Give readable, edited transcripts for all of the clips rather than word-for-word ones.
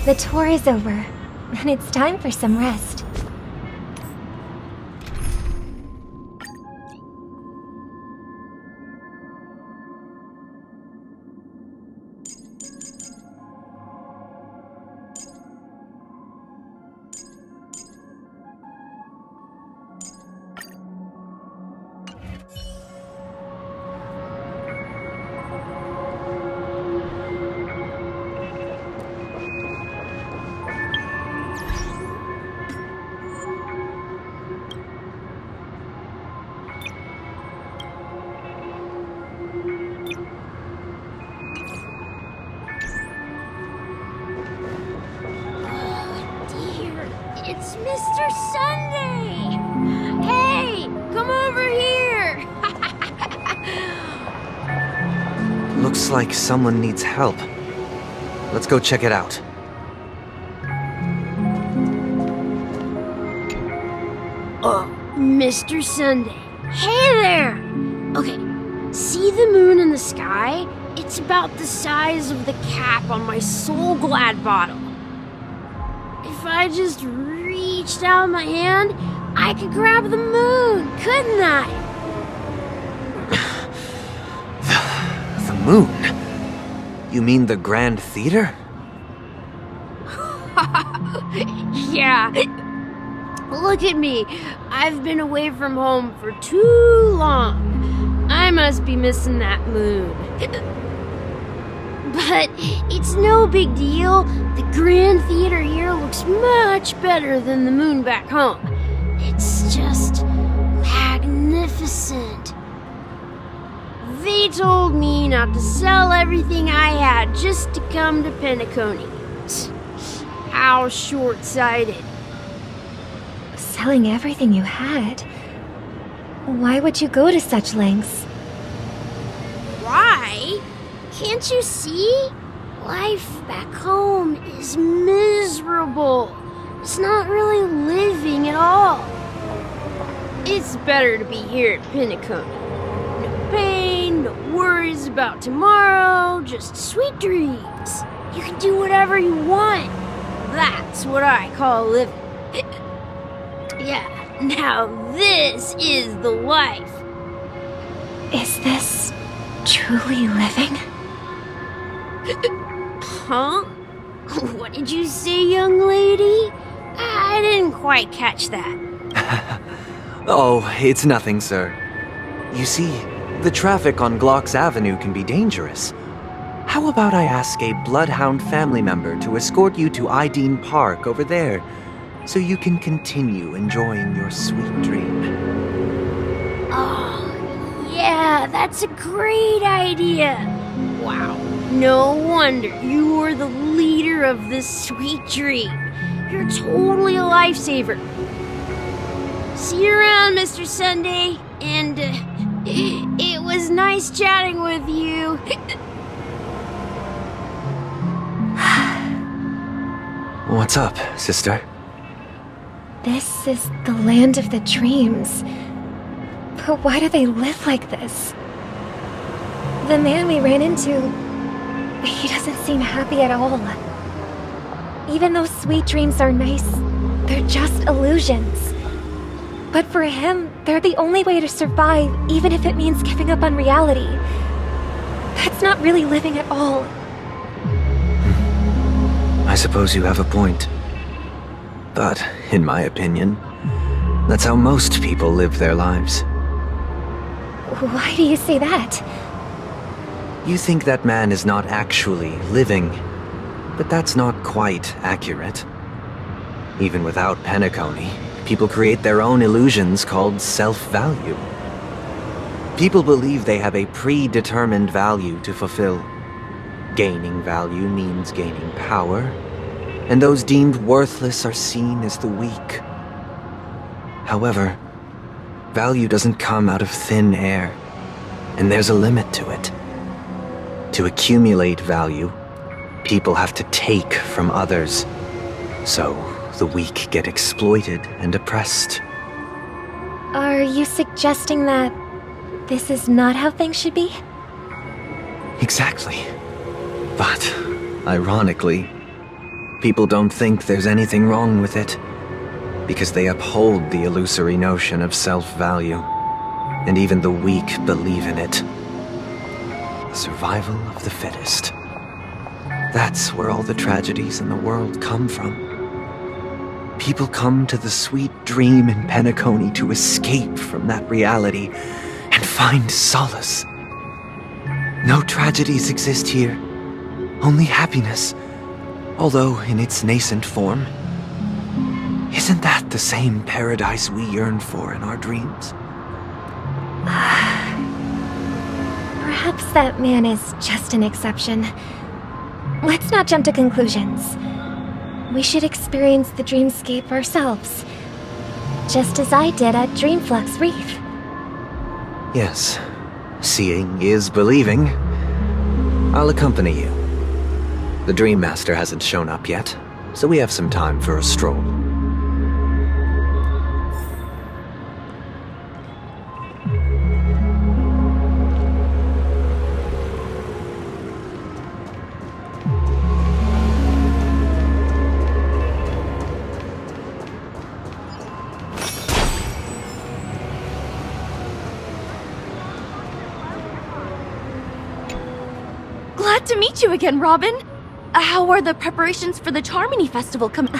The tour is over, and it's time for some rest. It's Mr. Sunday! Hey, come over here! Looks like someone needs help. Let's go check it out. Mr. Sunday. Hey there! Okay, see the moon in the sky? It's about the size of the cap on my Soul Glad bottle. If I just reached out my hand, I could grab the moon, couldn't I? The moon? You mean the Grand Theater? Yeah. Look at me. I've been away from home for too long. I must be missing that moon. But But it's no big deal. The Grand Theater here looks much better than the moon back home. It's just magnificent. They told me not to sell everything I had just to come to Penacony. How short-sighted. Selling everything you had? Why would you go to such lengths? Why? Can't you see? Life back home is miserable. It's not really living at all. It's better to be here at Penacony. No pain, no worries about tomorrow, just sweet dreams. You can do whatever you want. That's what I call living. Yeah, now this is the life. Is this truly living? Huh? What did you say, young lady? I didn't quite catch that. Oh, it's nothing, sir. You see, the traffic on Glock's Avenue can be dangerous. How about I ask a Bloodhound family member to escort you to Ideen Park over there, so you can continue enjoying your sweet dream? Oh, yeah, that's a great idea. Wow, no wonder you were the leader of this sweet dream. You're totally a lifesaver. See you around, Mr. Sunday, and it was nice chatting with you. What's up, sister? This is the land of the dreams. But why do they live like this? The man we ran into, he doesn't seem happy at all. Even though sweet dreams are nice, they're just illusions. But for him, they're the only way to survive, even if it means giving up on reality. That's not really living at all. I suppose you have a point. But, in my opinion, that's how most people live their lives. Why do you say that? You think that man is not actually living, but that's not quite accurate. Even without Penacony, people create their own illusions called self-value. People believe they have a predetermined value to fulfill. Gaining value means gaining power, and those deemed worthless are seen as the weak. However, value doesn't come out of thin air, and there's a limit to it. To accumulate value, people have to take from others, so the weak get exploited and oppressed. Are you suggesting that this is not how things should be? Exactly. But, ironically, people don't think there's anything wrong with it, because they uphold the illusory notion of self-value, and even the weak believe in it. The survival of the fittest. That's where all the tragedies in the world come from. People come to the sweet dream in Penacony to escape from that reality and find solace. No tragedies exist here, only happiness, although in its nascent form. Isn't that the same paradise we yearn for in our dreams? Perhaps that man is just an exception. Let's not jump to conclusions. We should experience the dreamscape ourselves, just as I did at Dreamflux Reef. Yes, seeing is believing. I'll accompany you. The Dream Master hasn't shown up yet, so we have some time for a stroll. Glad to meet you again, Robin. How are the preparations for the Charmony Festival coming?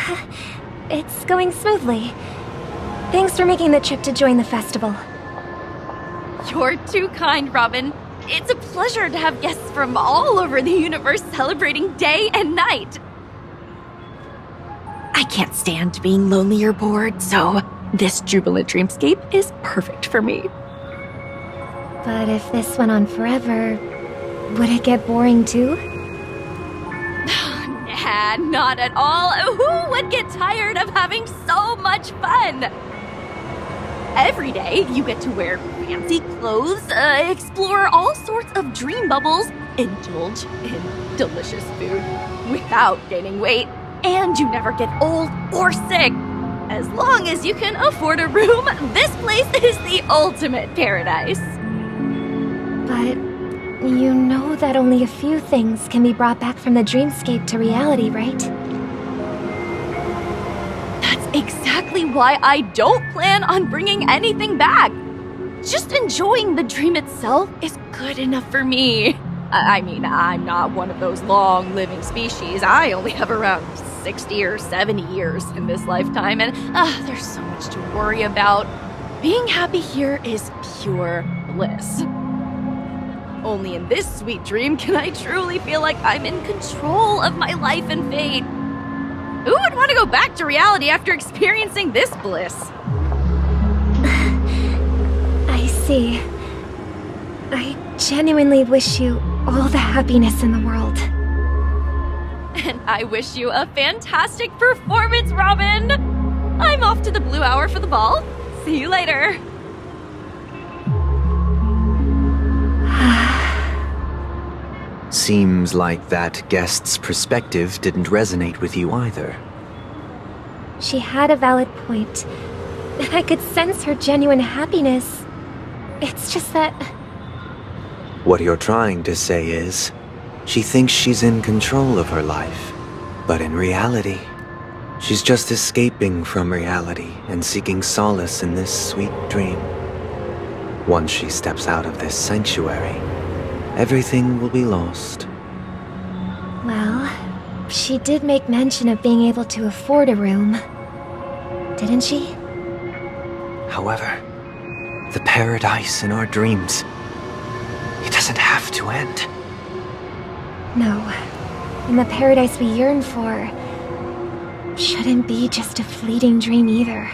It's going smoothly. Thanks for making the trip to join the festival. You're too kind, Robin. It's a pleasure to have guests from all over the universe celebrating day and night. I can't stand being lonely or bored, so this jubilant dreamscape is perfect for me. But if this went on forever, would it get boring too? Nah, not at all. Who would get tired of having so much fun? Every day, you get to wear fancy clothes, explore all sorts of dream bubbles, indulge in delicious food without gaining weight, and you never get old or sick. As long as you can afford a room, this place is the ultimate paradise. But you know that only a few things can be brought back from the dreamscape to reality, right? That's exactly why I don't plan on bringing anything back. Just enjoying the dream itself is good enough for me. I mean, I'm not one of those long-living species. I only have around 60 or 70 years in this lifetime, and there's so much to worry about. Being happy here is pure bliss. Only in this sweet dream can I truly feel like I'm in control of my life and fate. Who would want to go back to reality after experiencing this bliss? I see. I genuinely wish you all the happiness in the world. And I wish you a fantastic performance, Robin! I'm off to the Blue Hour for the ball. See you later. Seems like that guest's perspective didn't resonate with you either. She had a valid point. I could sense her genuine happiness. It's just that... What you're trying to say is, she thinks she's in control of her life. But in reality, she's just escaping from reality and seeking solace in this sweet dream. Once she steps out of this sanctuary, everything will be lost. Well, she did make mention of being able to afford a room. Didn't she? However, the paradise in our dreams, it doesn't have to end. No. And the paradise we yearn for shouldn't be just a fleeting dream either.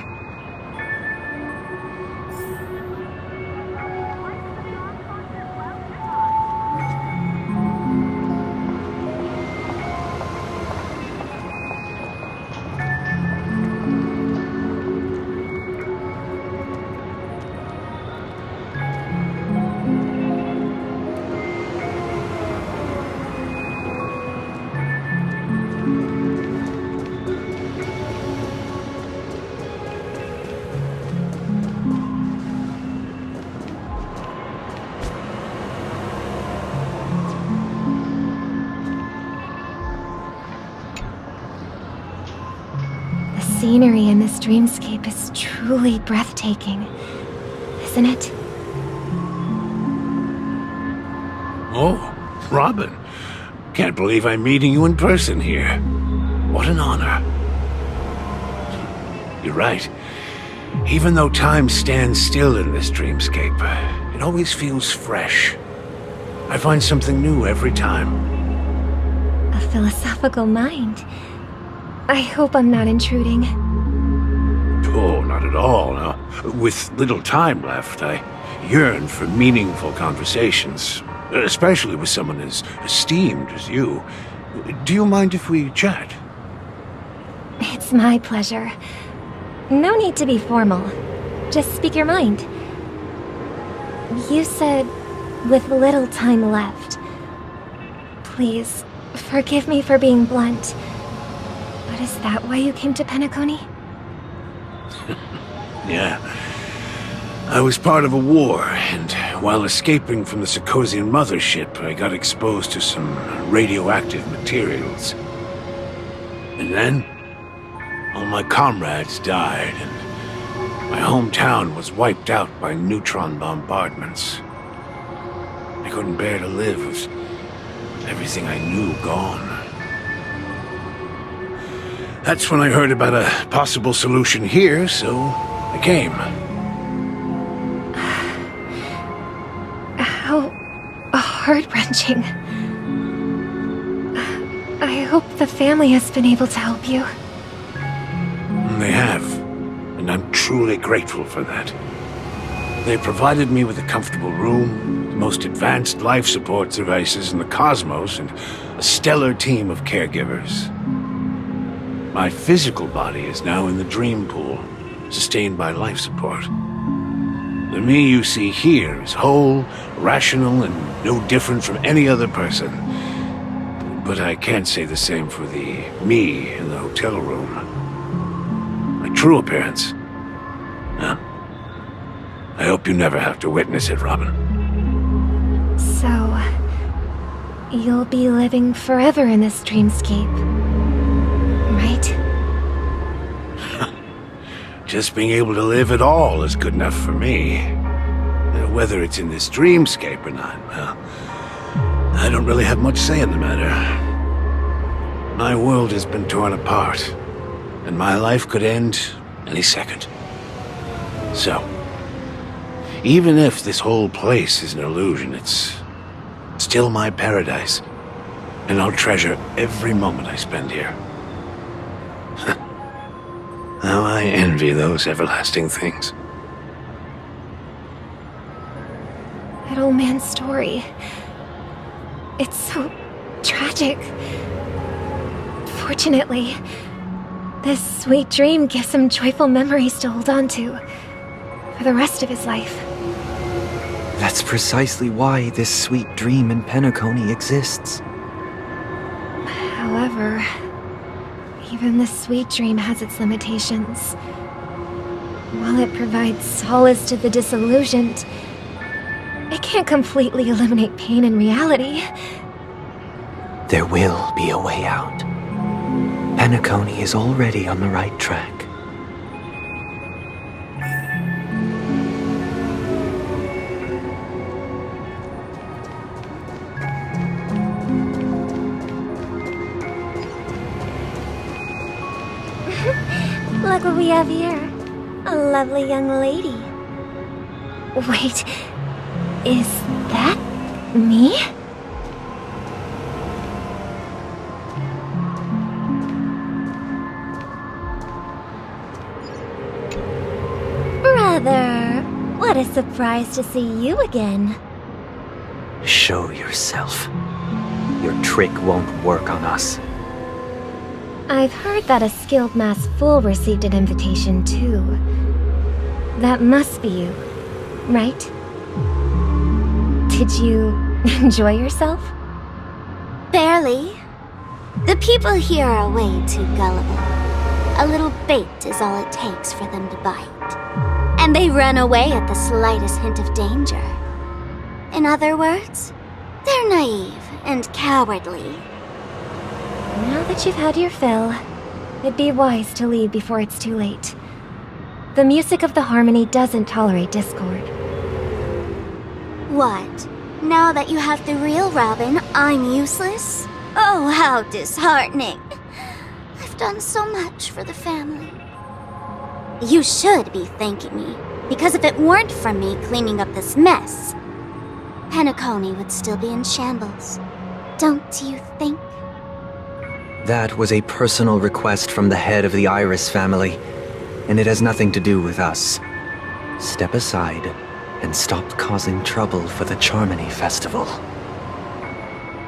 The scenery in this dreamscape is truly breathtaking, isn't it? Oh, Robin. Can't believe I'm meeting you in person here. What an honor. You're right. Even though time stands still in this dreamscape, it always feels fresh. I find something new every time. A philosophical mind. I hope I'm not intruding. Oh, not at all. No. With little time left, I yearn for meaningful conversations, especially with someone as esteemed as you. Do you mind if we chat? It's my pleasure. No need to be formal. Just speak your mind. You said, with little time left. Please, forgive me for being blunt. But is that why you came to Penacony? Yeah. I was part of a war, and while escaping from the Sarkosian mothership, I got exposed to some radioactive materials. And then, all my comrades died, and my hometown was wiped out by neutron bombardments. I couldn't bear to live with everything I knew gone. That's when I heard about a possible solution here, so I came. heart-wrenching. I hope the family has been able to help you. They have, and I'm truly grateful for that. They provided me with a comfortable room, the most advanced life support devices in the cosmos, and a stellar team of caregivers. My physical body is now in the dream pool, sustained by life support. The me you see here is whole, rational, and no different from any other person. But I can't say the same for the me in the hotel room. My true appearance? Huh? I hope you never have to witness it, Robin. So, you'll be living forever in this dreamscape, right? Just being able to live at all is good enough for me. Whether it's in this dreamscape or not, well, I don't really have much say in the matter. My world has been torn apart, and my life could end any second. So, even if this whole place is an illusion, it's still my paradise, and I'll treasure every moment I spend here. How I envy those everlasting things. That old man's story. It's so tragic. Fortunately, this sweet dream gives him joyful memories to hold on to for the rest of his life. That's precisely why this sweet dream in Penacony exists. However, even this sweet dream has its limitations. While it provides solace to the disillusioned, it can't completely eliminate pain in reality. There will be a way out. Penacony is already on the right track. Look what we have here. A lovely young lady. Wait, is that me? Brother, what a surprise to see you again. Show yourself. Your trick won't work on us. I've heard that a skilled mass fool received an invitation too. That must be you, right? Did you enjoy yourself? Barely. The people here are way too gullible. A little bait is all it takes for them to bite. And they run away at the slightest hint of danger. In other words, they're naive and cowardly. Now that you've had your fill, it'd be wise to leave before it's too late. The music of the harmony doesn't tolerate discord. What? Now that you have the real Robin, I'm useless? Oh, how disheartening. I've done so much for the family. You should be thanking me, because if it weren't for me cleaning up this mess, Penacony would still be in shambles. Don't you think? That was a personal request from the head of the Iris family, and it has nothing to do with us. Step aside and stop causing trouble for the Charmony Festival.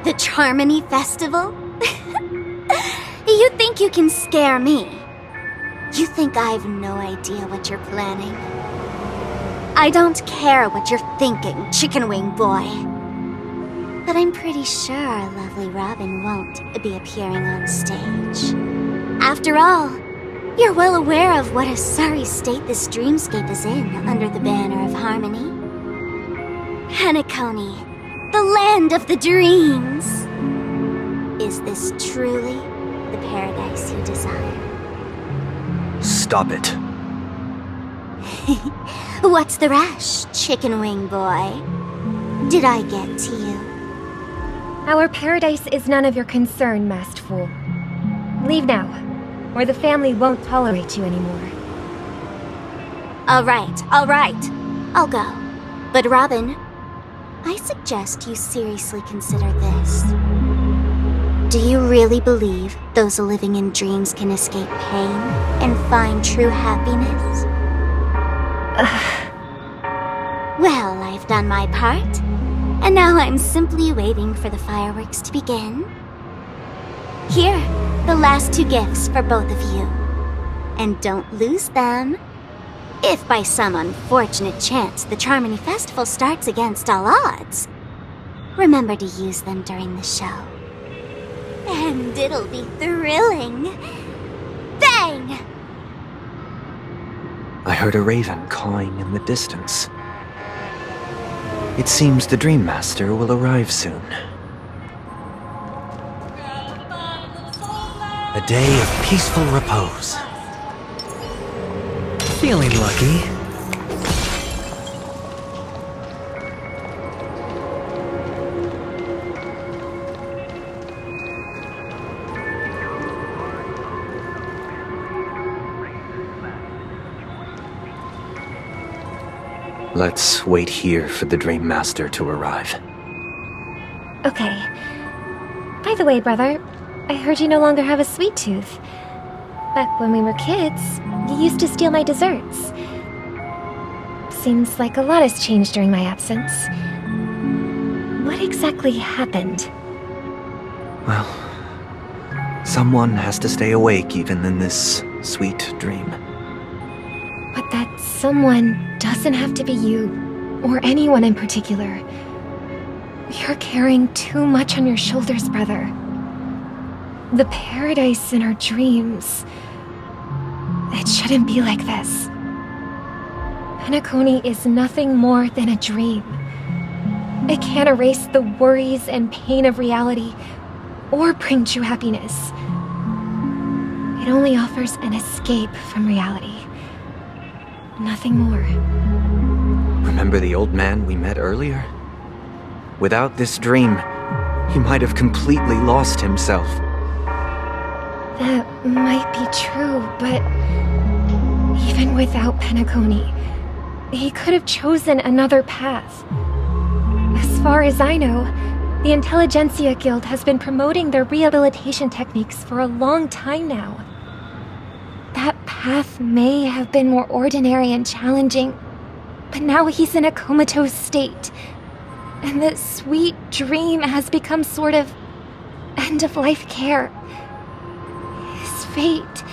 The Charmony Festival? You think you can scare me? You think I've no idea what you're planning? I don't care what you're thinking, chicken wing boy. But I'm pretty sure our lovely Robin won't be appearing on stage. After all, you're well aware of what a sorry state this dreamscape is in under the banner of harmony. Penacony, the land of the dreams. Is this truly the paradise you desire? Stop it. What's the rush, chicken wing boy? Did I get to you? Our paradise is none of your concern, masked fool. Leave now, or the family won't tolerate you anymore. All right. I'll go. But Robin, I suggest you seriously consider this. Do you really believe those living in dreams can escape pain and find true happiness? Well, I've done my part, and now I'm simply waiting for the fireworks to begin. Here, the last 2 gifts for both of you. And don't lose them. If by some unfortunate chance the Charmony Festival starts against all odds, remember to use them during the show. And it'll be thrilling. Bang! I heard a raven cawing in the distance. It seems the Dream Master will arrive soon. A day of peaceful repose. Feeling lucky. Let's wait here for the Dream Master to arrive. Okay. By the way, brother, I heard you no longer have a sweet tooth. Back when we were kids, you used to steal my desserts. Seems like a lot has changed during my absence. What exactly happened? Well, someone has to stay awake even in this sweet dream. But that someone doesn't have to be you, or anyone in particular. You're carrying too much on your shoulders, brother. The paradise in our dreams. It shouldn't be like this. Penacony is nothing more than a dream. It can't erase the worries and pain of reality, or bring true happiness. It only offers an escape from reality. Nothing more. Remember the old man we met earlier? Without this dream, he might have completely lost himself. That might be true, but even without Penacony, he could have chosen another path. As far as I know, the Intelligentsia Guild has been promoting their rehabilitation techniques for a long time now. That path may have been more ordinary and challenging, but now he's in a comatose state, and the sweet dream has become sort of end-of-life care. His fate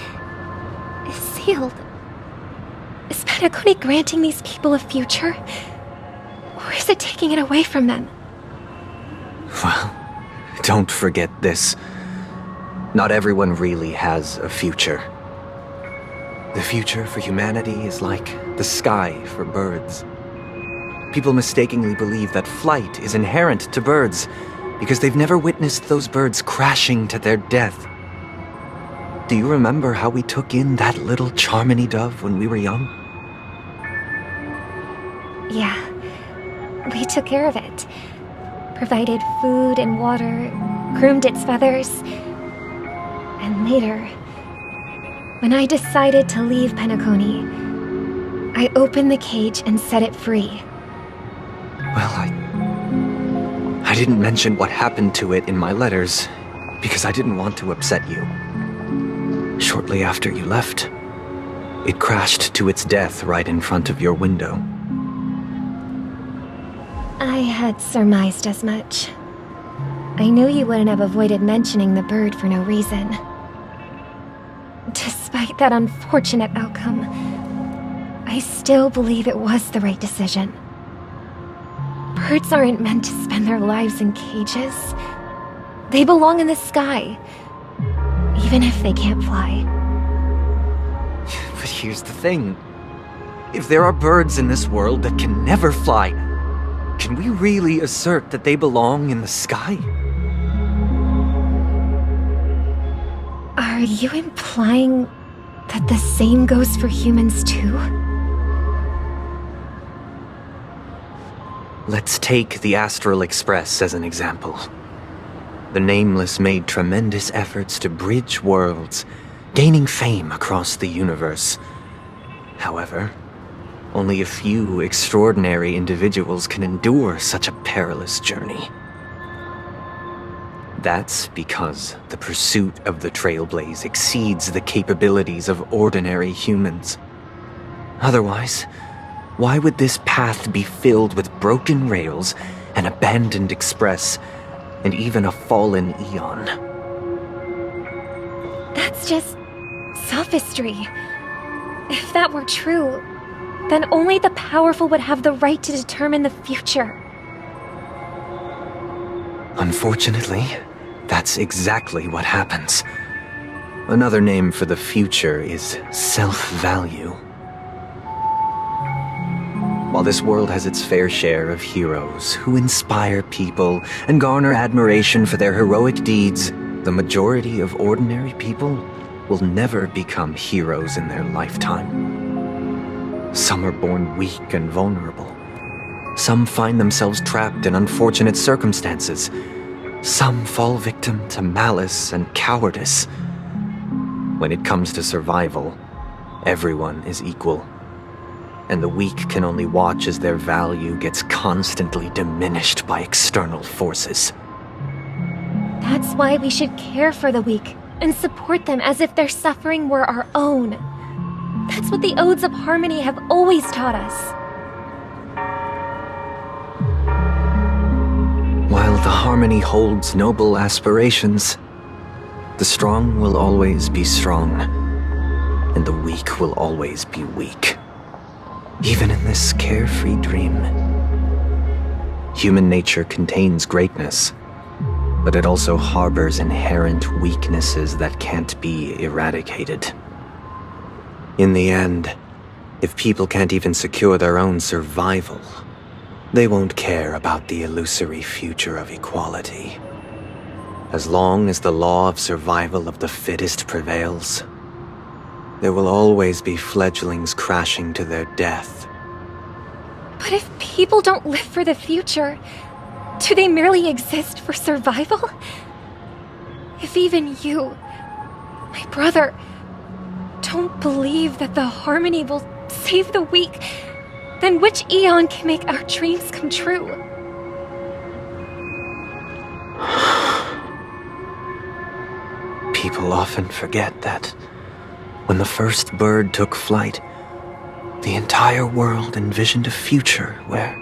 is sealed. Is Penacony granting these people a future? Or is it taking it away from them? Well, don't forget this. Not everyone really has a future. The future for humanity is like the sky for birds. People mistakenly believe that flight is inherent to birds because they've never witnessed those birds crashing to their death. Do you remember how we took in that little Charmony dove when we were young? Yeah, we took care of it. Provided food and water, groomed its feathers. And later, when I decided to leave Penacony, I opened the cage and set it free. Well, I didn't mention what happened to it in my letters because I didn't want to upset you. Shortly after you left, it crashed to its death right in front of your window. I had surmised as much. I knew you wouldn't have avoided mentioning the bird for no reason. Despite that unfortunate outcome, I still believe it was the right decision. Birds aren't meant to spend their lives in cages. They belong in the sky, even if they can't fly. But here's the thing. If there are birds in this world that can never fly, can we really assert that they belong in the sky? Are you implying that the same goes for humans too? Let's take the Astral Express as an example. The Nameless made tremendous efforts to bridge worlds, gaining fame across the universe. However, Only a few extraordinary individuals can endure such a perilous journey. That's because the pursuit of the Trailblaze exceeds the capabilities of ordinary humans. Otherwise, why would this path be filled with broken rails, an abandoned express, and even a fallen Eon? That's just sophistry. If that were true, then only the powerful would have the right to determine the future. Unfortunately, that's exactly what happens. Another name for the future is self-value. While this world has its fair share of heroes who inspire people and garner admiration for their heroic deeds, the majority of ordinary people will never become heroes in their lifetime. Some are born weak and vulnerable. Some find themselves trapped in unfortunate circumstances. Some fall victim to malice and cowardice. When it comes to survival, everyone is equal. And the weak can only watch as their value gets constantly diminished by external forces. That's why we should care for the weak and support them as if their suffering were our own. That's what the Odes of Harmony have always taught us. While the Harmony holds noble aspirations, the strong will always be strong, and the weak will always be weak. Even in this carefree dream. Human nature contains greatness, but it also harbors inherent weaknesses that can't be eradicated. In the end, if people can't even secure their own survival, they won't care about the illusory future of equality. As long as the law of survival of the fittest prevails, there will always be fledglings crashing to their death. But if people don't live for the future, do they merely exist for survival? If even you, my brother, don't believe that the Harmony will save the weak, then which Eon can make our dreams come true? People often forget that when the first bird took flight, the entire world envisioned a future where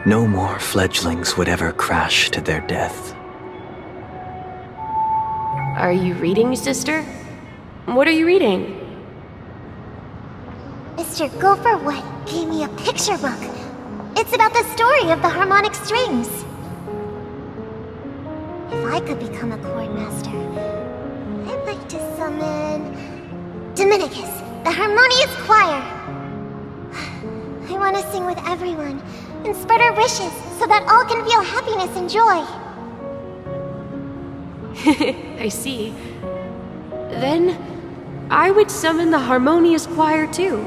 no more fledglings would ever crash to their death. Are you reading, sister? What are you reading? Mr. Gopherwood gave me a picture book. It's about the story of the harmonic strings. If I could become a chord master, I'd like to summon Dominicus, the harmonious choir. I want to sing with everyone and spread our wishes so that all can feel happiness and joy. I see. Then, I would summon the harmonious choir too.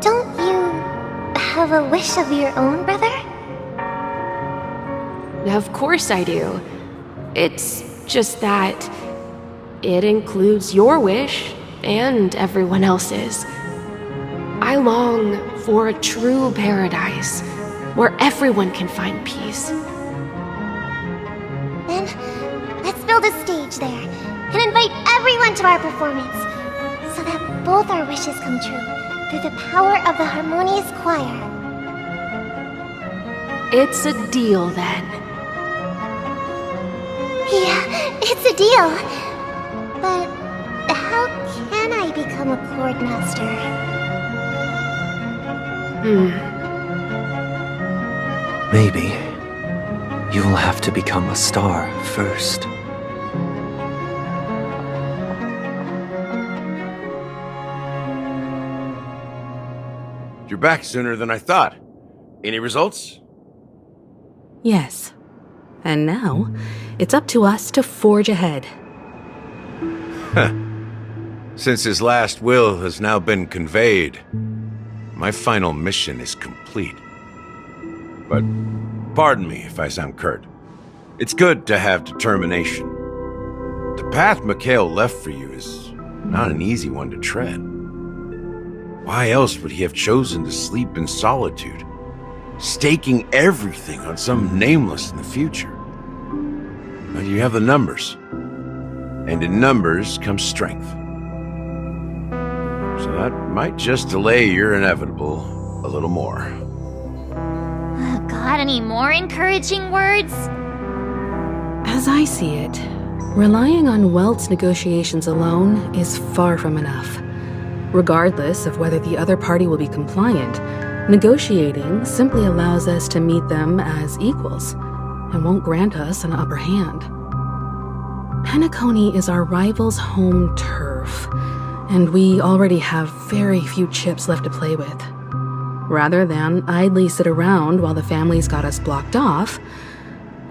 Don't you have a wish of your own, brother? Of course I do. It's just that it includes your wish and everyone else's. I long for a true paradise where everyone can find peace. Then, let's build a stage there and invite everyone to our performance so that both our wishes come true through the power of the harmonious choir. It's a deal then. Yeah, it's a deal. But how can I become a chord master? Maybe you will have to become a star first. You're back sooner than I thought. Any results? Yes. And now, it's up to us to forge ahead. Since his last will has now been conveyed, my final mission is complete. But pardon me if I sound curt. It's good to have determination. The path Mikhail left for you is not an easy one to tread. Why else would he have chosen to sleep in solitude, staking everything on some nameless in the future? But you have the numbers, and in numbers comes strength. So that might just delay your inevitable a little more. Got any more encouraging words? As I see it, relying on Welt's negotiations alone is far from enough. Regardless of whether the other party will be compliant, negotiating simply allows us to meet them as equals and won't grant us an upper hand. Penacony is our rival's home turf, and we already have very few chips left to play with. Rather than idly sit around while the family's got us blocked off,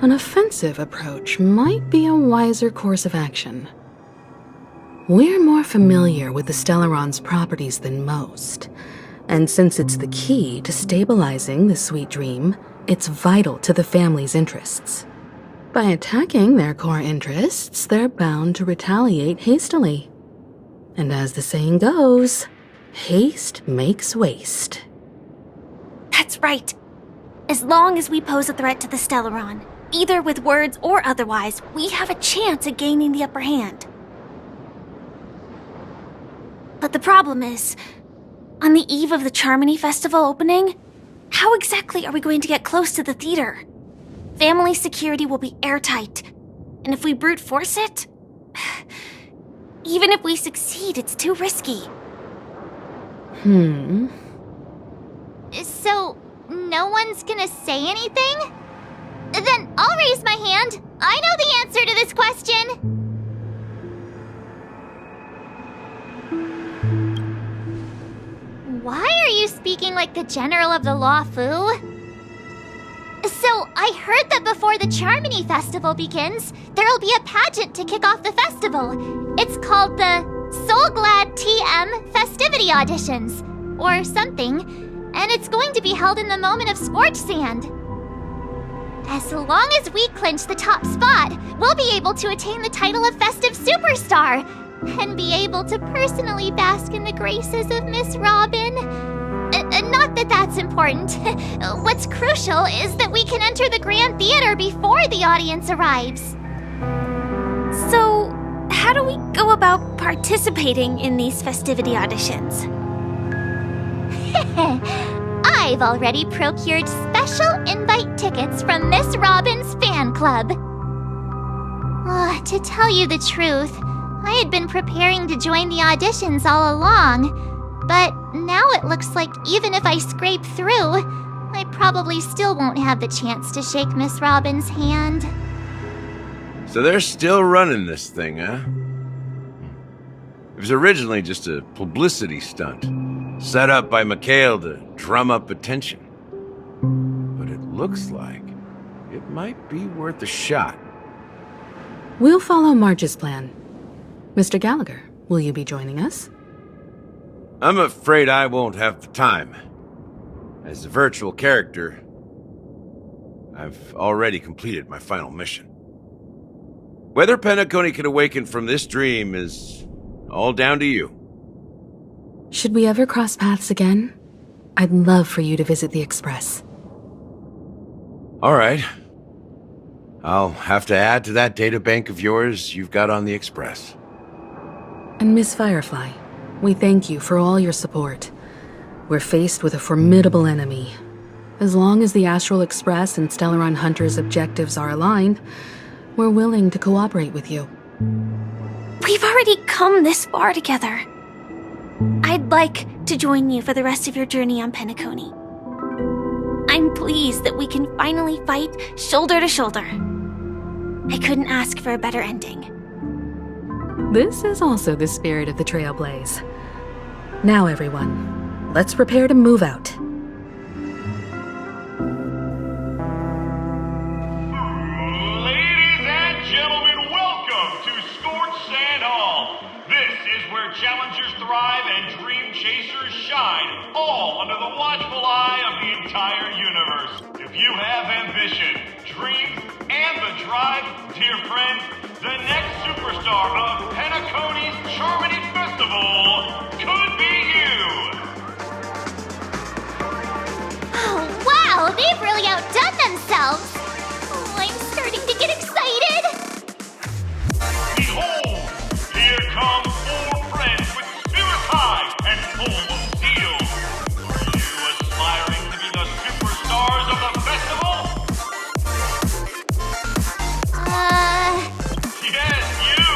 an offensive approach might be a wiser course of action. We're more familiar with the Stellaron's properties than most, and since it's the key to stabilizing the sweet dream, it's vital to the family's interests. By attacking their core interests, they're bound to retaliate hastily. And as the saying goes, haste makes waste. That's right. As long as we pose a threat to the Stellaron, either with words or otherwise, we have a chance at gaining the upper hand. But the problem is, on the eve of the Charmony Festival opening, how exactly are we going to get close to the theater? Family security will be airtight, and if we brute force it, even if we succeed, it's too risky. So, no one's gonna say anything? Then I'll raise my hand. I know the answer to this question. Why are you speaking like the General of the Law Fu? So, I heard that before the Charmony Festival begins, there'll be a pageant to kick off the festival. It's called the Soul Glad TM Festivity Auditions, or something, and it's going to be held in the moment of Scorch Sand. As long as we clinch the top spot, we'll be able to attain the title of Festive Superstar, and be able to personally bask in the graces of Miss Robin. Not that that's important. What's crucial is that we can enter the Grand Theater before the audience arrives. So, how do we go about participating in these festivity auditions? I've already procured special invite tickets from Miss Robin's fan club. To tell you the truth, I had been preparing to join the auditions all along, but now it looks like even if I scrape through, I probably still won't have the chance to shake Miss Robin's hand. So they're still running this thing, huh? It was originally just a publicity stunt, set up by Mikhail to drum up attention. But it looks like it might be worth a shot. We'll follow Marge's plan. Mr. Gallagher, will you be joining us? I'm afraid I won't have the time. As a virtual character, I've already completed my final mission. Whether Penacony can awaken from this dream is all down to you. Should we ever cross paths again? I'd love for you to visit the Express. All right. I'll have to add to that databank of yours you've got on the Express. And Miss Firefly, we thank you for all your support. We're faced with a formidable enemy. As long as the Astral Express and Stellaron Hunter's objectives are aligned, we're willing to cooperate with you. We've already come this far together. I'd like to join you for the rest of your journey on Penacony. I'm pleased that we can finally fight shoulder to shoulder. I couldn't ask for a better ending. This is also the spirit of the Trailblaze. Now, everyone, let's prepare to move out. Ladies and gentlemen, welcome to Scorch Sand Hall. This is where challengers thrive and dream chasers shine, all under the watchful eye of the entire universe. If you have ambition, dreams, and the drive, dear friend, the next superstar of Penacony's Charmony Festival could be you. they've really outdone themselves. Oh, I'm starting to get excited. Behold, here come 4 friends with spirits high and full of zeal. Are you aspiring to be the superstars of the festival? Yes, you!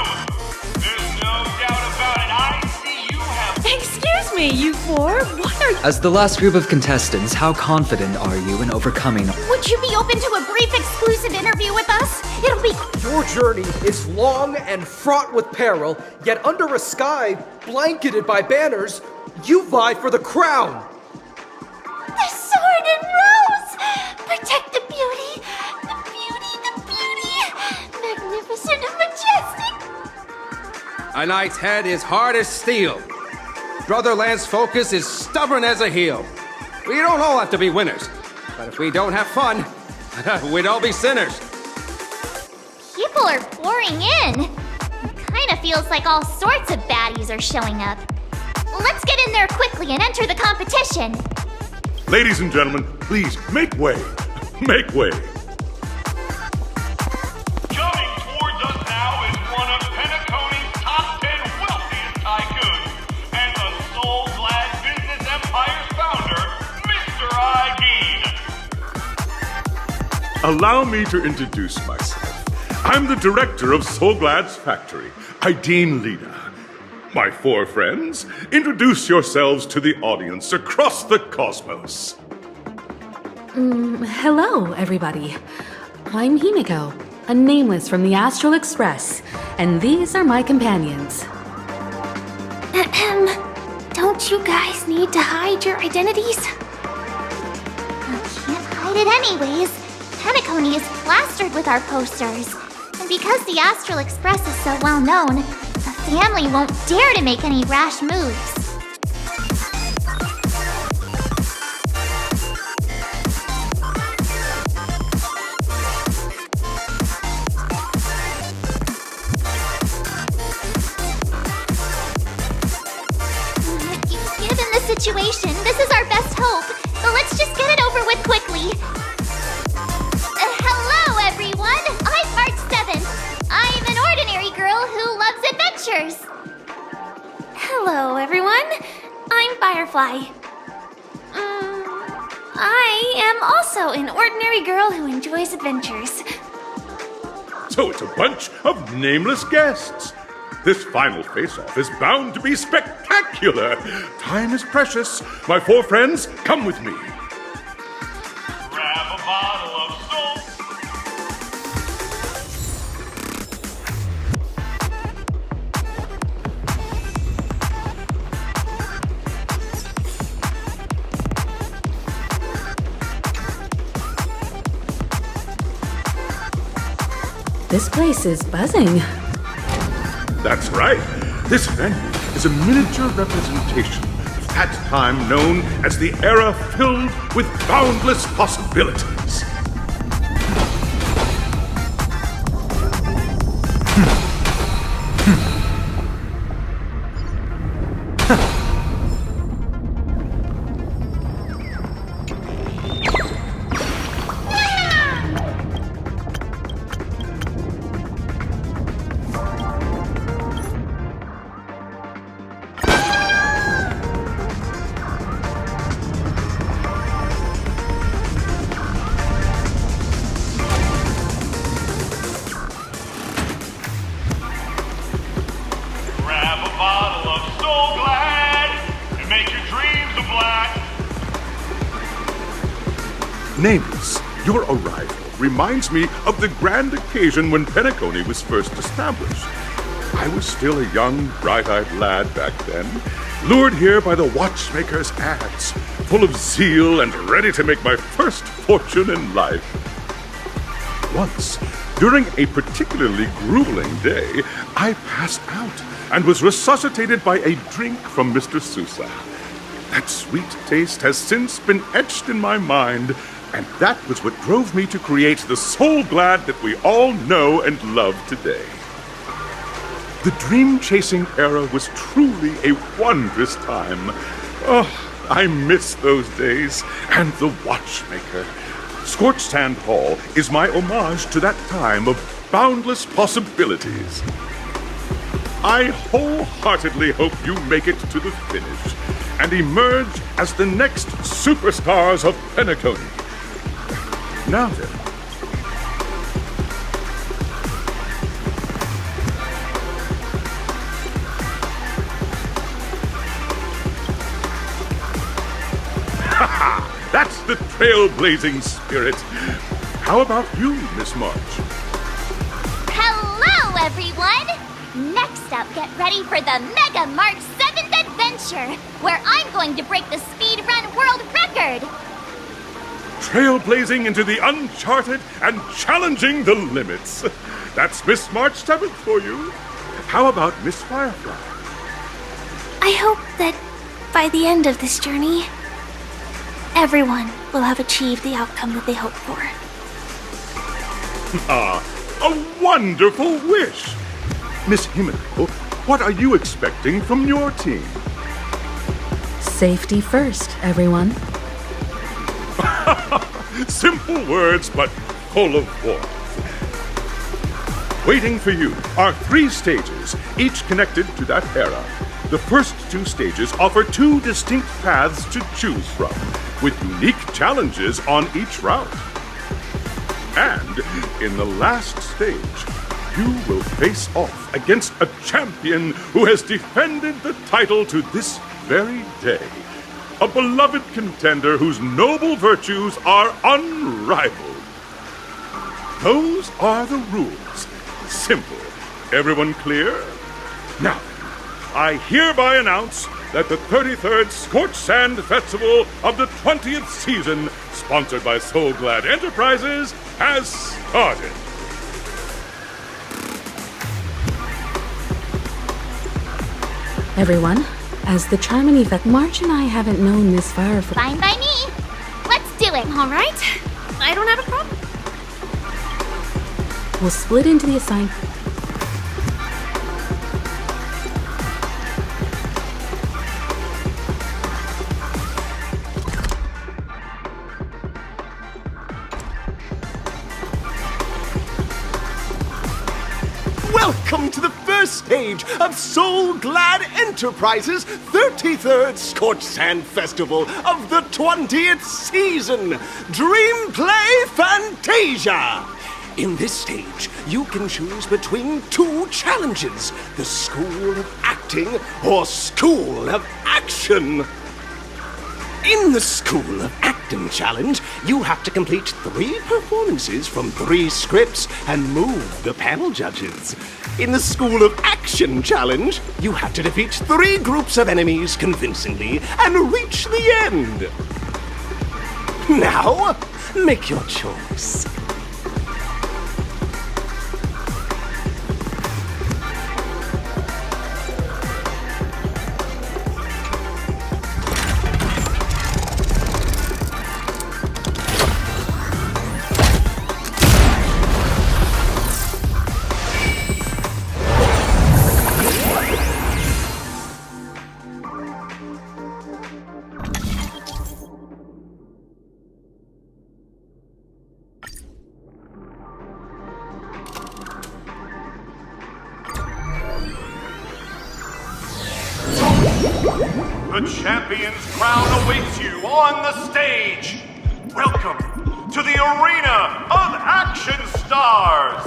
There's no doubt about it. I see you have... Excuse me, you 4? What are you? As the last group of contestants, how confident are you in overcoming? Would you be open to a brief exclusive interview with us? It'll be... Your journey is long and fraught with peril, yet under a sky blanketed by banners, you vie for the crown. The sword and rose! Protect the beauty! The beauty, the beauty! Magnificent and majestic! A knight's head is hard as steel. Brotherland's focus is stubborn as a heel. We don't all have to be winners, but if we don't have fun, we'd all be sinners. People are pouring in. It kind of feels like all sorts of baddies are showing up. Let's get in there quickly and enter the competition. Ladies and gentlemen, please make way. Make way. Coming towards us now is one of Penacony's top 10 wealthiest tycoons and the soul-glad business empire's founder, Mr. Ideed. Allow me to introduce myself. I'm the director of Soulglad's factory, Ideen Lida. My 4 friends, introduce yourselves to the audience across the cosmos. Hello, everybody. I'm Himiko, a nameless from the Astral Express, and these are my companions. Don't you guys need to hide your identities? I can't hide it anyways. Penacony is plastered with our posters. And because the Astral Express is so well known, the family won't dare to make any rash moves. Given the situation, this is our best hope. But let's just get it over with quickly. Hello, everyone. I'm March 7th. I'm an ordinary girl who loves adventures. Hello, everyone. I'm Firefly. I am also an ordinary girl who enjoys adventures. So it's a bunch of nameless guests. This final face-off is bound to be spectacular. Time is precious. My 4 friends, come with me. Grab a bottle of soul. This place is buzzing. That's right. This venue is a miniature representation of that time known as the era filled with boundless possibilities. Grab a bottle of Soul Glad and make your dreams a black. Nameless, your arrival reminds me of the grand occasion when Penacony was first established. I was still a young, bright-eyed lad back then, lured here by the watchmaker's ads, full of zeal and ready to make my first fortune in life. Once, during a particularly grueling day, I passed out and was resuscitated by a drink from Mr. Sousa. That sweet taste has since been etched in my mind, and that was what drove me to create the Soul Glad that we all know and love today. The dream-chasing era was truly a wondrous time. Oh, I miss those days, and the watchmaker. Scorched Sand Hall is my homage to that time of boundless possibilities. I wholeheartedly hope you make it to the finish and emerge as the next superstars of Penacony. Now then. That's the trailblazing spirit. How about you, Miss March? Hello, everyone! Next up, get ready for the Mega March 7th Adventure, where I'm going to break the speedrun world record! Trailblazing into the uncharted and challenging the limits. That's Miss March 7th for you. How about Miss Firefly? I hope that by the end of this journey, everyone will have achieved the outcome that they hope for. Ah, a wonderful wish! Miss Himiko, what are you expecting from your team? Safety first, everyone. Simple words, but full of warmth. Waiting for you are 3 stages, each connected to that era. The first 2 stages offer 2 distinct paths to choose from, with unique challenges on each route. And in the last stage, you will face off against a champion who has defended the title to this very day. A beloved contender whose noble virtues are unrivaled. Those are the rules. Simple. Everyone clear? Now, I hereby announce that the 33rd Scorched Sand Festival of the 20th season, sponsored by Soul Glad Enterprises, has started. Everyone, as the charming effect, March and I haven't known Miss Firefly. Fine by me. Let's do it. All right. I don't have a problem. We'll split into the assigned. Welcome to the first stage of Soul Glad Enterprises' 33rd Scorched Sand Festival of the 20th season, Dream Play Fantasia! In this stage, you can choose between 2 challenges, the School of Acting or School of Action. In the School of Acting challenge, you have to complete 3 performances from 3 scripts and move the panel judges. In the School of Action challenge, you have to defeat 3 groups of enemies convincingly and reach the end. Now, make your choice. The champion's crown awaits you on the stage. Welcome to the Arena of Action Stars.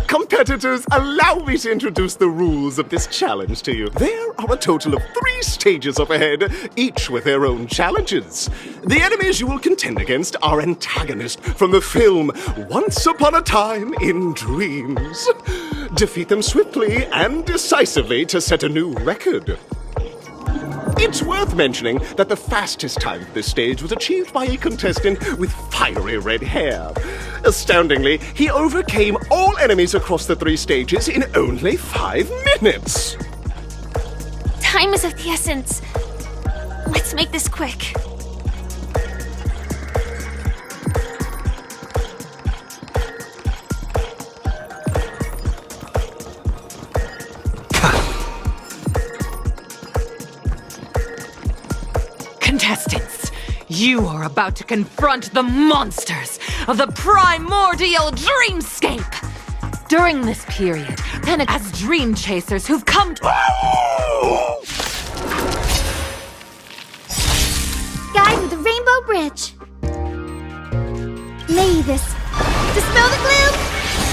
Competitors, allow me to introduce the rules of this challenge to you. There are a total of 3 stages up ahead, each with their own challenges. The enemies you will contend against are antagonists from the film Once Upon a Time in Dreams. Defeat them swiftly and decisively to set a new record. It's worth mentioning that the fastest time for this stage was achieved by a contestant with fiery red hair. Astoundingly, he overcame all enemies across the 3 stages in only 5 minutes. Time is of the essence. Let's make this quick. Contestants, you are about to confront the monsters of the primordial dreamscape. During this period, Penacony has dream chasers who've come to... Guide with the rainbow bridge. May this dispel the gloom,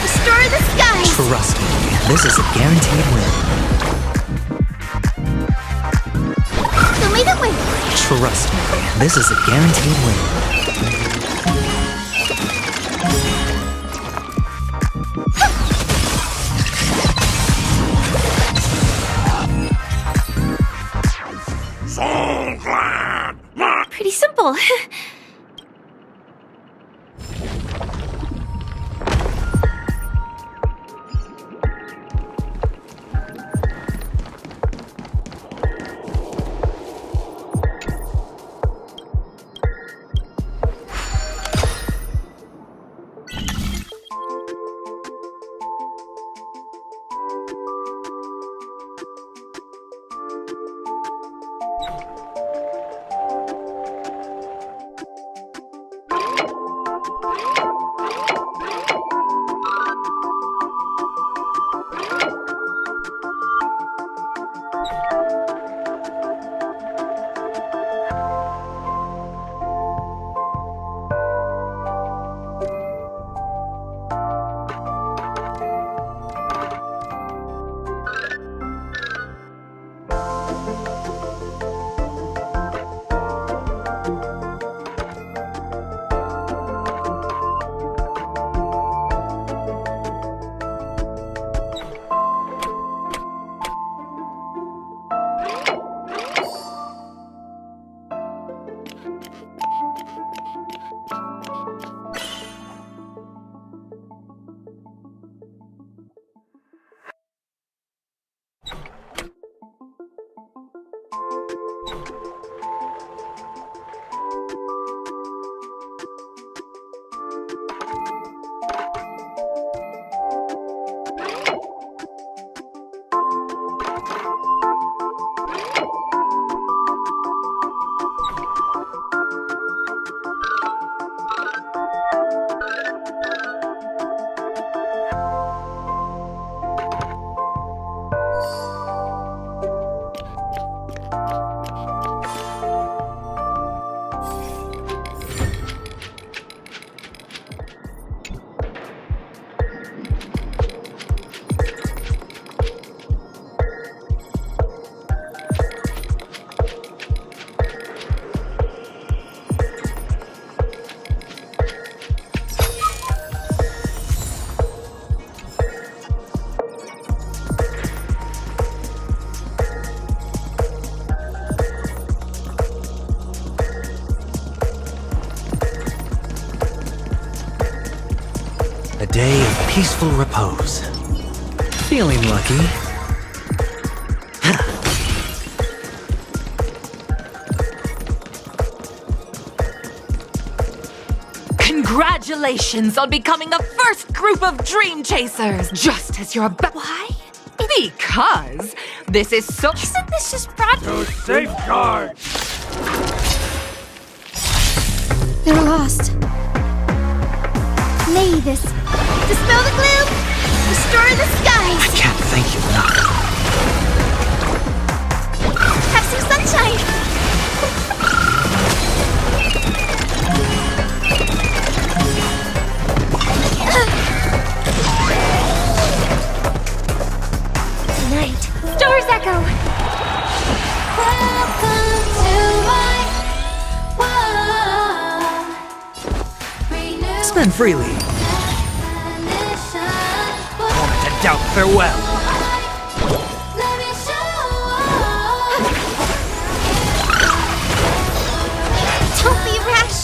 restore the skies. Trust me, this is a guaranteed win. So may the win. Trust me, this is a guaranteed win. So glad. Pretty simple. A day of peaceful repose. Feeling lucky. Congratulations on becoming the first group of dream chasers! Just as you're about... Why? Because this is so... Isn't this just practice? To safeguard! They're lost. May this dispel the gloom, restore the skies. I can't thank you enough. Have some sunshine. Tonight, stars echo. Welcome to my world. Spend freely. Moment to doubt farewell. Don't be rash.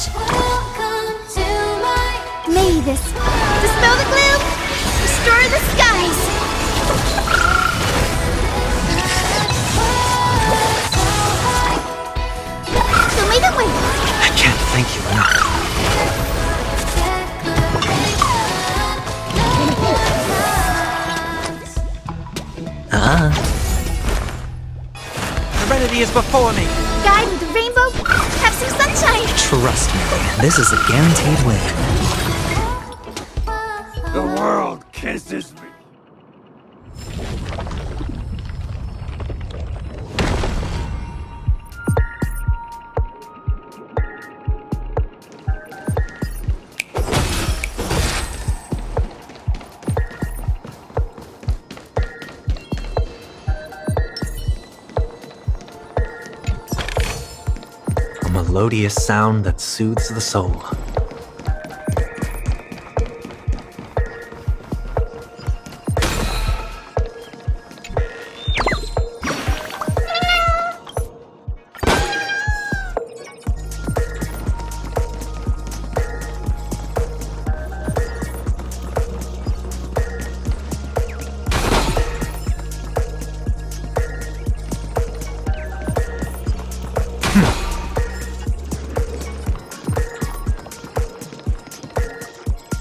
May this dispel the gloom, restore the skies. So may the wind. I can't thank you enough. Serenity is before me. Guide with the rainbow. some sunshine! Trust me, this is a guaranteed win. The world kisses me. A melodious sound that soothes the soul.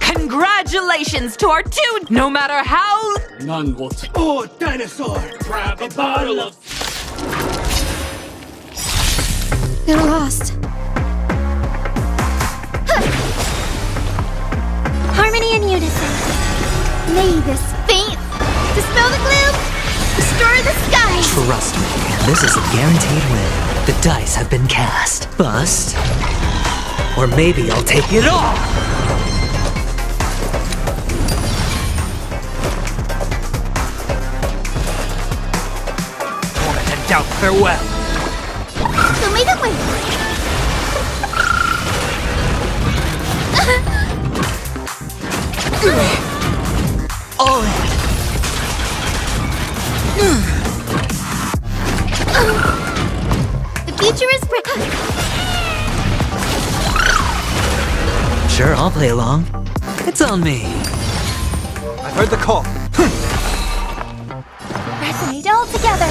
Congratulations to our two, no matter how... None will Oh, dinosaur! Grab a bottle of... They're lost. Harmony and unison. May this faint dispel the gloom, destroy the sky. Trust me, this is a guaranteed win. The dice have been cast. Bust. Or maybe I'll take it all! Out farewell. Show me the way. All in. The future is Sure, I'll play along. It's on me. I heard the call. resonate all together.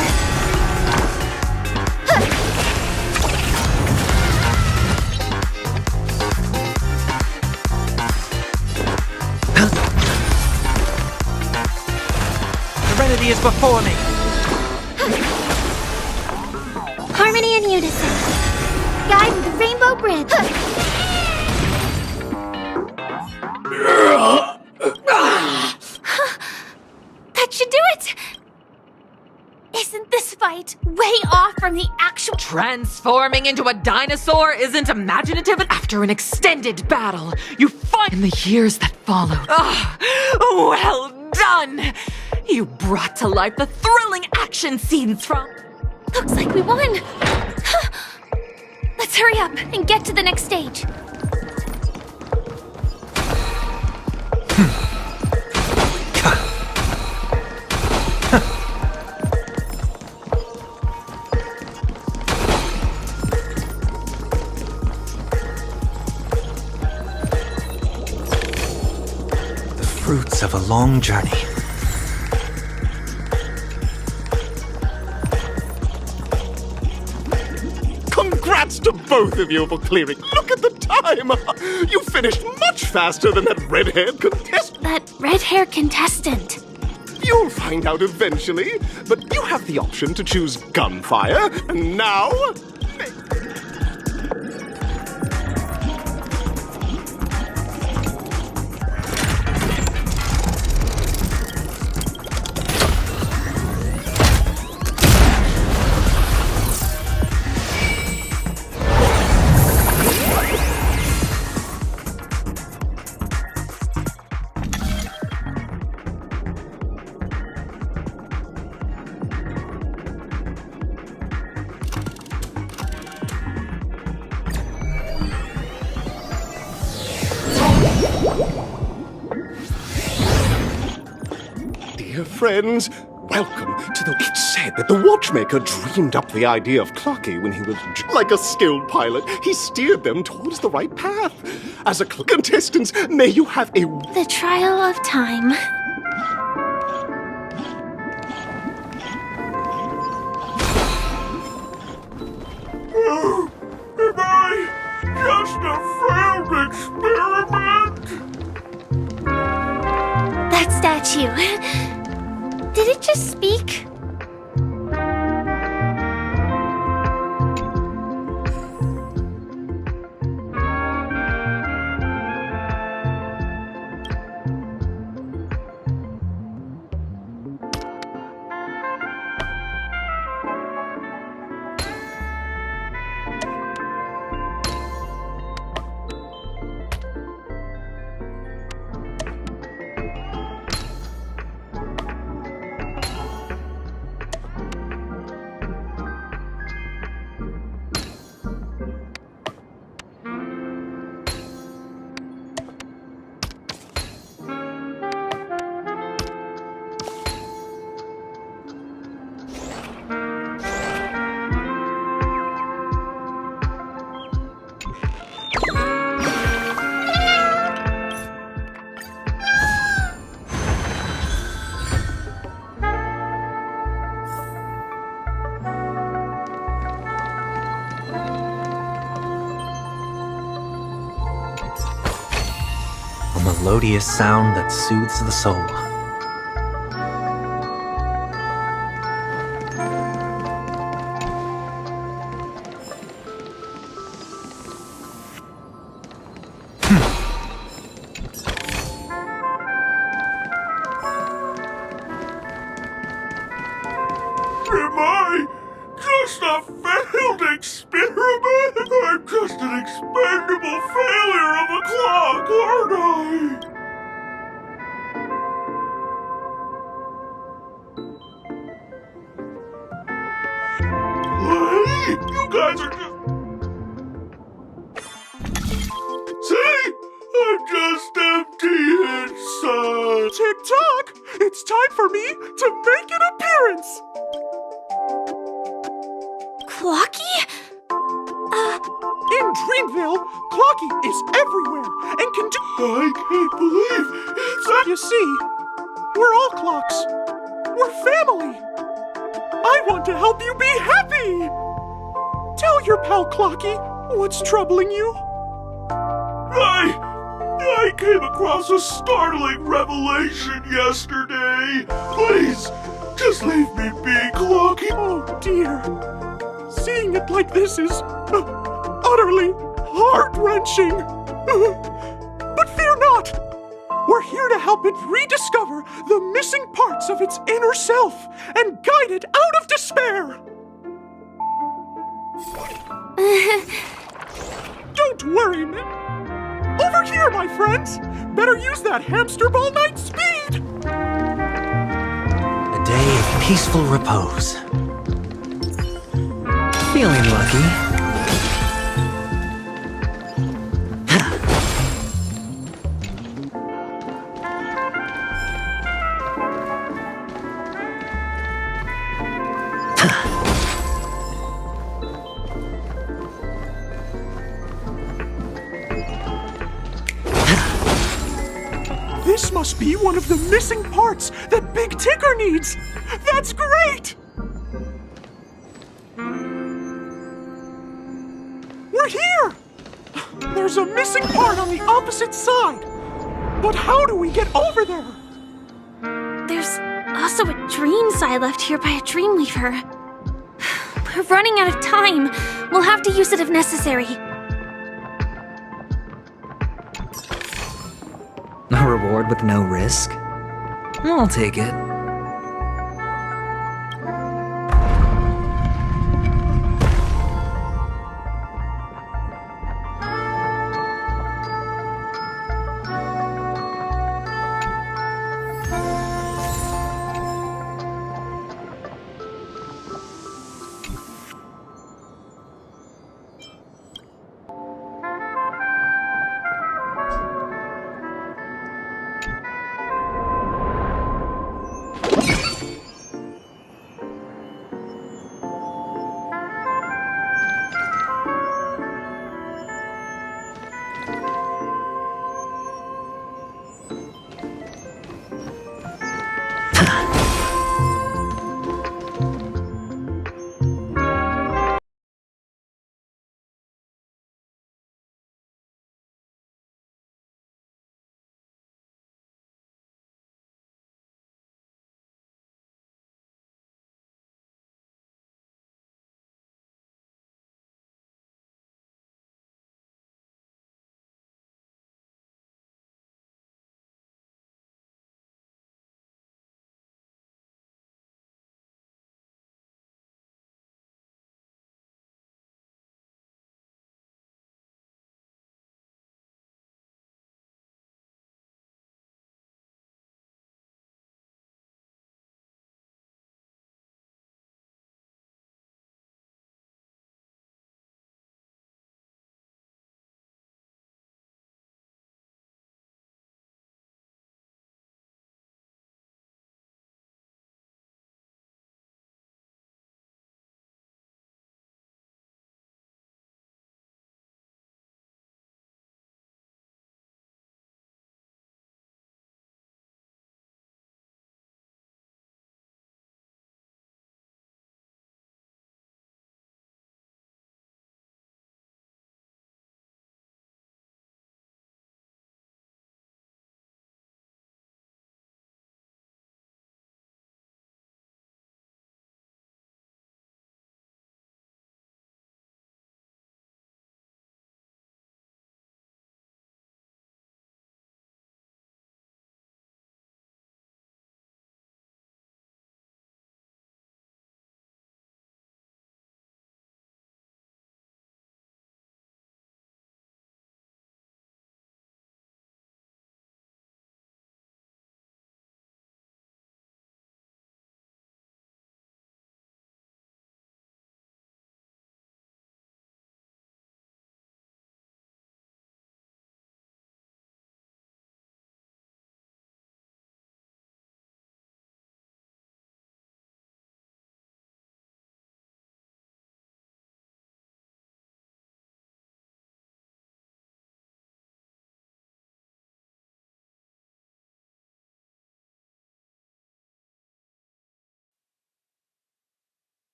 Serenity is before me. Harmony and unison. Guide the rainbow bridge. That should do it! Isn't this fight way off from the actual— Transforming into a dinosaur isn't imaginative. After an extended battle, you fight in the years that followed. Well done! You brought to life the thrilling action scenes from... Looks like we won! Let's hurry up and get to the next stage. The fruits of a long journey. Congrats to both of you for clearing. Look at the time! You finished much faster than that red-haired contestant. That red-haired contestant. You'll find out eventually, but you have the option to choose gunfire, and now... Dear friends, welcome to the... It's said that the watchmaker dreamed up the idea of Clocky when he was like a skilled pilot. He steered them towards the right path. As a contestants, may you have a... The trial of time. Am I just a failed experiment? That statue. Did it just speak? a melodious sound that soothes the soul. Am I just a failed experiment? I'm just an expendable failure of a clock, aren't I? Hey, you guys are just... See? I'm just empty inside. Tick-tock! It's time for me to make an appearance! Clocky? In Dreamville, Clocky is everywhere and can do... I can't believe it's... You see, we're all clocks. We're family. I want to help you be happy! Tell your pal Clocky what's troubling you. I came across a startling revelation yesterday. Please, just leave me be, Clocky. Oh dear. Seeing it like this is utterly heart-wrenching. But fear not. We're here to help it rediscover the missing parts of its inner self and guide it out of despair. Don't worry, man. Over here, my friends! Better use that hamster ball night speed! A day of peaceful repose. Feeling lucky. This must be one of the missing parts that Big Ticker needs! That's great! We're here! There's a missing part on the opposite side! But how do we get over there? There's also a dream side left here by a Dreamweaver. We're running out of time. We'll have to use it if necessary. A reward with no risk? I'll take it.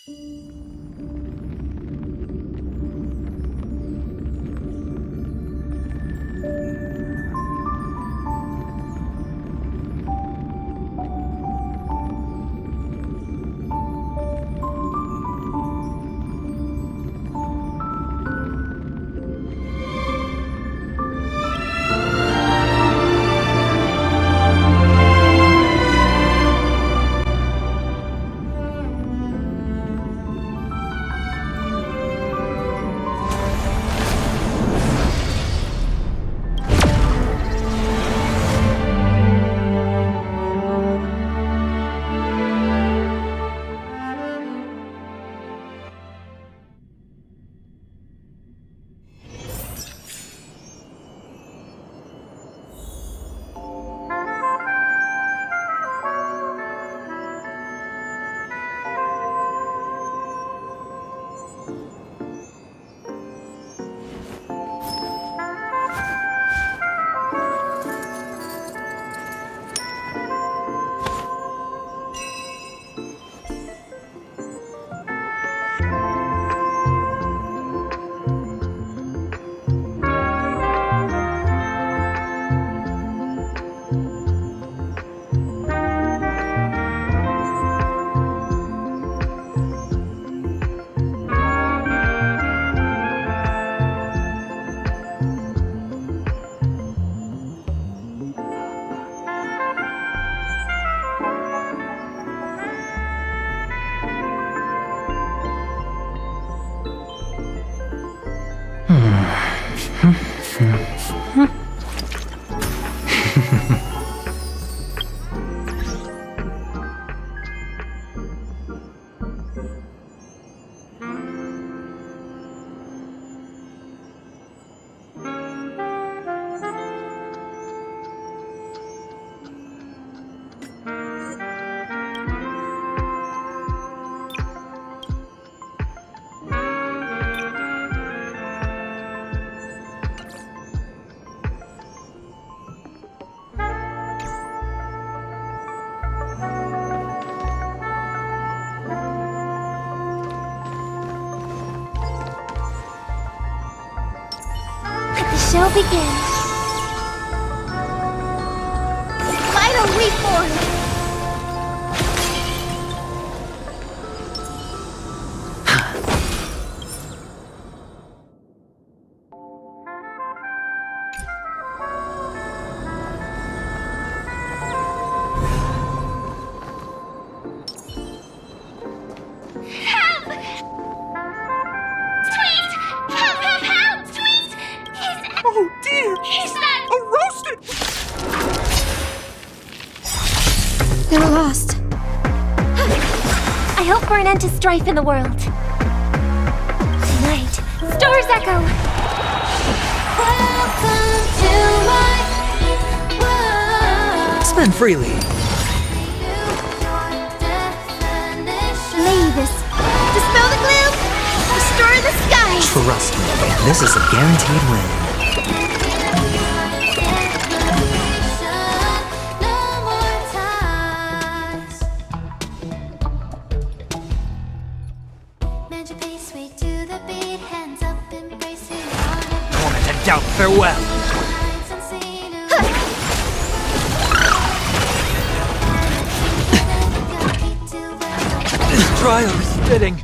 Show begins. Vital reform. They were lost. I hope for an end to strife in the world. Tonight, stars echo. Welcome to my world. Spend freely. Mavis, dispel the gloom, restore the skies. Trust me, this is a guaranteed win. Doubt farewell. This trial is fitting.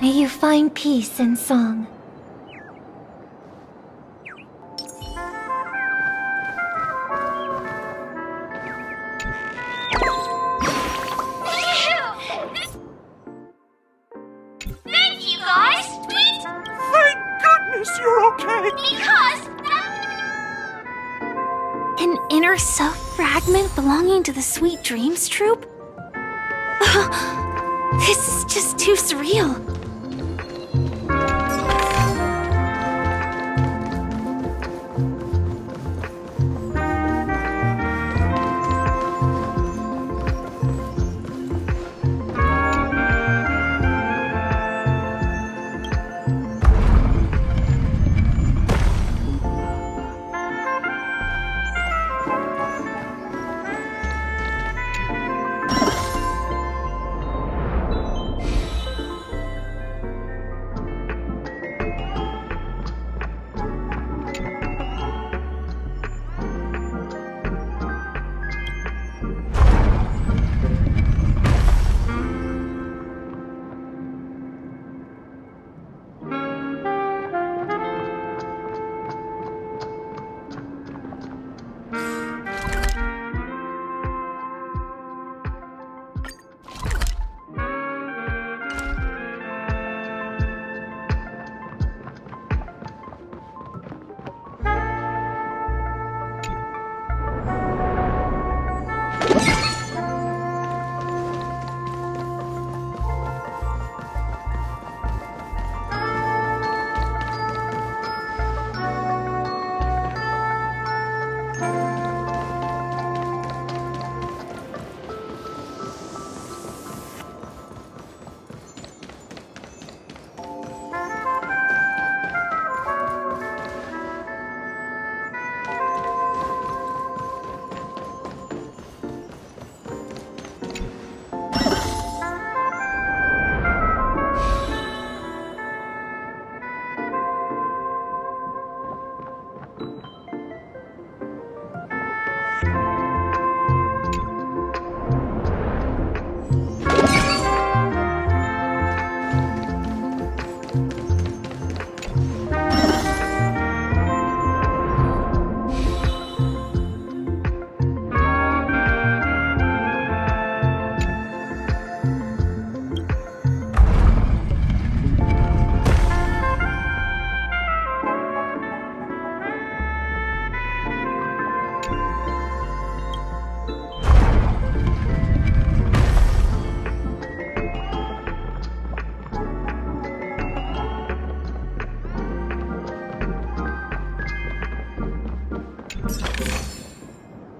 May you find peace in song. An inner self fragment belonging to the Sweet Dreams troupe? This is just too surreal.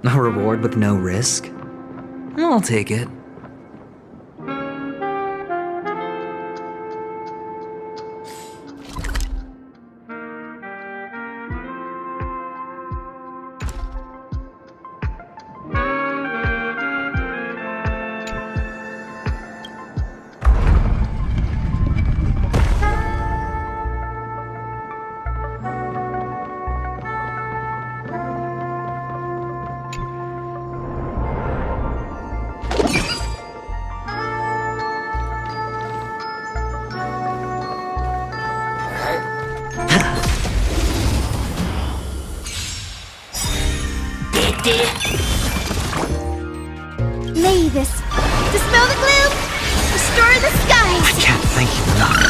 A reward with no risk? I'll take it. Mavis, dispel the gloom, restore the skies. I can't thank you enough.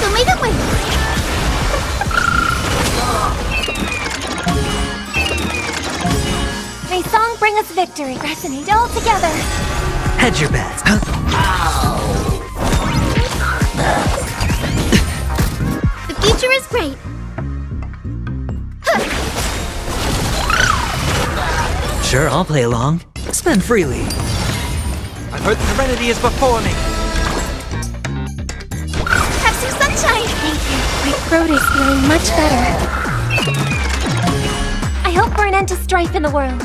Show me the way. May song bring us victory. Resonate all together. Hedge your bets. The future is great. Sure, I'll play along. Spend freely. I've heard serenity is before me. Have some sunshine. Thank you. My throat is feeling much better. I hope for an end to strife in the world.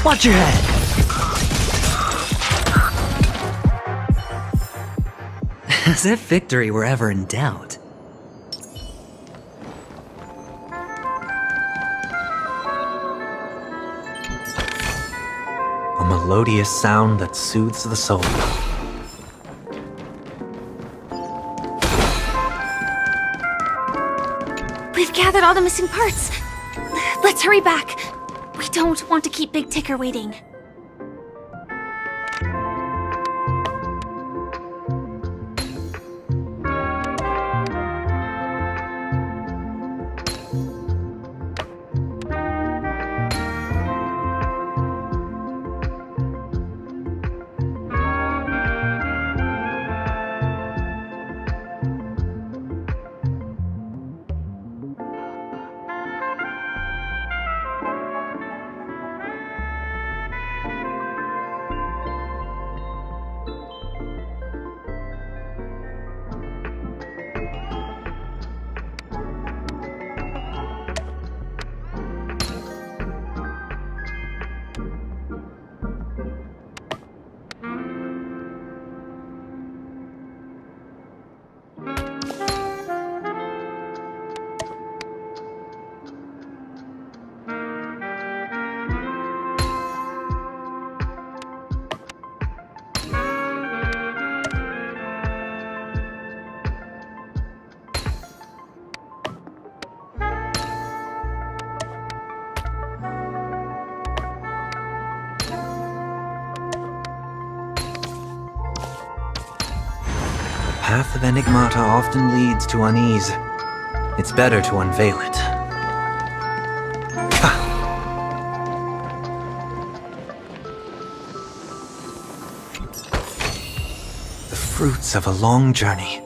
Watch your head. As if victory were ever in doubt. A melodious sound that soothes the soul. We've gathered all the missing parts. Let's hurry back. We don't want to keep Big Ticker waiting. The path of Enigmata often leads to unease. It's better to unveil it. The fruits of a long journey.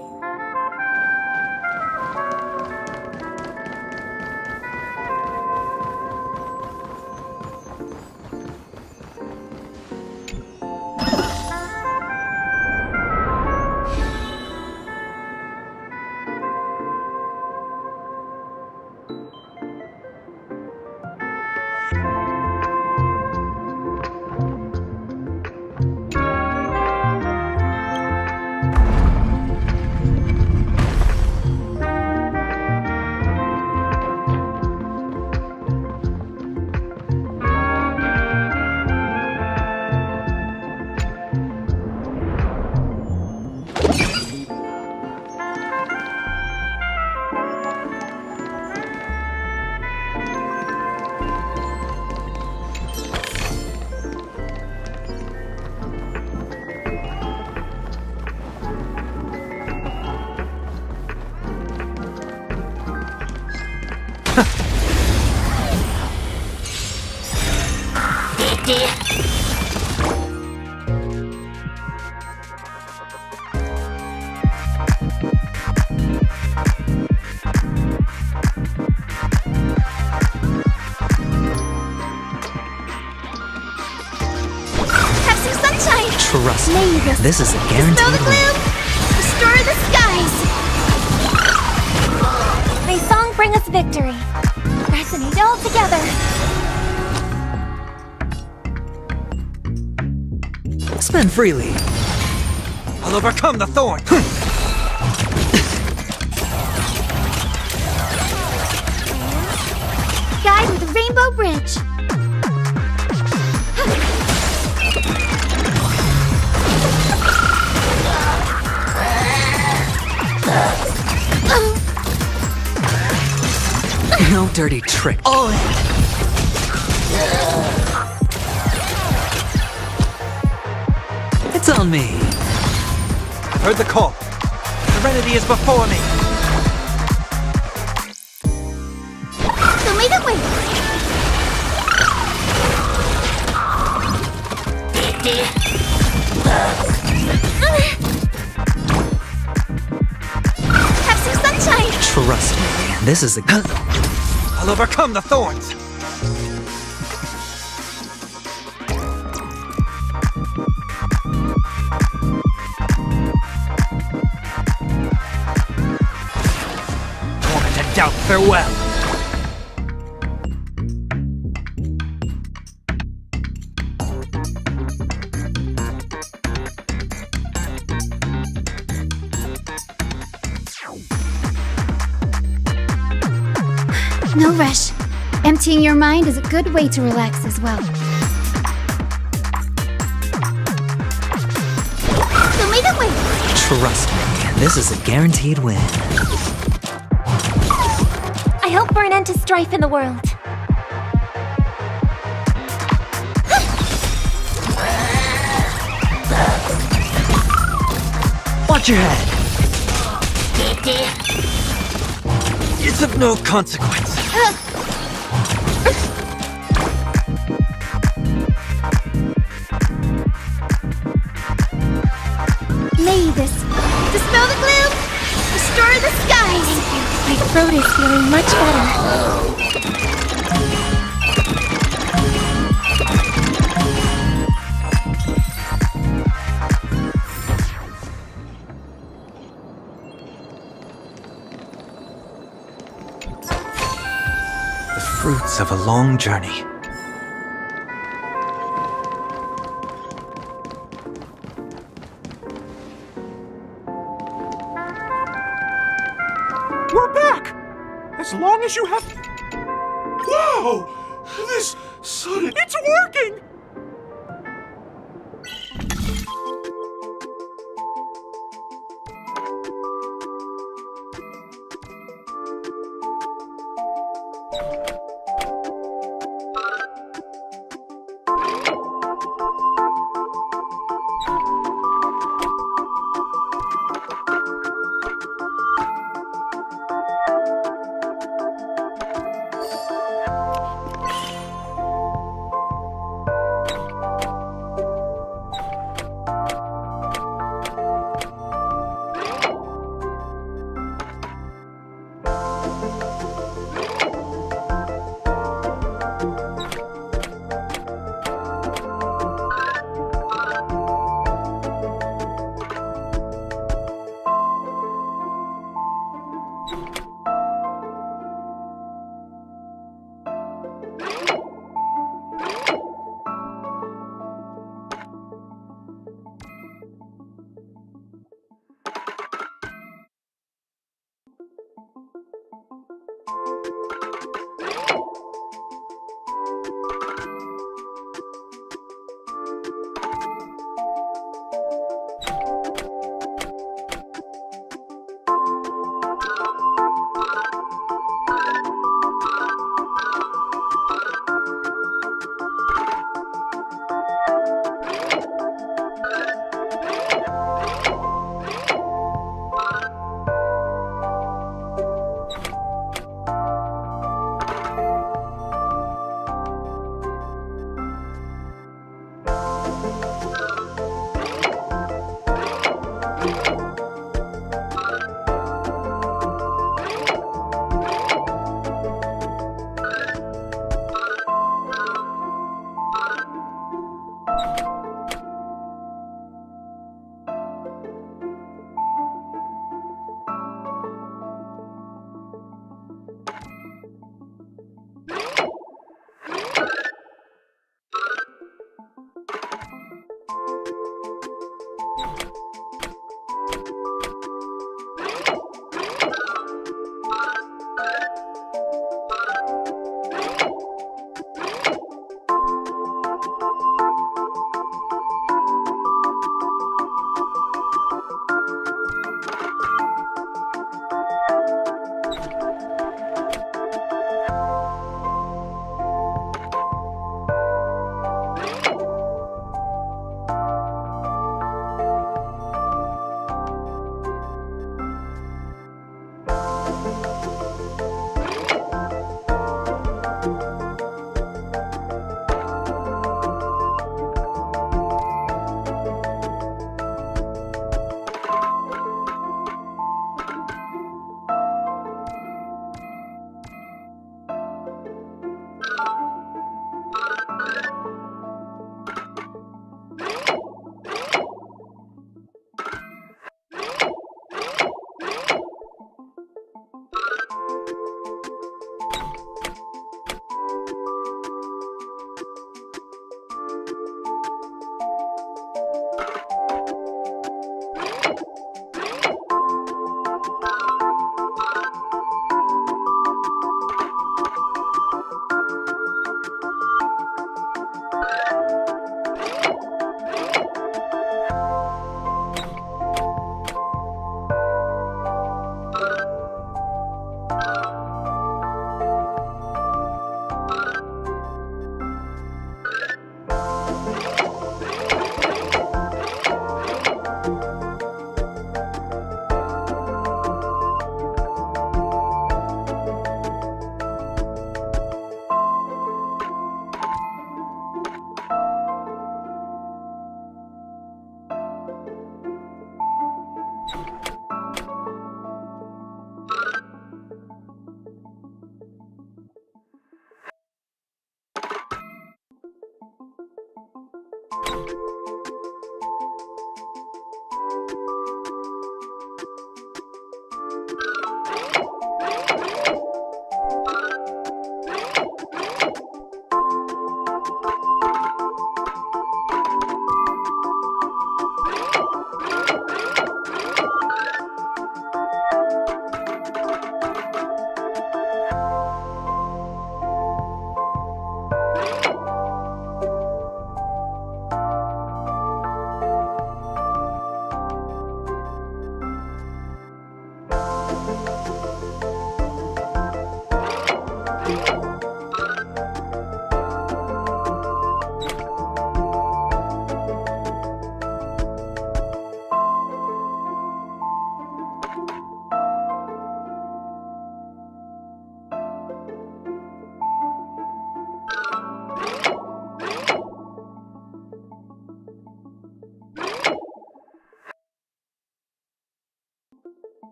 Trust me, May the this is a Dispel guaranteed the win. gloom! Restore the skies! May song bring us victory. Resonate all together. Spend freely. I'll overcome the thorn. Guide with a rainbow bridge. No dirty trick. All in. It's on me. I've heard the call. Serenity is before me. So may the way. Have some sunshine. Trust me, this is a I'll overcome the thorns. Torment and doubt, farewell. No rush. Emptying your mind is a good way to relax as well. So may the way. Trust me, this is a guaranteed win. I hope for an end to strife in the world. Watch your head. It's of no consequence. May this dispel the gloom, restore the skies. My throat is feeling much better. The fruits of a long journey. We're back! As long as you have... Whoa! This sun... It's working!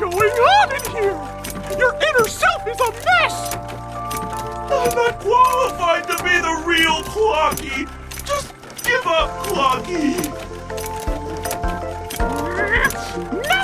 going on in here? Your inner self is a mess! I'm not qualified to be the real Clocky! Just give up, Clocky! No!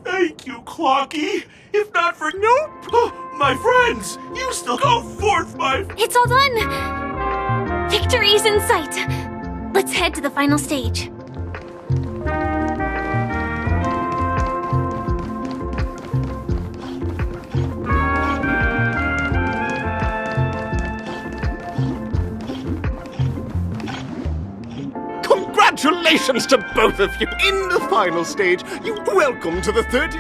Thank you, Clocky! If not for my friends, you still go forth, It's all done! Victory's in sight! Let's head to the final stage. Congratulations to both of you! In the final stage, you're welcome to the 30...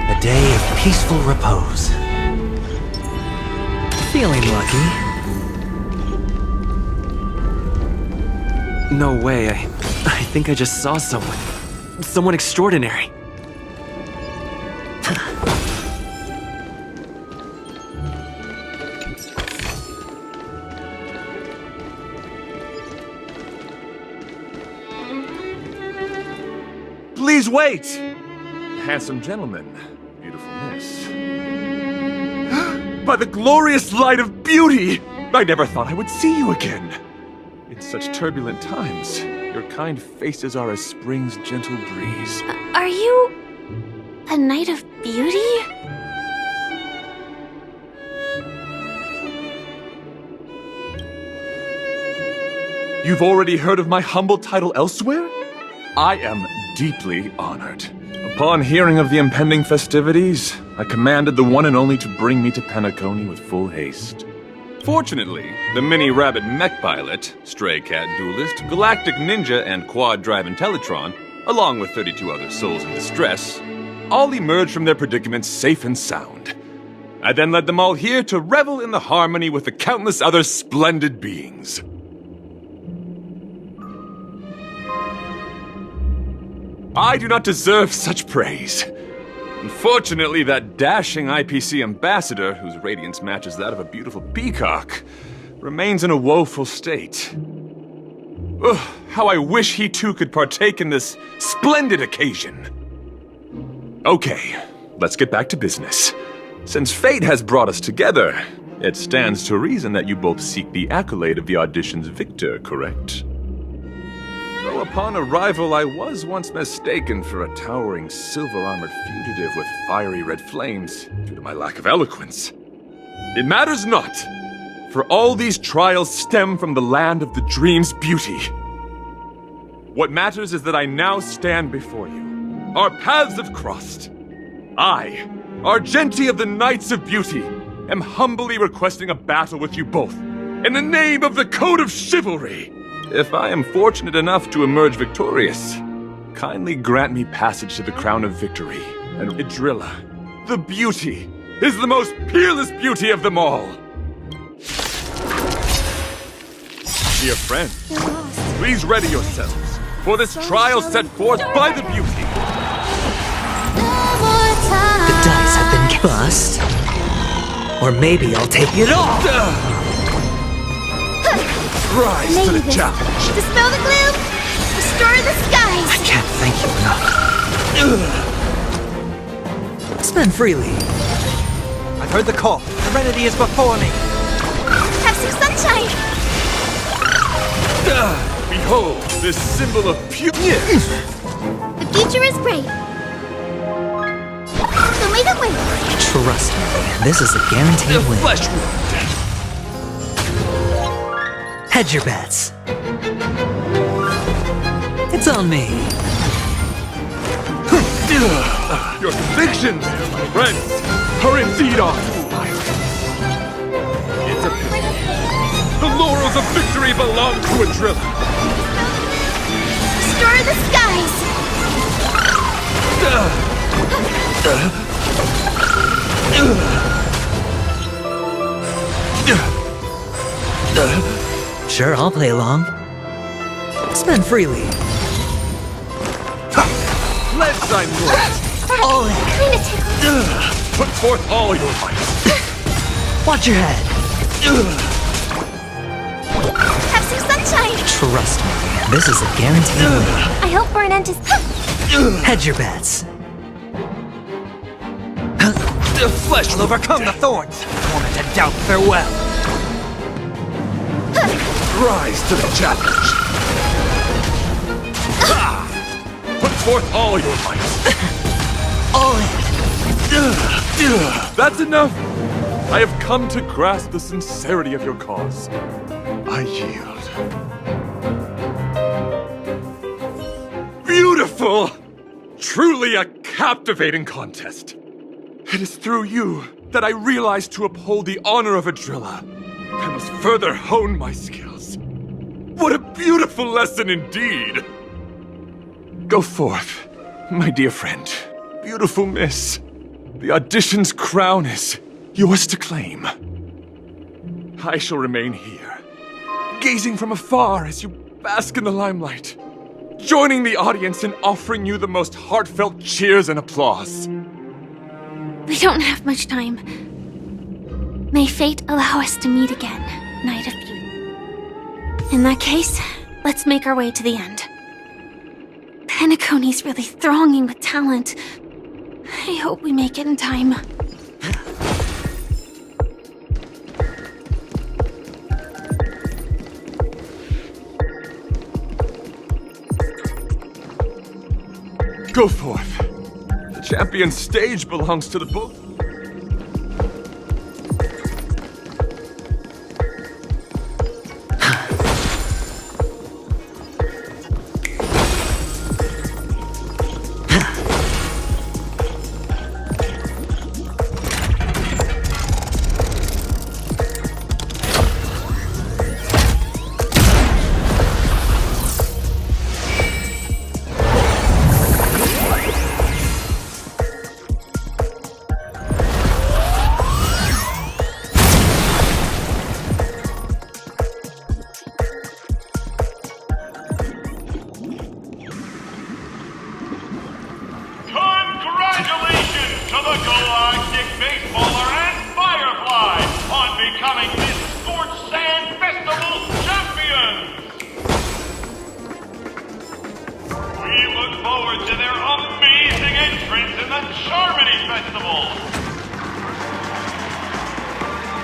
A day of peaceful repose. Feeling lucky. No way, I think I just saw someone. Someone extraordinary. Please wait! Handsome gentleman, beautiful miss. By the glorious light of beauty! I never thought I would see you again. In such turbulent times, your kind faces are as spring's gentle breeze. Are you... a Knight of Beauty? You've already heard of my humble title elsewhere? I am deeply honored. Upon hearing of the impending festivities, I commanded the one and only to bring me to Penacony with full haste. Fortunately, the mini-rabbit mech pilot, stray cat duelist, galactic ninja, and quad-drive Intellitron, along with 32 other souls in distress, all emerged from their predicaments safe and sound. I then led them all here to revel in the harmony with the countless other splendid beings. I do not deserve such praise. Unfortunately, that dashing IPC ambassador, whose radiance matches that of a beautiful peacock, remains in a woeful state. Ugh, how I wish he too could partake in this splendid occasion. Okay, let's get back to business. Since fate has brought us together, it stands to reason that you both seek the accolade of the audition's victor, correct? Though upon arrival I was once mistaken for a towering silver-armored fugitive with fiery red flames due to my lack of eloquence. It matters not, for all these trials stem from the land of the dream's beauty. What matters is that I now stand before you. Our paths have crossed. I, Argenti of the Knights of Beauty, am humbly requesting a battle with you both, in the name of the Code of Chivalry. If I am fortunate enough to emerge victorious, kindly grant me passage to the Crown of Victory. And Idrilla, the beauty, is the most peerless beauty of them all. Dear friends, please ready yourselves for this trial set forth by the beauty. The dice have been bust. Or maybe I'll take it all! Rise to the challenge! Dispel the gloom! Restore the skies! I can't thank you enough. Spend freely. I've heard the call. Serenity is before me. Have some sunshine! Behold, this symbol of purity. The future is bright. So may the win! Trust me, this is a guaranteed win. Flesh wound. Hedge your bets. It's on me. Your convictions, my friends, are indeed on fire. It's a pity. The laurels of victory belong to a driller. Restore the skies! Sure, I'll play along. Spend freely. Let's sign yours. All in. Kinda tickles. Put forth all your might. Watch your head. Have some sunshine! Trust me, this is a guaranteed win. I hope for an end to... Hedge your bets. The flesh will overcome the thorns. Torment and doubt farewell. Rise to the challenge. Put forth all your might. All in. That's enough. I have come to grasp the sincerity of your cause. I yield. Beautiful! Truly a captivating contest. It is through you that I realized to uphold the honor of a driller, I must further hone my skills. What a beautiful lesson indeed! Go forth, my dear friend, beautiful miss. The audition's crown is yours to claim. I shall remain here, gazing from afar as you bask in the limelight, joining the audience in offering you the most heartfelt cheers and applause. We don't have much time. May fate allow us to meet again, Knight of Beauty. In that case, let's make our way to the end. Penacony's really thronging with talent. I hope we make it in time. Go forth. The champion's stage belongs to the both. Congratulations to the Galactic Baseballer and Firefly on becoming this Scorched Sand Festival champions! We look forward to their amazing entrance in the Charmony Festival!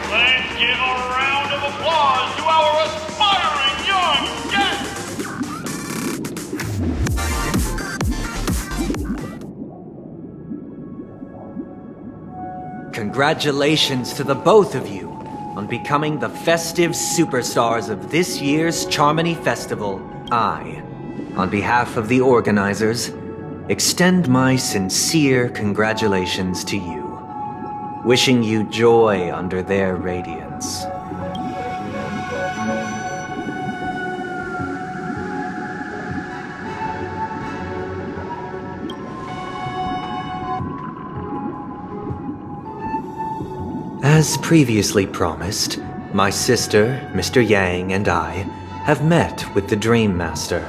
Let's give a round of applause to our aspiring young guests! Congratulations to the both of you on becoming the festive superstars of this year's Charmony Festival. I, on behalf of the organizers, extend my sincere congratulations to you, wishing you joy under their radiance. As previously promised, my sister, Mr. Yang, and I have met with the Dream Master.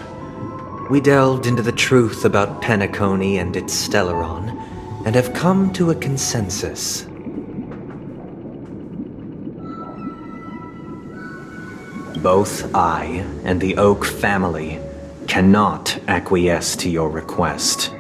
We delved into the truth about Penacony and its Stellaron, and have come to a consensus. Both I and the Oak family cannot acquiesce to your request.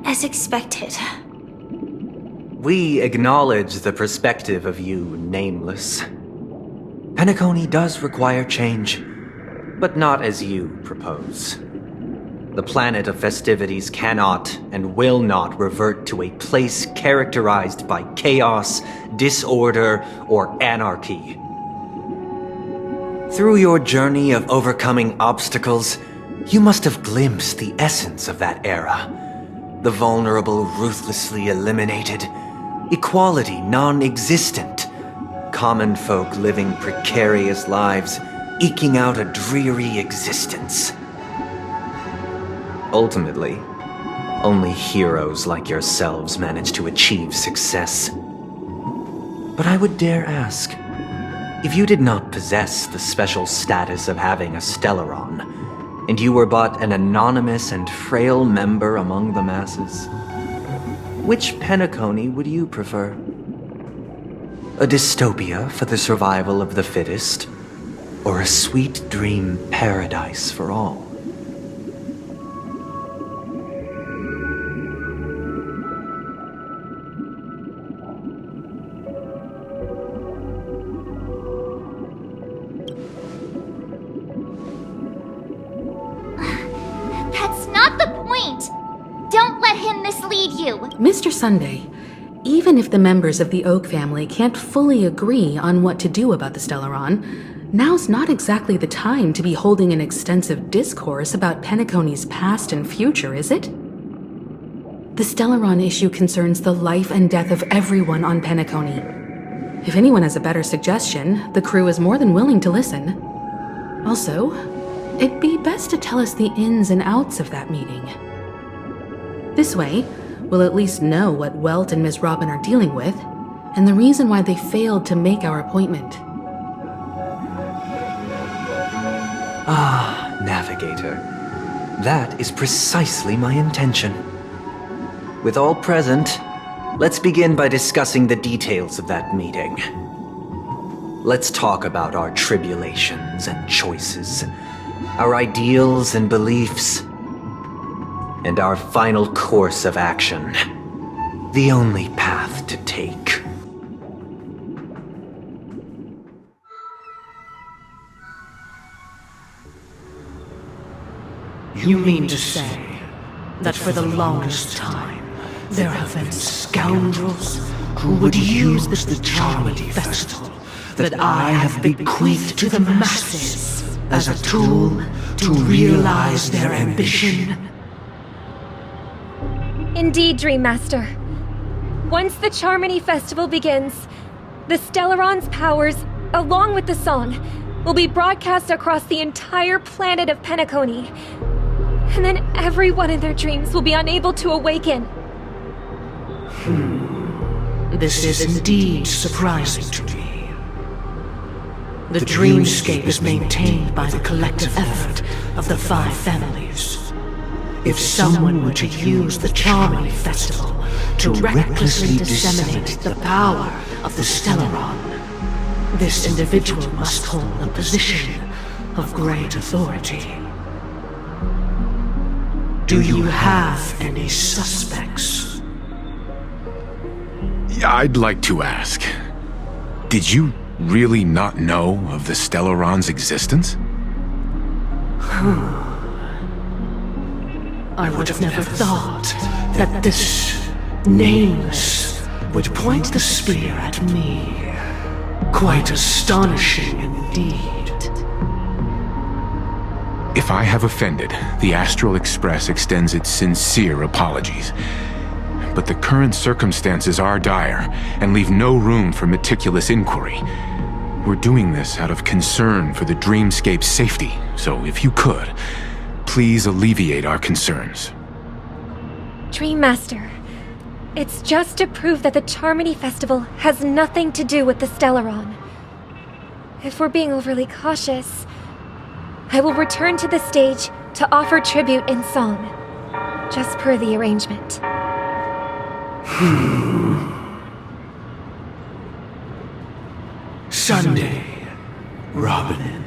As expected. We acknowledge the perspective of you, Nameless. Penacony does require change, but not as you propose. The planet of festivities cannot and will not revert to a place characterized by chaos, disorder, or anarchy. Through your journey of overcoming obstacles, you must have glimpsed the essence of that era. The vulnerable ruthlessly eliminated, equality non-existent, common folk living precarious lives, eking out a dreary existence. Ultimately, only heroes like yourselves manage to achieve success. But I would dare ask, if you did not possess the special status of having a Stellaron, and you were but an anonymous and frail member among the masses, which Penacony would you prefer? A dystopia for the survival of the fittest, or a sweet dream paradise for all? Mr. Sunday, even if the members of the Oak family can't fully agree on what to do about the Stellaron, now's not exactly the time to be holding an extensive discourse about Penacony's past and future, is it? The Stellaron issue concerns the life and death of everyone on Penacony. If anyone has a better suggestion, the crew is more than willing to listen. Also, it'd be best to tell us the ins and outs of that meeting. This way, we'll at least know what Welt and Ms. Robin are dealing with, and the reason why they failed to make our appointment. Ah, Navigator. That is precisely my intention. With all present, let's begin by discussing the details of that meeting. Let's talk about our tribulations and choices, our ideals and beliefs, and our final course of action. The only path to take. You mean to say that for the longest time, there have been scoundrels who would use this charming festival that I have bequeathed to the masses as a tool to realize their ambition? Indeed, Dream Master. Once the Charmony Festival begins, the Stellaron's powers, along with the song, will be broadcast across the entire planet of Penacony. And then everyone in their dreams will be unable to awaken. This is indeed surprising to me. The dreamscape is maintained by the collective effort of the 5 families. If someone were to use the Charmony Festival to recklessly disseminate the power of the Stellaron, this individual must hold a position of great authority. Do you have any suspects? I'd like to ask, did you really not know of the Stellaron's existence? I would have never thought that this nameless would point the spear at me. Quite astonishing indeed. If I have offended, the Astral Express extends its sincere apologies. But the current circumstances are dire and leave no room for meticulous inquiry. We're doing this out of concern for the dreamscape's safety, so if you could, please alleviate our concerns. Dream Master, it's just to prove that the Charmony Festival has nothing to do with the Stellaron. If we're being overly cautious, I will return to the stage to offer tribute in song, just per the arrangement. Sunday, Robin.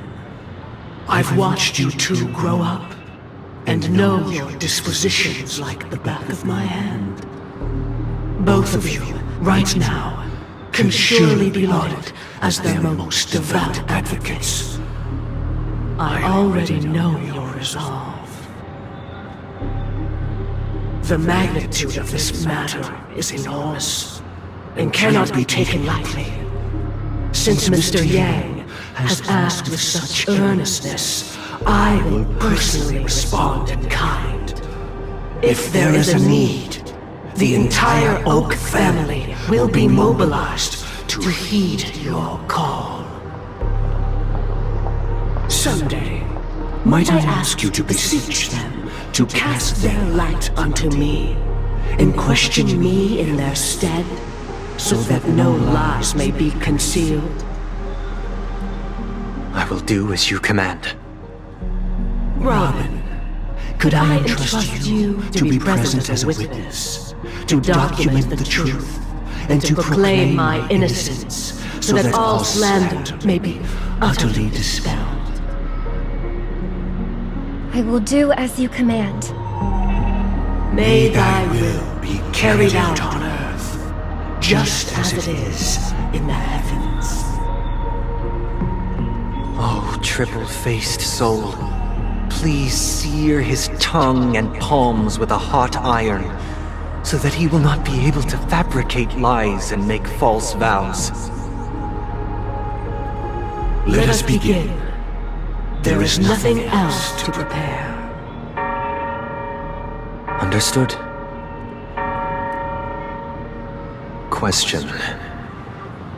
I've watched you two grow up and know your dispositions like the back of my hand. Both of you, right now, can surely be lauded as their most devout advocates. I already know your resolve. The magnitude of this matter is enormous and cannot be taken lightly. Since Mr. Yang has asked with such earnestness, I will personally respond in kind. If there is a need, the entire Oak family will be mobilized to heed your call. Someday, might I ask you to beseech them to cast their light unto me, and question me in their stead, so that no lies may be concealed? I will do as you command. Robin, could I entrust you to be present as a witness, to document the truth, and to proclaim my innocence, so that all slander may be utterly dispelled? I will do as you command. May thy will be carried out on earth, just as it is in the heavens. Oh, triple-faced soul, please sear his tongue and palms with a hot iron, so that he will not be able to fabricate lies and make false vows. Let us begin. There is nothing else to prepare. Understood. Question.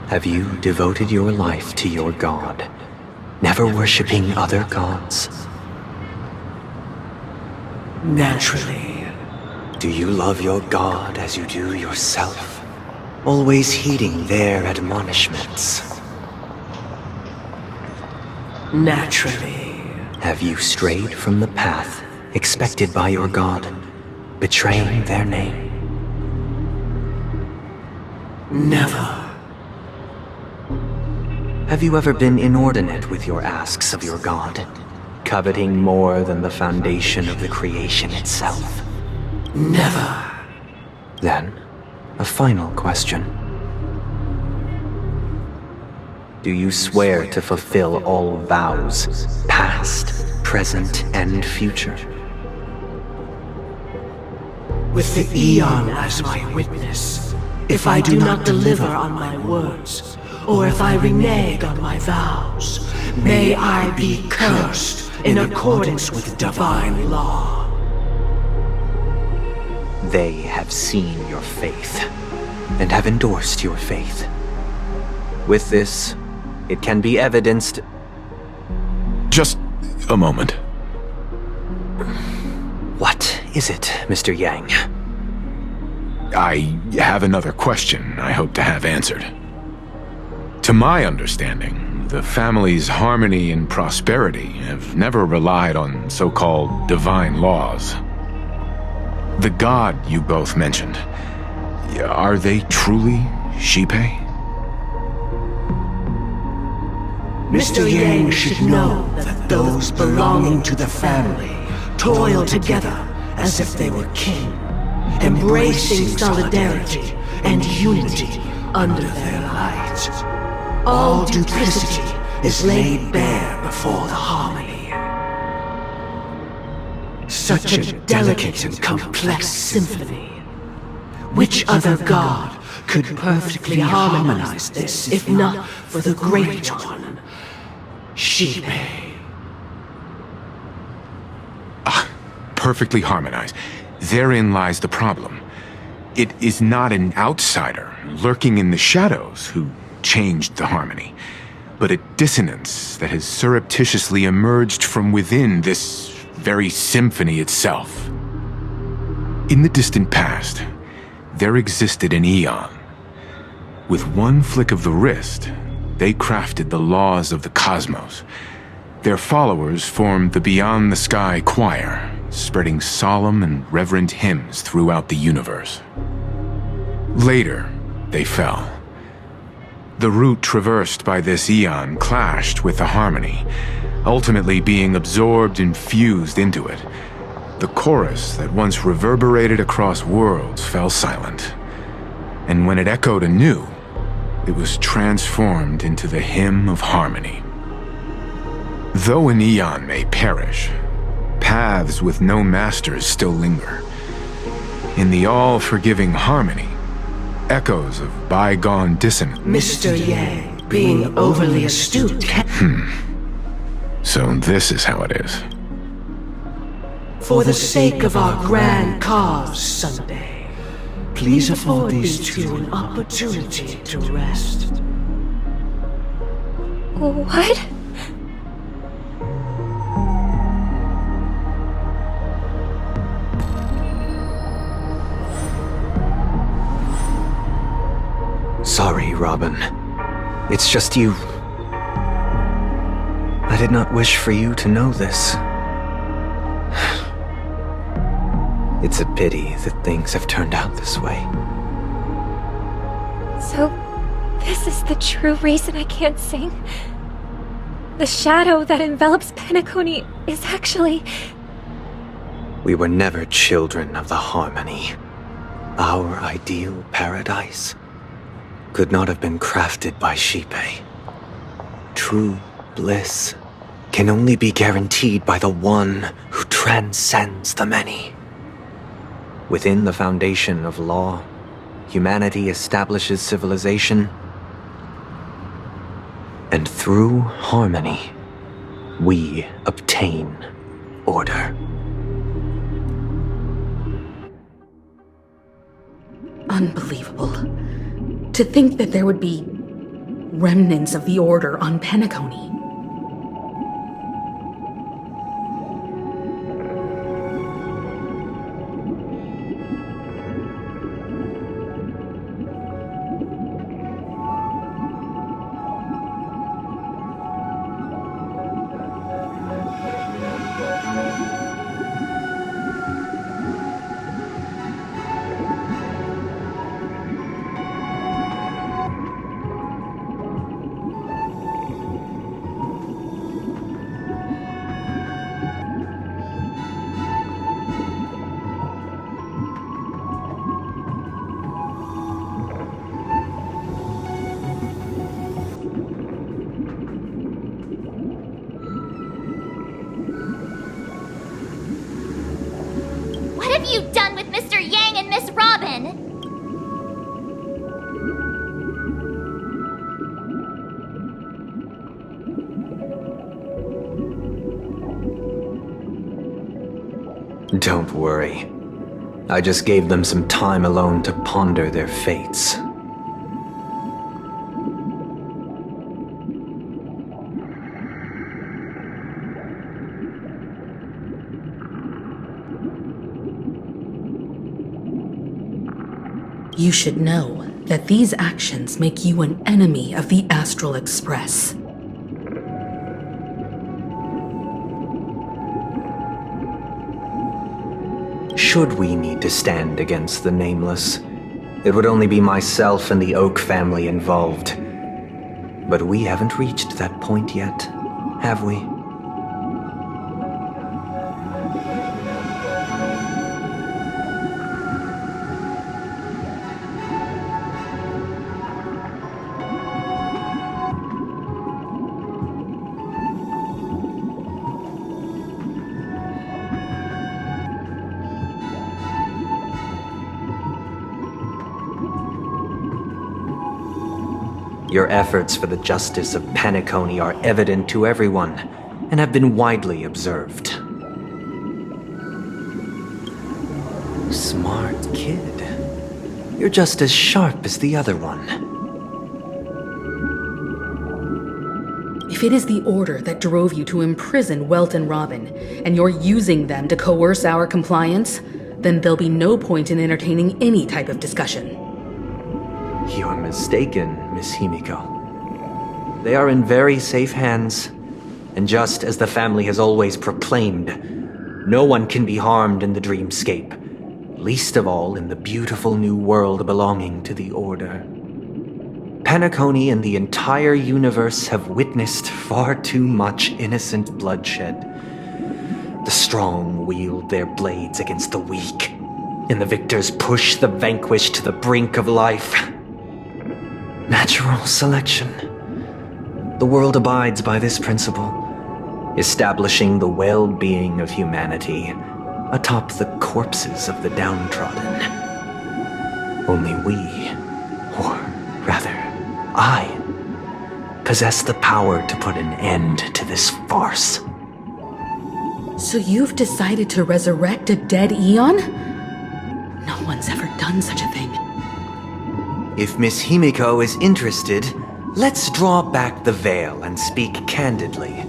Have you devoted your life to your god, never worshipping other gods? Naturally. Do you love your god as you do yourself, always heeding their admonishments? Naturally. Have you strayed from the path expected by your god, betraying their name? Never. Have you ever been inordinate with your asks of your god, coveting more than the foundation of the creation itself? Never. Then, a final question. Do you swear to fulfill all vows, past, present, and future? With the Eon as my witness, if I do not deliver on my words, or if I renege on my vows, may I be cursed in accordance with divine law. They have seen your faith. and have endorsed your faith. With this, it can be evidenced... Just a moment. What is it, Mr. Yang? I have another question I hope to have answered. To my understanding, the family's harmony and prosperity have never relied on so-called divine laws. The god you both mentioned, are they truly Xipe? Mr. Yang should know that those belonging to the family toil together as if they were kin, embracing solidarity and unity under their light. All duplicity is laid bare before the harmony. Such a delicate and complex symphony. Which other god could perfectly harmonize this, if not for the Great One, Xipe? Perfectly harmonized. Therein lies the problem. It is not an outsider lurking in the shadows who changed the harmony, but a dissonance that has surreptitiously emerged from within this very symphony itself. In the distant past, there existed an Eon. With one flick of the wrist, they crafted the laws of the cosmos. Their followers formed the Beyond the Sky Choir, spreading solemn and reverent hymns throughout the universe. Later, they fell. The route traversed by this Eon clashed with the harmony, ultimately being absorbed and fused into it. The chorus that once reverberated across worlds fell silent, and when it echoed anew, it was transformed into the hymn of harmony. Though an Eon may perish, paths with no masters still linger. In the all-forgiving harmony, echoes of bygone dissonance. Mr. Yang, being overly astute can... So this is how it is. For the sake of our grand cause Sunday, please afford these two an opportunity to rest. What? Sorry, Robin. It's just you. I did not wish for you to know this. It's a pity that things have turned out this way. So, this is the true reason I can't sing? The shadow that envelops Penacony is actually... We were never children of the harmony. Our ideal paradise could not have been crafted by Xipe. True bliss can only be guaranteed by the one who transcends the many. Within the foundation of law, humanity establishes civilization, and through harmony, we obtain order. Unbelievable. To think that there would be remnants of the Order on Penacony. What have you done with Mr. Yang and Miss Robin? Don't worry. I just gave them some time alone to ponder their fates. You should know that these actions make you an enemy of the Astral Express. Should we need to stand against the Nameless, it would only be myself and the Oak family involved. But we haven't reached that point yet, have we? Your efforts for the justice of Penacony are evident to everyone, and have been widely observed. Smart kid. You're just as sharp as the other one. If it is the order that drove you to imprison Welt and Robin, and you're using them to coerce our compliance, then there'll be no point in entertaining any type of discussion. You're mistaken, Miss Himiko. They are in very safe hands, and just as the family has always proclaimed, no one can be harmed in the dreamscape, least of all in the beautiful new world belonging to the Order. Penacony and the entire universe have witnessed far too much innocent bloodshed. The strong wield their blades against the weak, and the victors push the vanquished to the brink of life. Natural selection. The world abides by this principle, establishing the well-being of humanity atop the corpses of the downtrodden. Only we, or rather, I, possess the power to put an end to this farce. So you've decided to resurrect a dead Eon? No one's ever done such a thing. If Miss Himiko is interested, let's draw back the veil and speak candidly.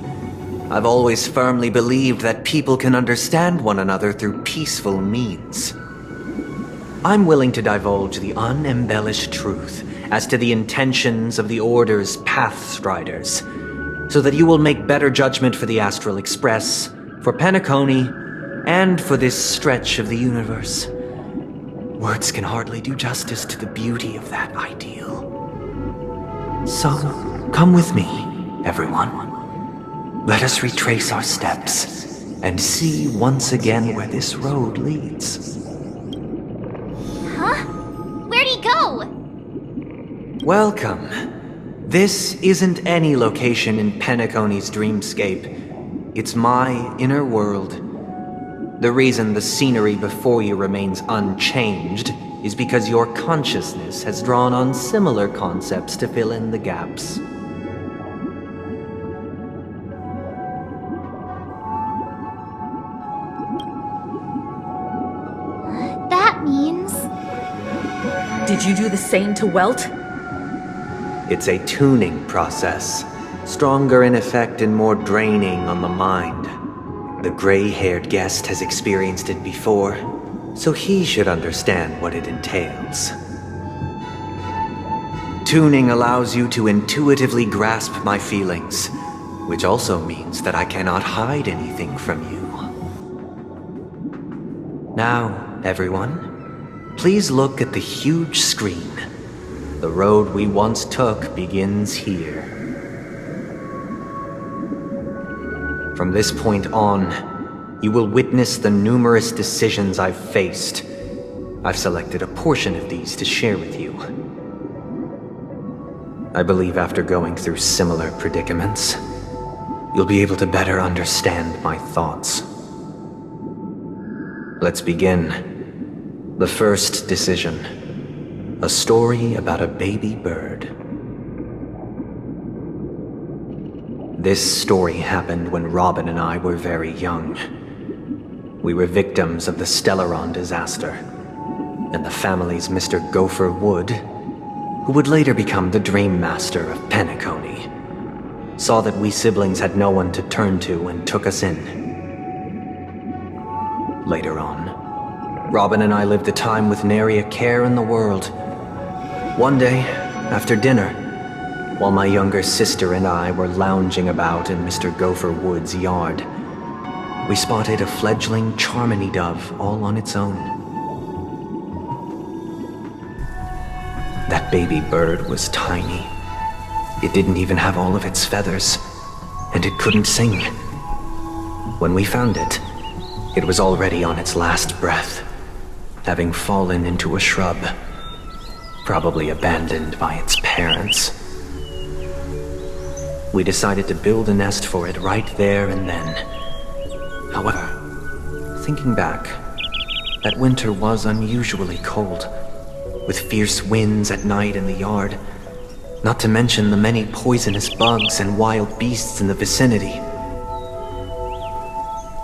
I've always firmly believed that people can understand one another through peaceful means. I'm willing to divulge the unembellished truth as to the intentions of the Order's Pathstriders, so that you will make better judgment for the Astral Express, for Penacony, and for this stretch of the universe. Words can hardly do justice to the beauty of that ideal. So, come with me, everyone. Let us retrace our steps and see once again where this road leads. Huh? Where'd he go? Welcome. This isn't any location in Penacony's dreamscape. It's my inner world. The reason the scenery before you remains unchanged is because your consciousness has drawn on similar concepts to fill in the gaps. That means... Did you do the same to Welt? It's a tuning process, stronger in effect and more draining on the mind. The gray-haired guest has experienced it before, so he should understand what it entails. Tuning allows you to intuitively grasp my feelings, which also means that I cannot hide anything from you. Now, everyone, please look at the huge screen. The road we once took begins here. From this point on, you will witness the numerous decisions I've faced. I've selected a portion of these to share with you. I believe after going through similar predicaments, you'll be able to better understand my thoughts. Let's begin. The first decision. A story about a baby bird. This story happened when Robin and I were very young. We were victims of the Stellaron disaster, and the family's Mr. Gopher Wood, who would later become the Dream Master of Penacony, saw that we siblings had no one to turn to and took us in. Later on, Robin and I lived a time with nary a care in the world. One day, after dinner, while my younger sister and I were lounging about in Mr. Gopher Wood's yard, we spotted a fledgling Charmony dove all on its own. That baby bird was tiny. It didn't even have all of its feathers, and it couldn't sing. When we found it, it was already on its last breath, having fallen into a shrub, probably abandoned by its parents. We decided to build a nest for it right there and then. However, thinking back, that winter was unusually cold, with fierce winds at night in the yard, not to mention the many poisonous bugs and wild beasts in the vicinity.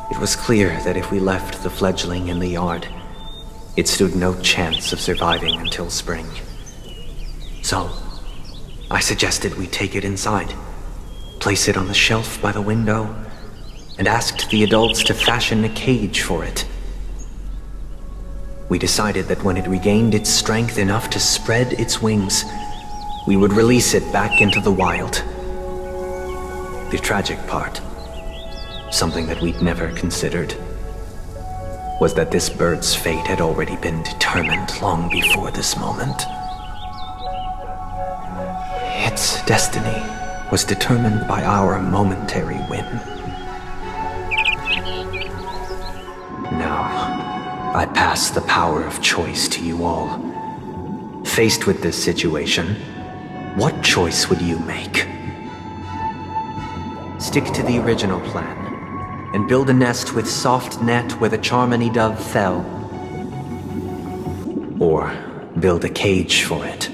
It was clear that if we left the fledgling in the yard, it stood no chance of surviving until spring. So, I suggested we take it inside, place it on the shelf by the window, and asked the adults to fashion a cage for it. We decided that when it regained its strength enough to spread its wings, we would release it back into the wild. The tragic part, something that we'd never considered, was that this bird's fate had already been determined long before this moment. Its destiny was determined by our momentary whim. Now, I pass the power of choice to you all. Faced with this situation, what choice would you make? Stick to the original plan and build a nest with soft net where the Charmony dove fell. Or build a cage for it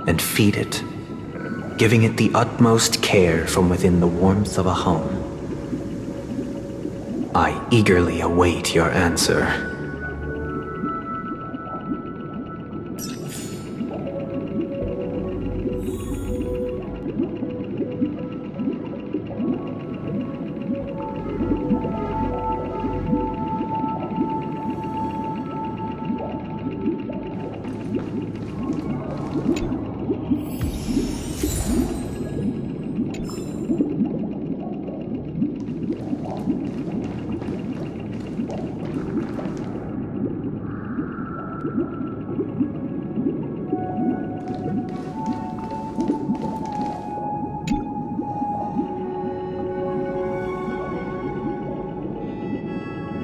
and feed it, giving it the utmost care from within the warmth of a home. I eagerly await your answer.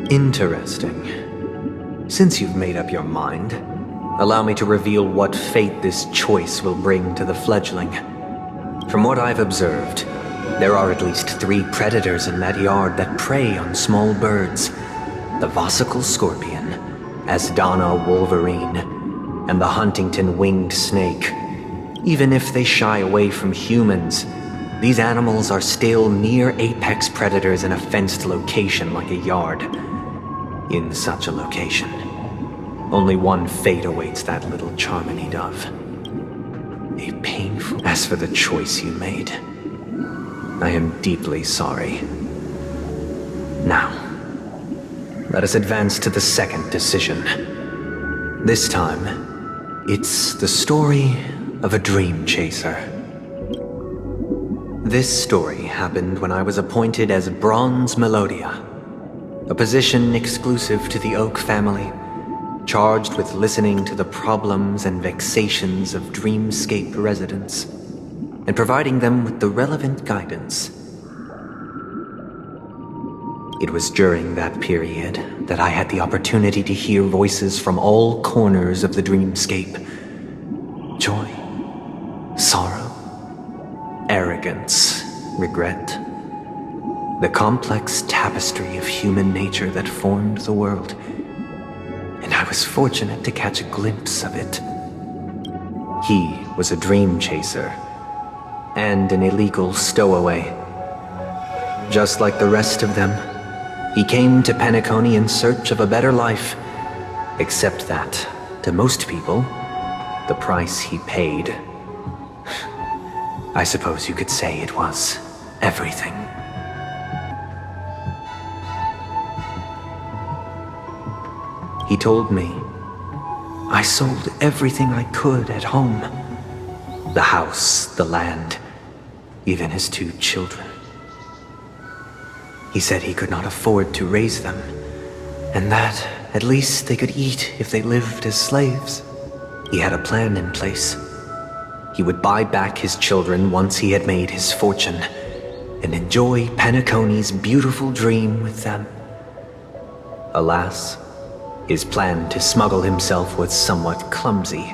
Interesting. Since you've made up your mind, allow me to reveal what fate this choice will bring to the fledgling. From what I've observed, there are at least 3 predators in that yard that prey on small birds. The Vasical scorpion, Asdana wolverine, and the Huntington winged snake. Even if they shy away from humans, these animals are still near apex predators in a fenced location like a yard. In such a location, only one fate awaits that little Charmony dove. A painful... As for the choice you made, I am deeply sorry. Now, let us advance to the second decision. This time, it's the story of a dream chaser. This story happened when I was appointed as Bronze Melodia, a position exclusive to the Oak family, charged with listening to the problems and vexations of Dreamscape residents, and providing them with the relevant guidance. It was during that period that I had the opportunity to hear voices from all corners of the Dreamscape. Joy, sorrow, arrogance, regret. The complex tapestry of human nature that formed the world, and I was fortunate to catch a glimpse of it. He was a dream chaser, and an illegal stowaway. Just like the rest of them, He came to Penacony in search of a better life, except that, to most people, the price he paid, I suppose you could say it was everything. He told me I sold everything I could at home. The house, the land, even his 2 children. He said he could not afford to raise them, and that at least they could eat if they lived as slaves. He had a plan in place. He would buy back his children once he had made his fortune, and enjoy Penacony's beautiful dream with them. Alas, his plan to smuggle himself was somewhat clumsy,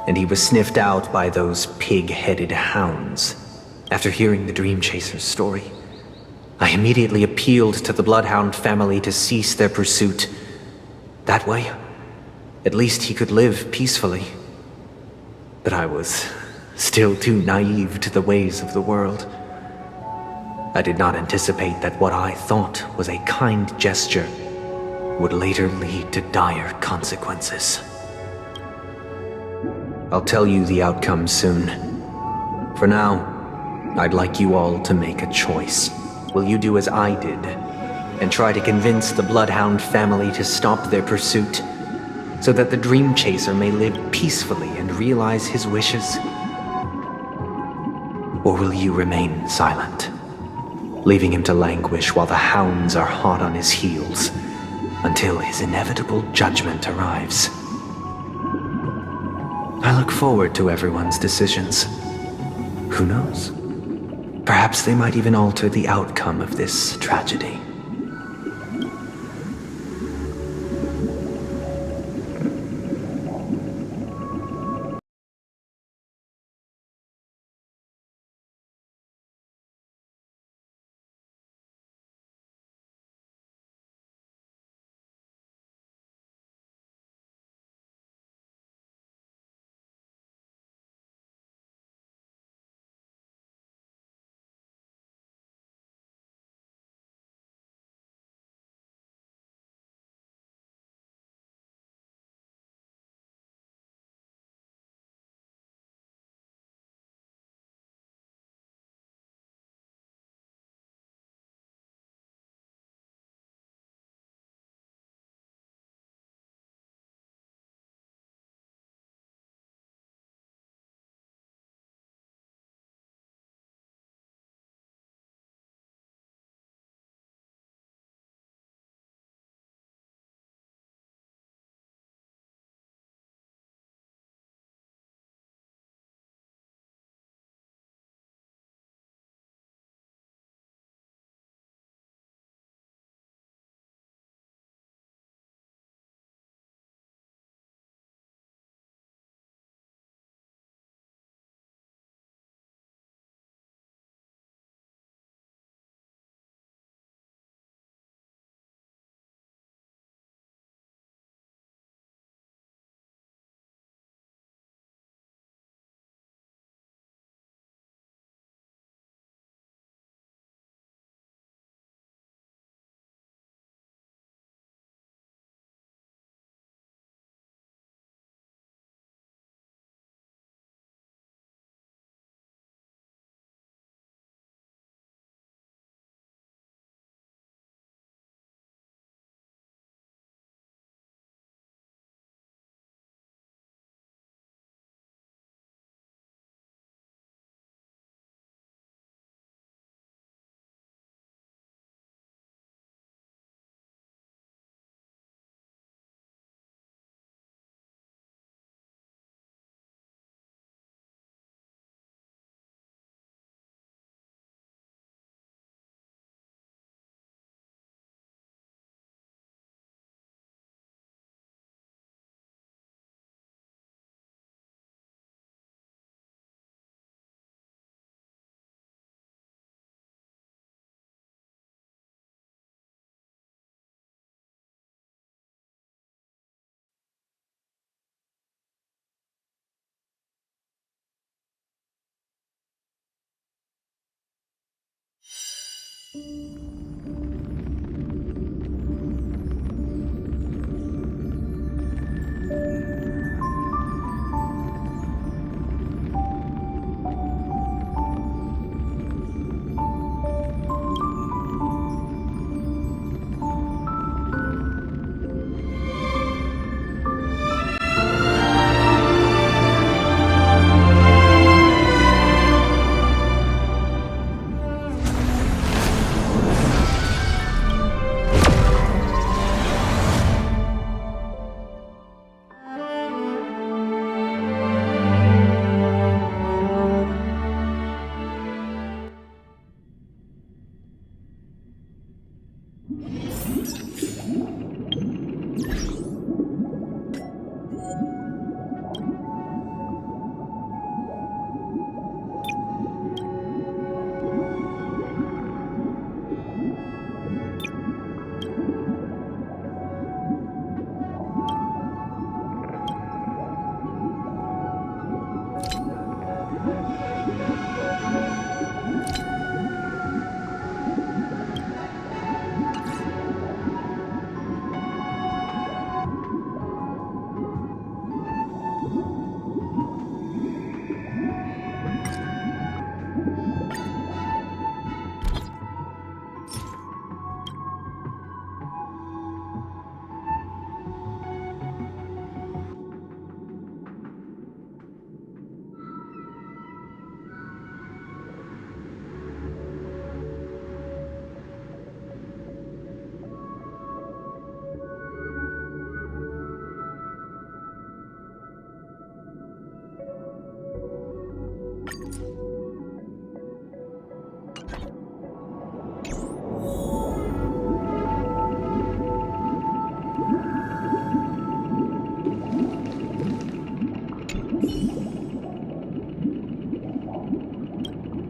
and he was sniffed out by those pig-headed hounds. After hearing the Dream Chaser's story, I immediately appealed to the Bloodhound family to cease their pursuit. That way, at least he could live peacefully. But I was still too naive to the ways of the world. I did not anticipate that what I thought was a kind gesture would later lead to dire consequences. I'll tell you the outcome soon. For now, I'd like you all to make a choice. Will you do as I did, and try to convince the Bloodhound family to stop their pursuit, so that the Dream Chaser may live peacefully and realize his wishes? Or will you remain silent, leaving him to languish while the hounds are hot on his heels, until his inevitable judgment arrives? I look forward to everyone's decisions. Who knows? Perhaps they might even alter the outcome of this tragedy.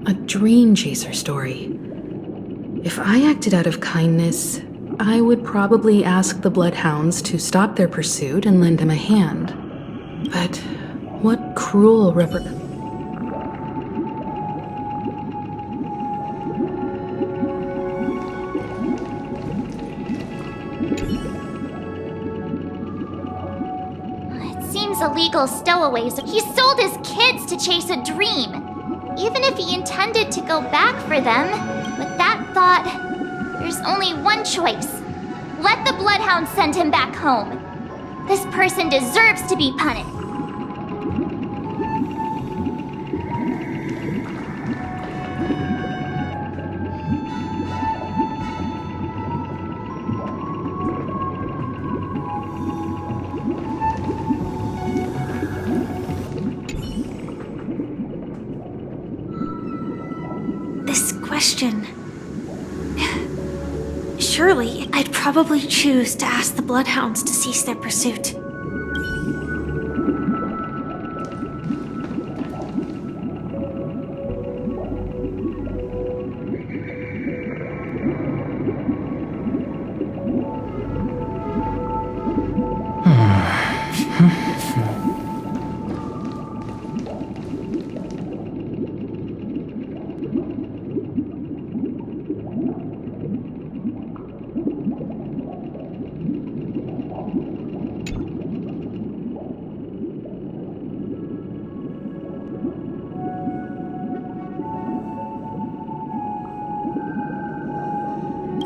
A dream chaser story. If I acted out of kindness, I would probably ask the bloodhounds to stop their pursuit and lend him a hand. But what cruel It seems illegal stowaways. He sold his kids to chase a dream. Even if he intended to go back for them, with that thought, there's only one choice. Let the bloodhounds send him back home. This person deserves to be punished. This question. Surely, I'd probably choose to ask the bloodhounds to cease their pursuit.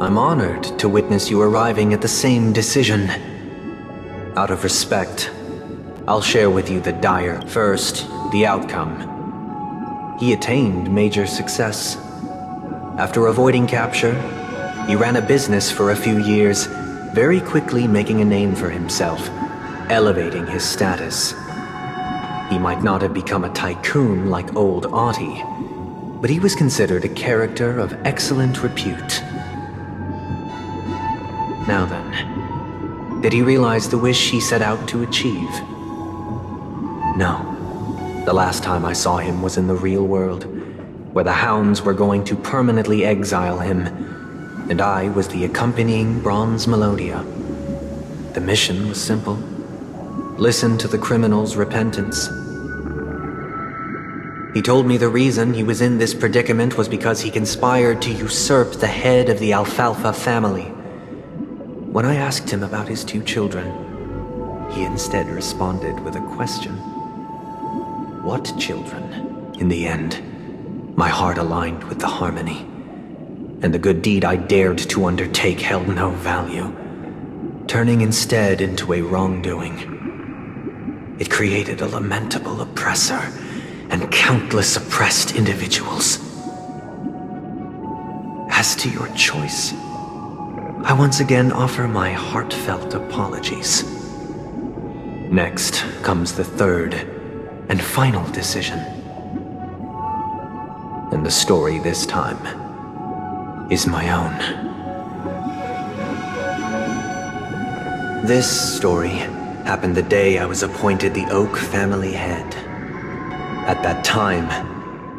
I'm honored to witness you arriving at the same decision. Out of respect, I'll share with you the dire. First, the outcome. He attained major success. After avoiding capture, he ran a business for a few years, very quickly making a name for himself, elevating his status. He might not have become a tycoon like old Audie, but he was considered a character of excellent repute. Now then, did he realize the wish he set out to achieve? No. The last time I saw him was in the real world, where the hounds were going to permanently exile him, and I was the accompanying bronze Melodia. The mission was simple. Listen to the criminal's repentance. He told me the reason he was in this predicament was because he conspired to usurp the head of the Alfalfa family. When I asked him about his 2 children, he instead responded with a question. What children? In the end, my heart aligned with the harmony, and the good deed I dared to undertake held no value, turning instead into a wrongdoing. It created a lamentable oppressor and countless oppressed individuals. As to your choice, I once again offer my heartfelt apologies. Next comes the third and final decision. And the story this time is my own. This story happened the day I was appointed the Oak family head. At that time,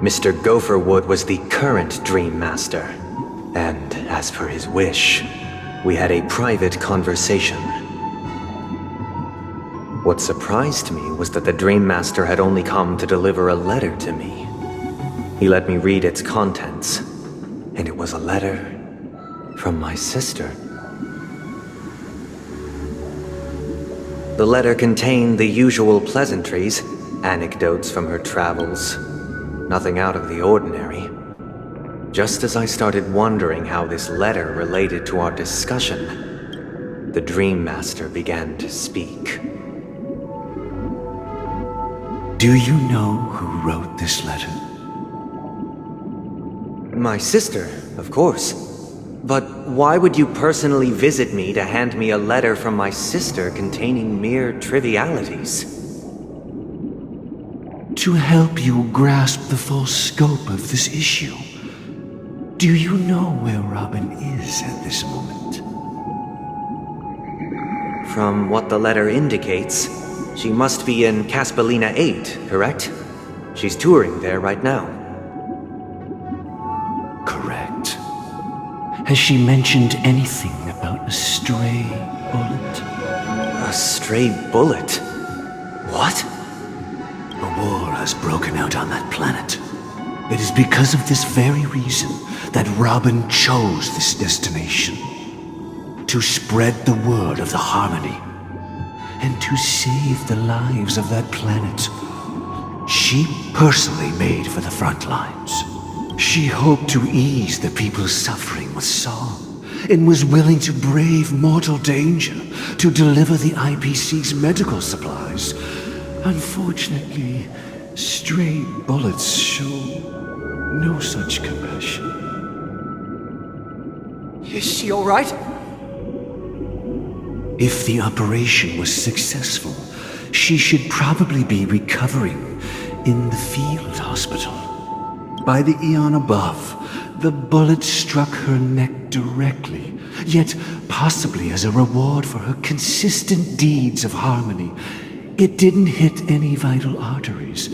Mr. Gopherwood was the current Dream Master, and as per his wish, we had a private conversation. What surprised me was that the Dream Master had only come to deliver a letter to me. He let me read its contents, and it was a letter from my sister. The letter contained the usual pleasantries, anecdotes from her travels, nothing out of the ordinary. Just as I started wondering how this letter related to our discussion, the Dream Master began to speak. Do you know who wrote this letter? My sister, of course. But why would you personally visit me to hand me a letter from my sister containing mere trivialities? To help you grasp the full scope of this issue. Do you know where Robin is at this moment? From what the letter indicates, she must be in Caspelina 8, correct? She's touring there right now. Correct. Has she mentioned anything about a stray bullet? A stray bullet? What? A war has broken out on that planet. It is because of this very reason that Robin chose this destination. To spread the word of the Harmony. And to save the lives of that planet. She personally made for the front lines. She hoped to ease the people's suffering with song, and was willing to brave mortal danger to deliver the IPC's medical supplies. Unfortunately, stray bullets show no such compassion. Is she all right? If the operation was successful, she should probably be recovering in the field hospital. By the eon above, the bullet struck her neck directly, yet possibly as a reward for her consistent deeds of harmony, it didn't hit any vital arteries.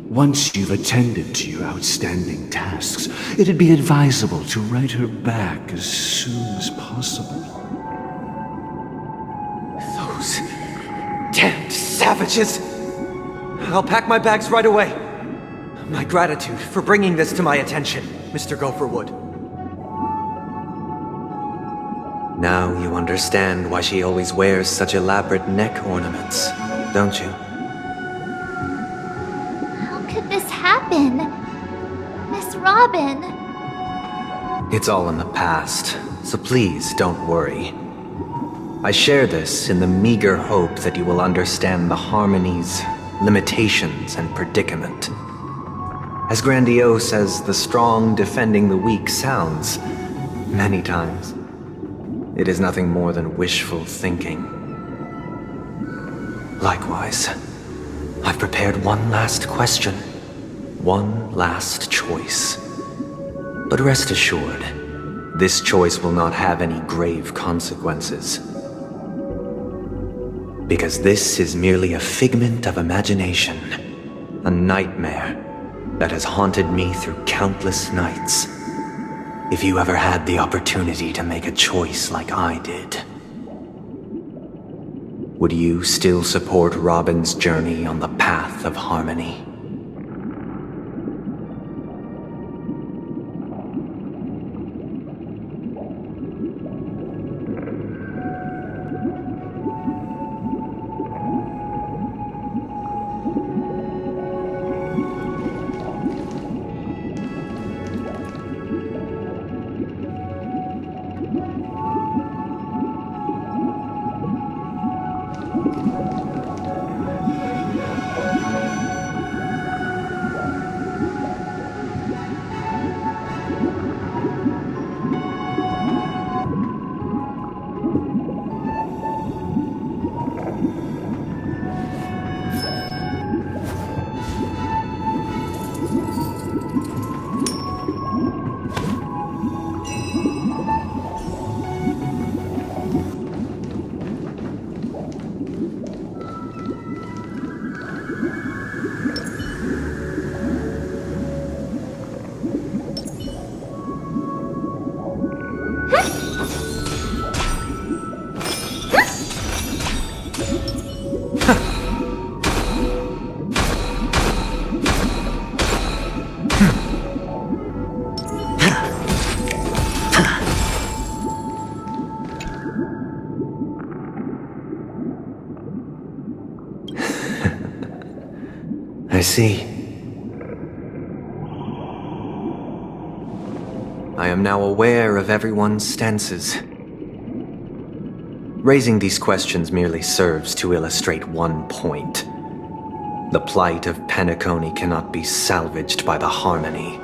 Once you've attended to your outstanding tasks, it'd be advisable to write her back as soon as possible. Those damned savages! I'll pack my bags right away. My gratitude for bringing this to my attention, Mr. Gopherwood. Now you understand why she always wears such elaborate neck ornaments, don't you? How could this happen? Miss Robin. It's all in the past, so please don't worry. I share this in the meager hope that you will understand the Harmony's limitations and predicament. As grandiose as the strong defending the weak sounds, many times, it is nothing more than wishful thinking. Likewise, I've prepared one last question, one last choice. But rest assured, this choice will not have any grave consequences. Because this is merely a figment of imagination, a nightmare that has haunted me through countless nights. If you ever had the opportunity to make a choice like I did, would you still support Robin's journey on the path of harmony? I see. I am now aware of everyone's stances. Raising these questions merely serves to illustrate one point. The plight of Penacony cannot be salvaged by the harmony.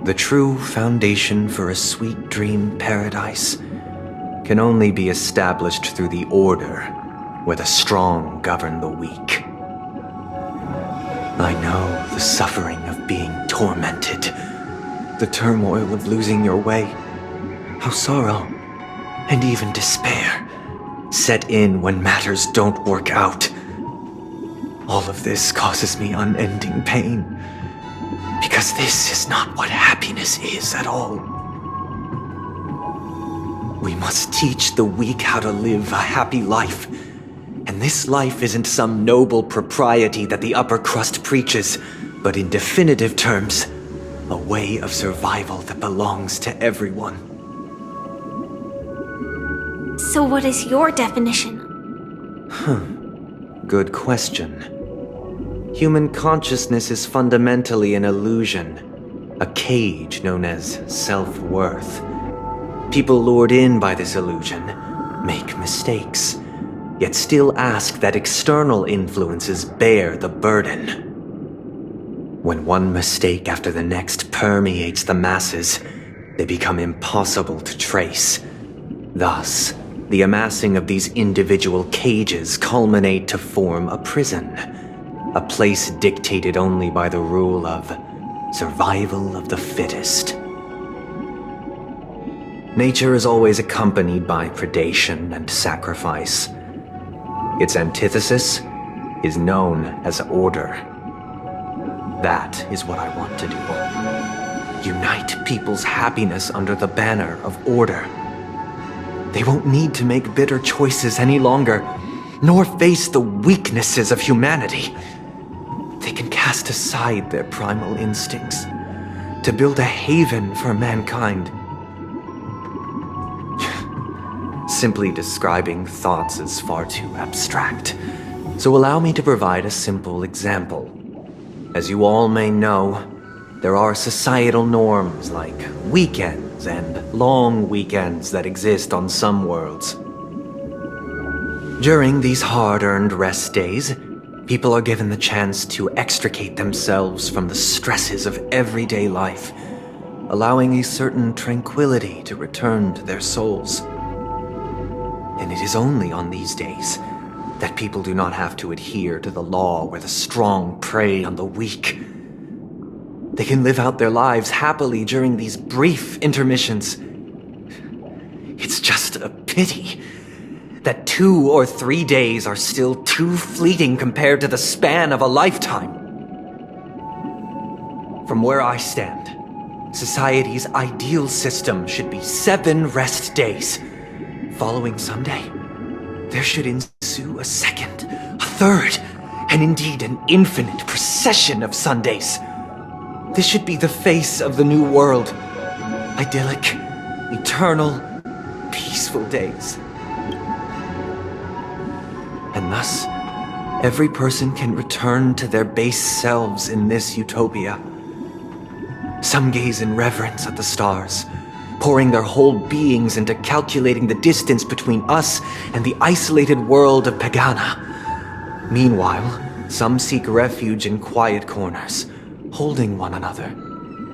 The true foundation for a sweet dream paradise can only be established through the order where the strong govern the weak. I know the suffering of being tormented, the turmoil of losing your way, how sorrow and even despair set in when matters don't work out. All of this causes me unending pain, because this is not what happiness is at all. We must teach the weak how to live a happy life, and this life isn't some noble propriety that the upper crust preaches, but in definitive terms, a way of survival that belongs to everyone. So what is your definition? Good question. Human consciousness is fundamentally an illusion, a cage known as self-worth. People lured in by this illusion make mistakes, yet still ask that external influences bear the burden. When one mistake after the next permeates the masses, they become impossible to trace. Thus, the amassing of these individual cages culminate to form a prison, a place dictated only by the rule of survival of the fittest. Nature is always accompanied by predation and sacrifice. Its antithesis is known as order. That is what I want to do. Unite people's happiness under the banner of order. They won't need to make bitter choices any longer, nor face the weaknesses of humanity. They can cast aside their primal instincts to build a haven for mankind. Simply describing thoughts is far too abstract, so allow me to provide a simple example. As you all may know, there are societal norms like weekends and long weekends that exist on some worlds. During these hard-earned rest days, people are given the chance to extricate themselves from the stresses of everyday life, allowing a certain tranquility to return to their souls. And it is only on these days that people do not have to adhere to the law where the strong prey on the weak. They can live out their lives happily during these brief intermissions. It's just a pity that 2 or 3 days are still too fleeting compared to the span of a lifetime. From where I stand, society's ideal system should be 7 rest days. Following Sunday, there should ensue a second, a third, and indeed an infinite procession of Sundays. This should be the face of the new world. Idyllic, eternal, peaceful days. And thus, every person can return to their base selves in this utopia. Some gaze in reverence at the stars, pouring their whole beings into calculating the distance between us and the isolated world of Pagana. Meanwhile, some seek refuge in quiet corners, holding one another,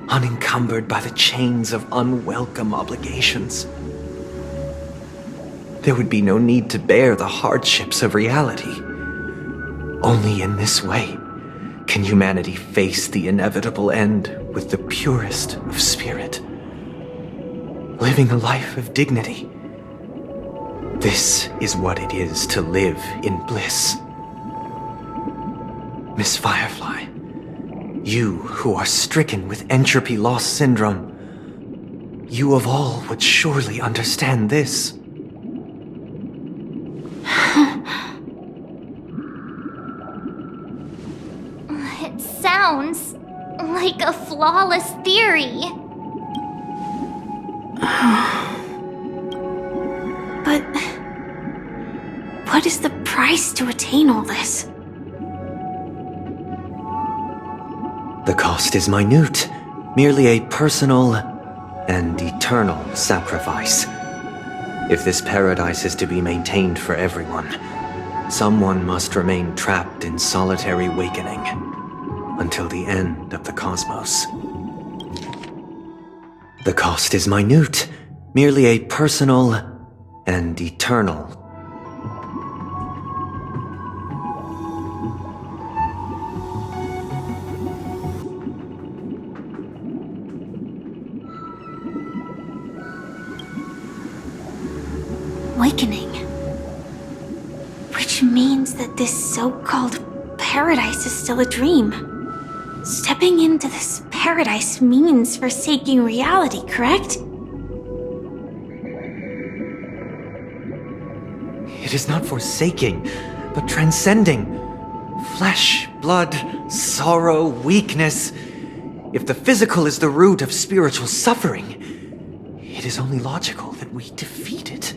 unencumbered by the chains of unwelcome obligations. There would be no need to bear the hardships of reality. Only in this way can humanity face the inevitable end with the purest of spirit, living a life of dignity. This is what it is to live in bliss. Miss Firefly, you who are stricken with entropy loss syndrome, you of all would surely understand this. It sounds like a flawless theory. But what is the price to attain all this? The cost is minute, merely a personal and eternal sacrifice. If this paradise is to be maintained for everyone, someone must remain trapped in solitary awakening until the end of the cosmos. The cost is minute, merely a personal and eternal. Awakening. Which means that this so-called paradise is still a dream. Stepping into this paradise means forsaking reality, correct? It is not forsaking, but transcending. Flesh, blood, sorrow, weakness. If the physical is the root of spiritual suffering, it is only logical that we defeat it.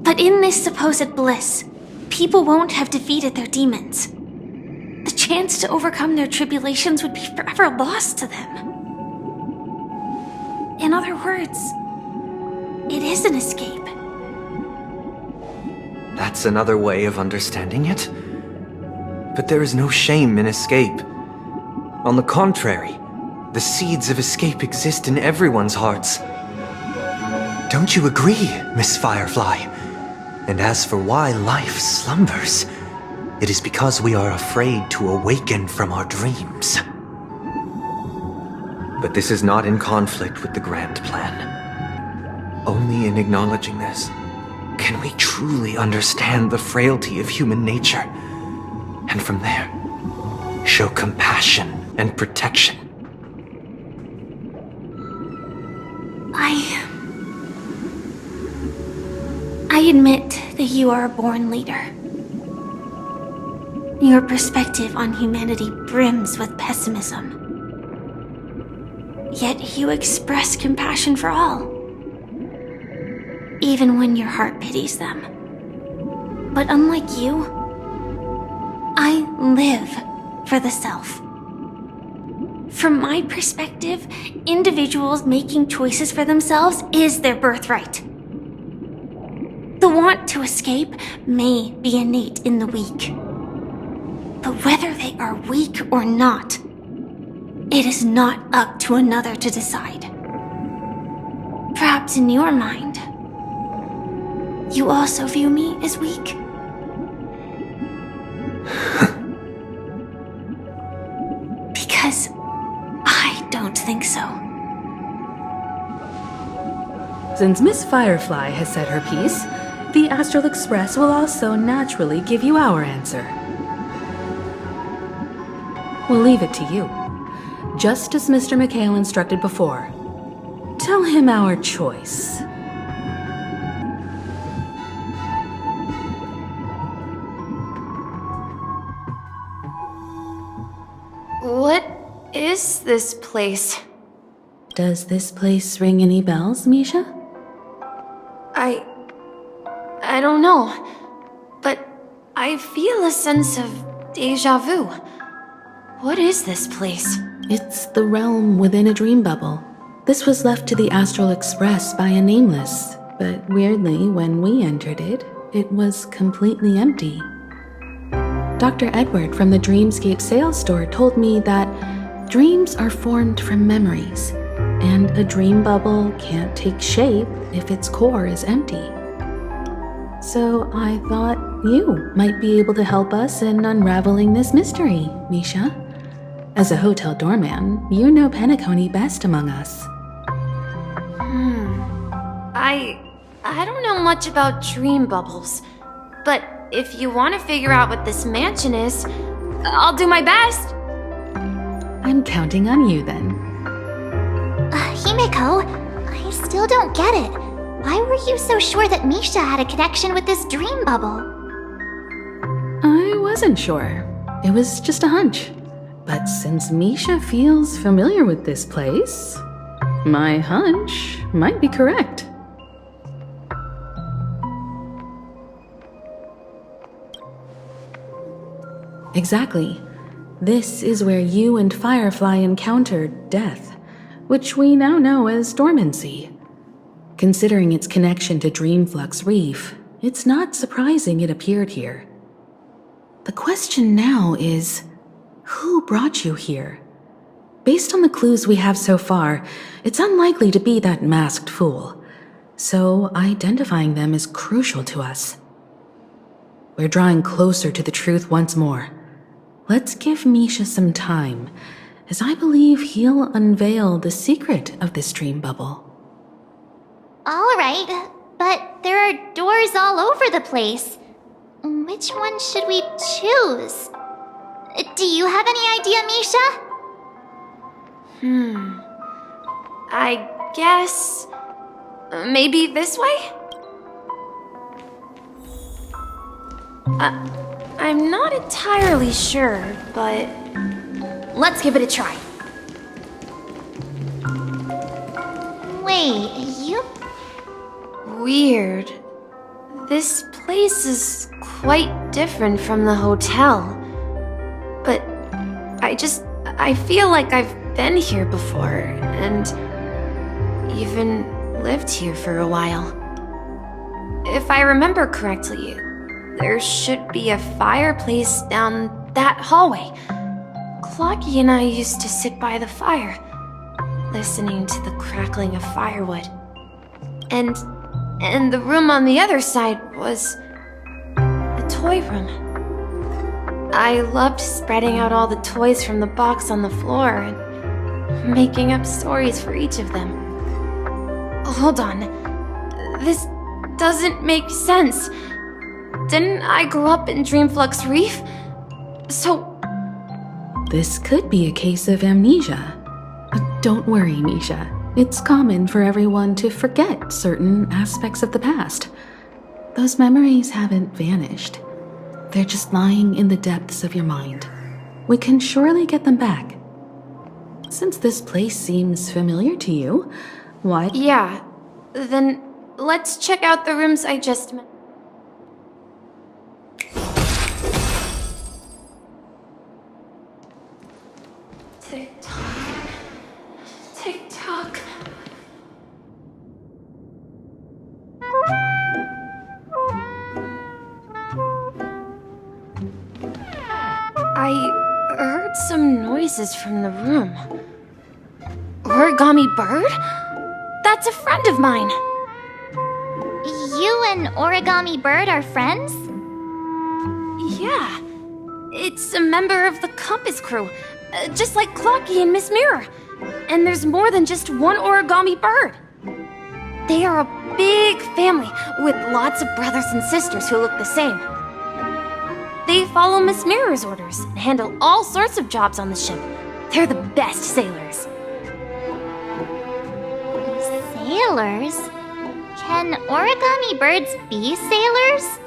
But in this supposed bliss, people won't have defeated their demons. The chance to overcome their tribulations would be forever lost to them. In other words, it is an escape. That's another way of understanding it. But there is no shame in escape. On the contrary, the seeds of escape exist in everyone's hearts. Don't you agree, Miss Firefly? And as for why life slumbers, it is because we are afraid to awaken from our dreams. But this is not in conflict with the grand plan. Only in acknowledging this can we truly understand the frailty of human nature, and from there, show compassion and protection. I admit that you are a born leader. Your perspective on humanity brims with pessimism. Yet you express compassion for all, even when your heart pities them. But unlike you, I live for the self. From my perspective, individuals making choices for themselves is their birthright. The want to escape may be innate in the weak. But whether they are weak or not, it is not up to another to decide. Perhaps in your mind, you also view me as weak? Because I don't think so. Since Miss Firefly has said her piece, the Astral Express will also naturally give you our answer. We'll leave it to you, just as Mr. McHale instructed before. Tell him our choice. What is this place? Does this place ring any bells, Misha? I don't know, but I feel a sense of deja vu. What is this place? It's the realm within a dream bubble. This was left to the Astral Express by a nameless, but weirdly, when we entered it, it was completely empty. Dr. Edward from the Dreamscape sales store told me that dreams are formed from memories, and a dream bubble can't take shape if its core is empty. So I thought you might be able to help us in unraveling this mystery, Misha. As a hotel doorman, you know Penacony best among us. I don't know much about dream bubbles, but if you want to figure out what this mansion is, I'll do my best. I'm counting on you then. Himeko, I still don't get it. Why were you so sure that Misha had a connection with this dream bubble? I wasn't sure. It was just a hunch. But since Misha feels familiar with this place, my hunch might be correct. Exactly. This is where you and Firefly encountered death, which we now know as dormancy. Considering its connection to Dreamflux Reef, it's not surprising it appeared here. The question now is, who brought you here? Based on the clues we have so far, it's unlikely to be that masked fool, so identifying them is crucial to us. We're drawing closer to the truth once more. Let's give Misha some time, as I believe he'll unveil the secret of this dream bubble. All right, but there are doors all over the place. Which one should we choose? Do you have any idea, Misha? I guess... maybe this way? I'm not entirely sure, but... let's give it a try. Wait, you... Weird. This place is quite different from the hotel. But I feel like I've been here before, and even lived here for a while. If I remember correctly, there should be a fireplace down that hallway. Clocky and I used to sit by the fire, listening to the crackling of firewood. And the room on the other side was the toy room. I loved spreading out all the toys from the box on the floor and making up stories for each of them. Hold on. This doesn't make sense. Didn't I grow up in Dreamflux Reef? So... This could be a case of amnesia. But don't worry, Misha. It's common for everyone to forget certain aspects of the past. Those memories haven't vanished. They're just lying in the depths of your mind. We can surely get them back. Since this place seems familiar to you, why... Yeah, then let's check out the rooms I just met. Tick-tock. Tick-tock. I heard some noises from the room. Origami Bird? That's a friend of mine. You and Origami Bird are friends? Yeah. It's a member of the Compass crew, just like Clocky and Miss Mirror. And there's more than just one Origami Bird. They are a big family with lots of brothers and sisters who look the same. They follow Miss Mirror's orders and handle all sorts of jobs on the ship. They're the best sailors. Sailors? Can origami birds be sailors?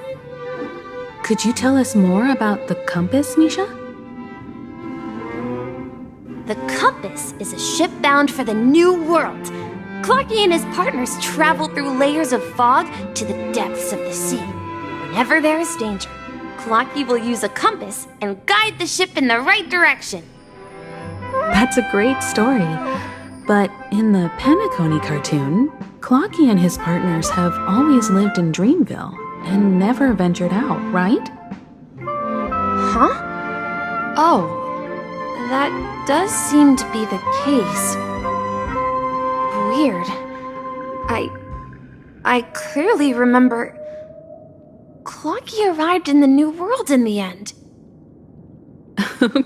Could you tell us more about the Compass, Misha? The Compass is a ship bound for the New World. Clocky and his partners travel through layers of fog to the depths of the sea. Whenever there is danger, Clocky will use a compass and guide the ship in the right direction. That's a great story. But in the Penacony cartoon, Clocky and his partners have always lived in Dreamville and never ventured out, right? Huh? Oh, that does seem to be the case. Weird. I clearly remember... Clocky arrived in the New World in the end.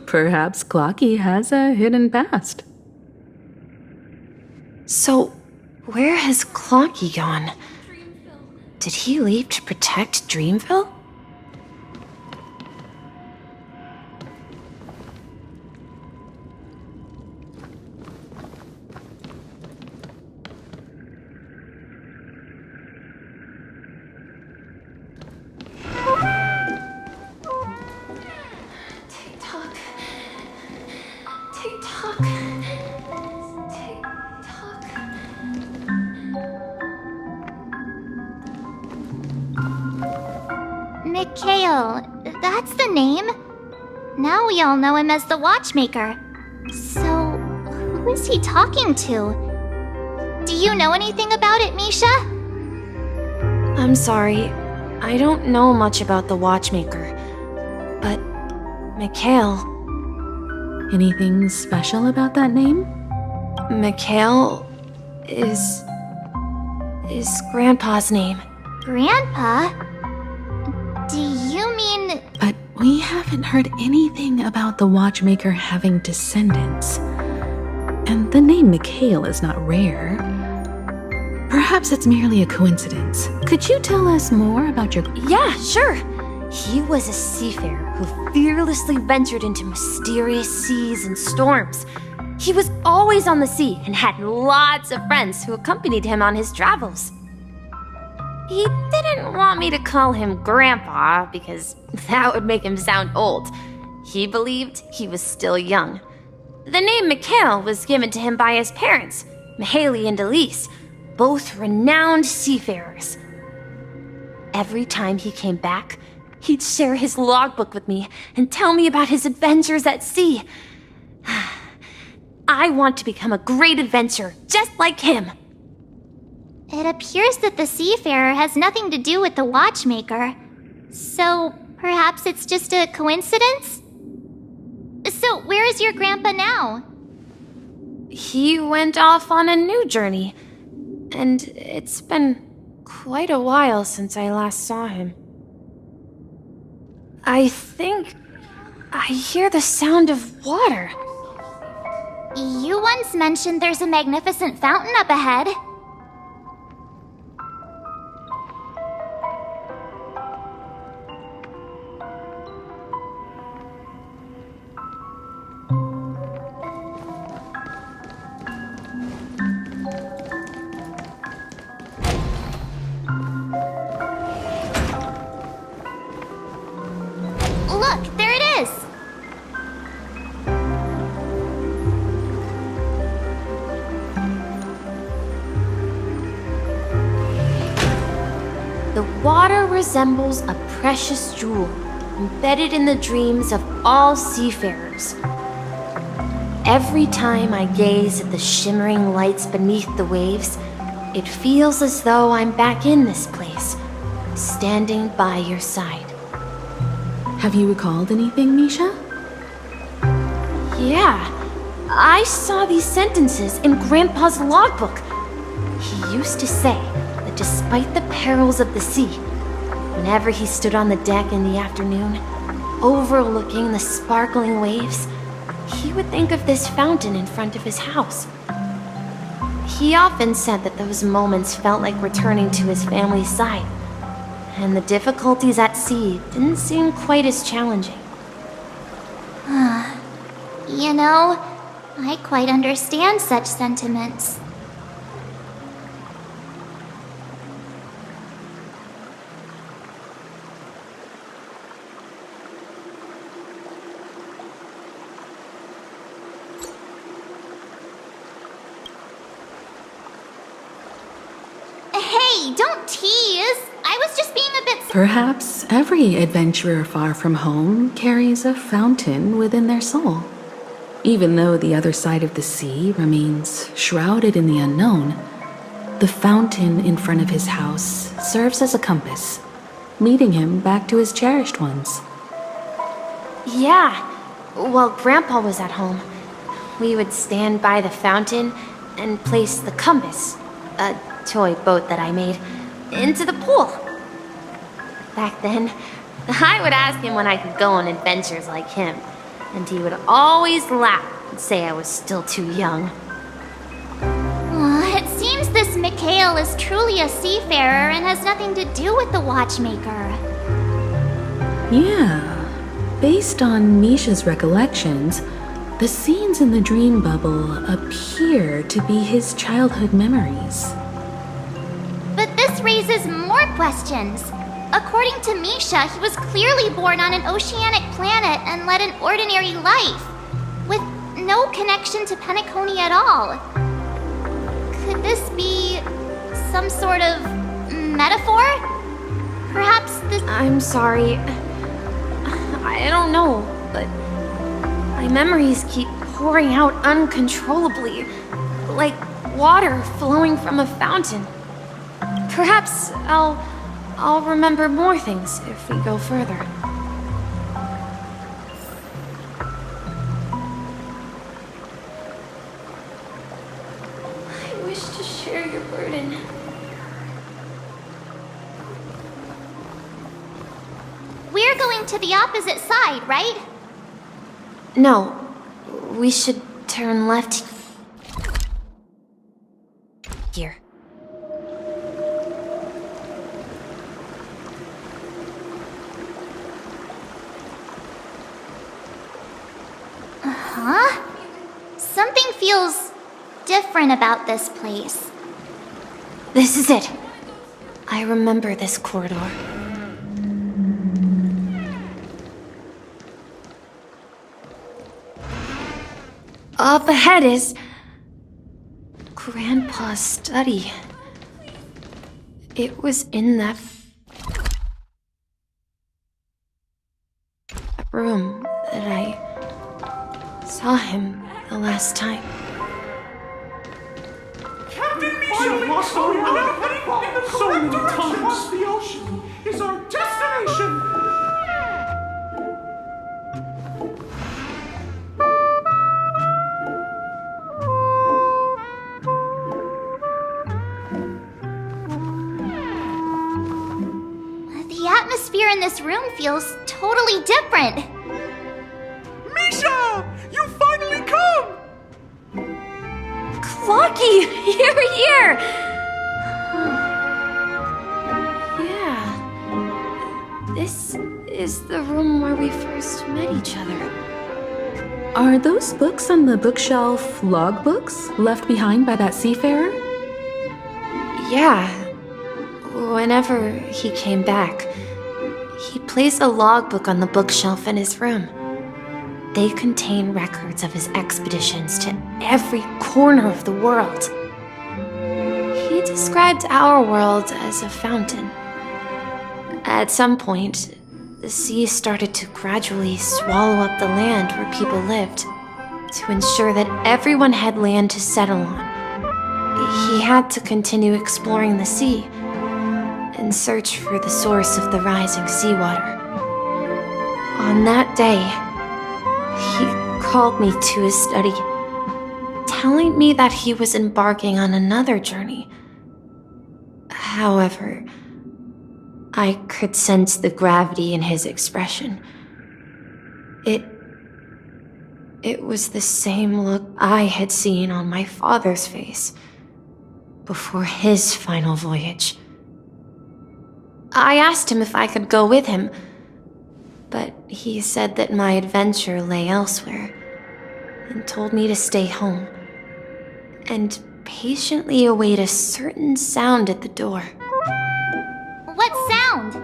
Perhaps Clocky has a hidden past. So, where has Clocky gone? Did he leave to protect Dreamville? Tick-tock. Tick-tock. Mikhail, that's the name. Now we all know him as the Watchmaker. So, who is he talking to? Do you know anything about it, Misha? I'm sorry. I don't know much about the Watchmaker. But, Mikhail... Anything special about that name? Mikhail is Grandpa's name. Grandpa? Do you mean... But we haven't heard anything about the Watchmaker having descendants. And the name Mikhail is not rare. Perhaps it's merely a coincidence. Could you tell us more about your... Yeah, sure. He was a seafarer who fearlessly ventured into mysterious seas and storms. He was always on the sea and had lots of friends who accompanied him on his travels. He didn't want me to call him Grandpa because that would make him sound old. He believed he was still young. The name Mikhail was given to him by his parents, Mihaly and Elise, both renowned seafarers. Every time he came back, he'd share his logbook with me and tell me about his adventures at sea. I want to become a great adventurer, just like him. It appears that the seafarer has nothing to do with the Watchmaker. So, perhaps it's just a coincidence? So, where is your grandpa now? He went off on a new journey, and it's been quite a while since I last saw him. I think I hear the sound of water. You once mentioned there's a magnificent fountain up ahead. Look, there it is! The water resembles a precious jewel embedded in the dreams of all seafarers. Every time I gaze at the shimmering lights beneath the waves, it feels as though I'm back in this place, standing by your side. Have you recalled anything, Misha? Yeah, I saw these sentences in Grandpa's logbook. He used to say that despite the perils of the sea, whenever he stood on the deck in the afternoon, overlooking the sparkling waves, he would think of this fountain in front of his house. He often said that those moments felt like returning to his family's side, and the difficulties at sea didn't seem quite as challenging. You know, I quite understand such sentiments. Hey, don't tease! I was just being a bit... Perhaps every adventurer far from home carries a fountain within their soul. Even though the other side of the sea remains shrouded in the unknown, the fountain in front of his house serves as a compass, leading him back to his cherished ones. Yeah, while Grandpa was at home, we would stand by the fountain and place the compass, a toy boat that I made, into the pool. Back then, I would ask him when I could go on adventures like him, and he would always laugh and say I was still too young. It seems this Mikhail is truly a seafarer and has nothing to do with the Watchmaker. Yeah. Based on Misha's recollections, the scenes in the dream bubble appear to be his childhood memories. But this raises more questions. According to Misha, he was clearly born on an oceanic planet and led an ordinary life, with no connection to Penacony at all. Could this be some sort of metaphor? Perhaps this... I'm sorry. I don't know, but My memories keep pouring out uncontrollably, like water flowing from a fountain. Perhaps I'll remember more things if we go further. I wish to share your burden. We're going to the opposite side, right? No, we should turn left here. Huh? Something feels different about this place. This is it. I remember this corridor. Up ahead is Grandpa's study. It was in that room that I saw him the last time. Captain Misha lost our route in the correct direction across the ocean is our destination. The atmosphere in this room feels totally different. Misha! You finally come! Clocky! You're here! Yeah. This is the room where we first met each other. Are those books on the bookshelf logbooks left behind by that seafarer? Yeah. Whenever he came back, he placed a logbook on the bookshelf in his room. They contain records of his expeditions to every corner of the world. He described our world as a fountain. At some point, the sea started to gradually swallow up the land where people lived, to ensure that everyone had land to settle on. He had to continue exploring the sea and search for the source of the rising seawater. On that day, he called me to his study, telling me that he was embarking on another journey. However, I could sense the gravity in his expression. It was the same look I had seen on my father's face before his final voyage. I asked him if I could go with him, but he said that my adventure lay elsewhere, and told me to stay home, and patiently await a certain sound at the door. What sound?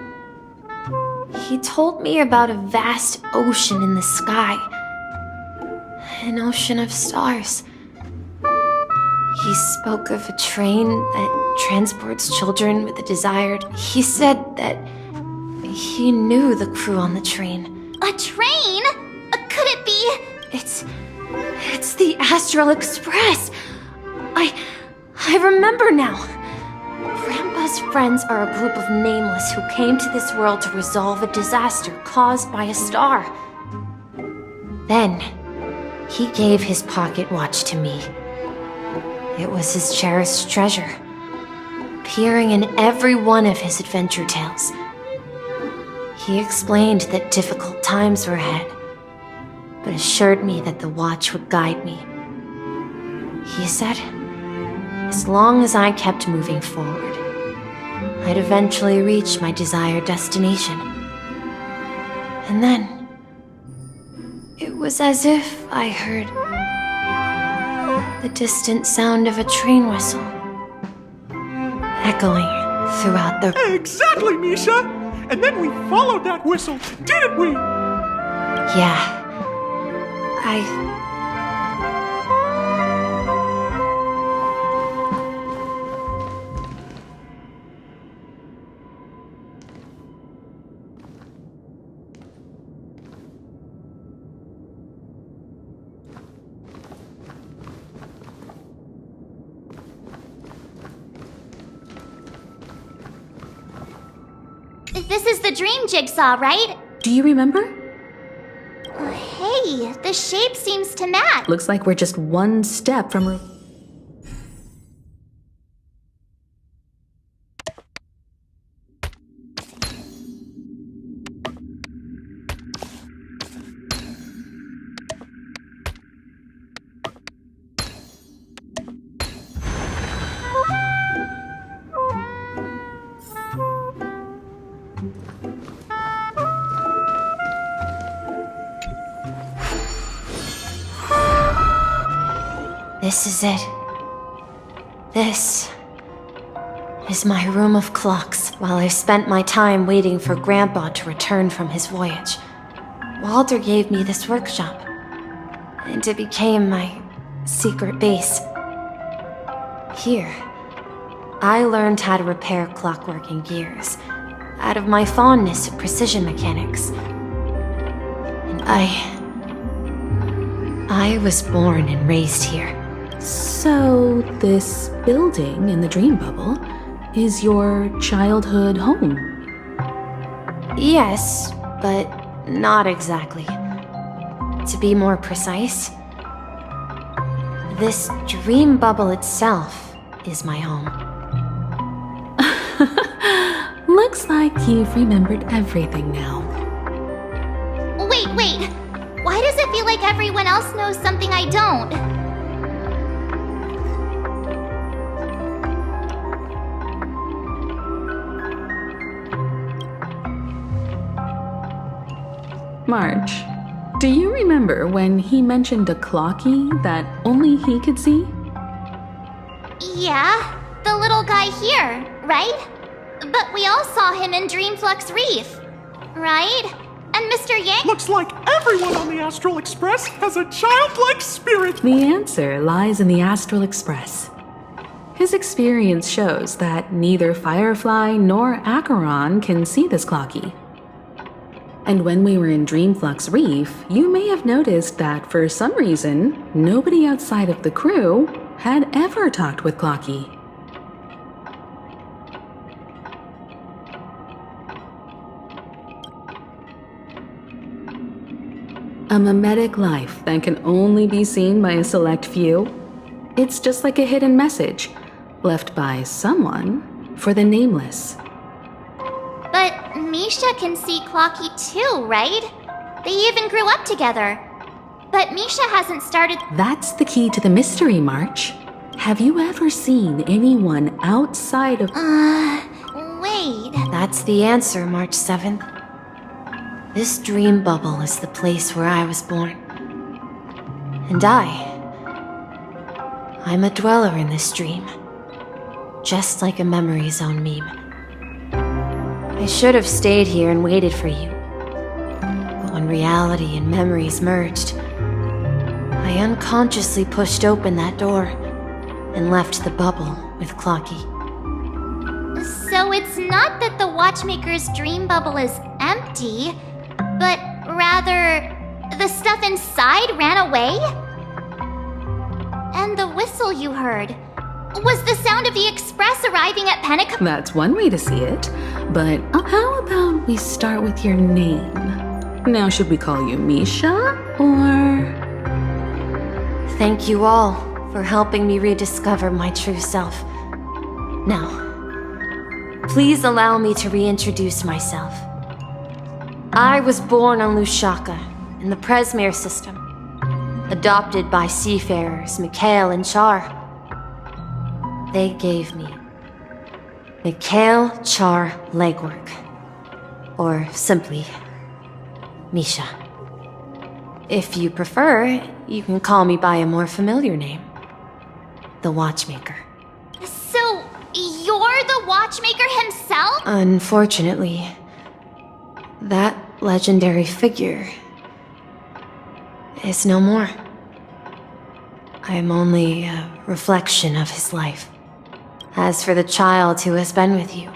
He told me about a vast ocean in the sky, an ocean of stars. He spoke of a train that transports children with the desired. He said that he knew the crew on the train. A train? Could it be? It's the Astral Express. I remember now. Grandpa's friends are a group of nameless who came to this world to resolve a disaster caused by a star. Then, he gave his pocket watch to me. It was his cherished treasure, appearing in every one of his adventure tales. He explained that difficult times were ahead, but assured me that the watch would guide me. He said, as long as I kept moving forward, I'd eventually reach my desired destination. And then, it was as if I heard the distant sound of a train whistle, echoing throughout the... Exactly, Misha! And then we followed that whistle, didn't we? Yeah. This is the dream jigsaw, right? Do you remember? Hey, the shape seems to match. Looks like we're just one step from... This is it. This is my room of clocks while I spent my time waiting for Grandpa to return from his voyage. Walter gave me this workshop, and it became my secret base. Here, I learned how to repair clockwork and gears out of my fondness of precision mechanics. And I was born and raised here. So, this building in the dream bubble is your childhood home? Yes, but not exactly. To be more precise, this dream bubble itself is my home. Looks like you've remembered everything now. Wait. Why does it feel like everyone else knows something I don't? March, do you remember when he mentioned a clocky that only he could see? Yeah, the little guy here, right? But we all saw him in Dreamflux Reef, right? And Mr. Yang— Looks like everyone on the Astral Express has a childlike spirit! The answer lies in the Astral Express. His experience shows that neither Firefly nor Acheron can see this clocky. And when we were in Dreamflux Reef, you may have noticed that for some reason, nobody outside of the crew had ever talked with Clocky. A mimetic life that can only be seen by a select few. It's just like a hidden message left by someone for the nameless. But Misha can see Clocky too, right? They even grew up together. But Misha hasn't started— That's the key to the mystery, March. Have you ever seen anyone outside of— wait. That's the answer, March 7th. This dream bubble is the place where I was born. And I'm a dweller in this dream. Just like a memory zone meme. I should have stayed here and waited for you. But when reality and memories merged, I unconsciously pushed open that door and left the bubble with Clocky. So it's not that the Watchmaker's dream bubble is empty, but rather the stuff inside ran away? And the whistle you heard was the sound of the Express arriving at Penacony. That's one way to see it, but how about we start with your name? Now, should we call you Misha, or— Thank you all for helping me rediscover my true self. Now, please allow me to reintroduce myself. I was born on Lushaka, in the Presmere system, adopted by seafarers Mikhail and Char. They gave me Mikhail Char Legwork, or simply Misha. If you prefer, you can call me by a more familiar name, the Watchmaker. So, you're the Watchmaker himself? Unfortunately, that legendary figure is no more. I am only a reflection of his life. As for the child who has been with you,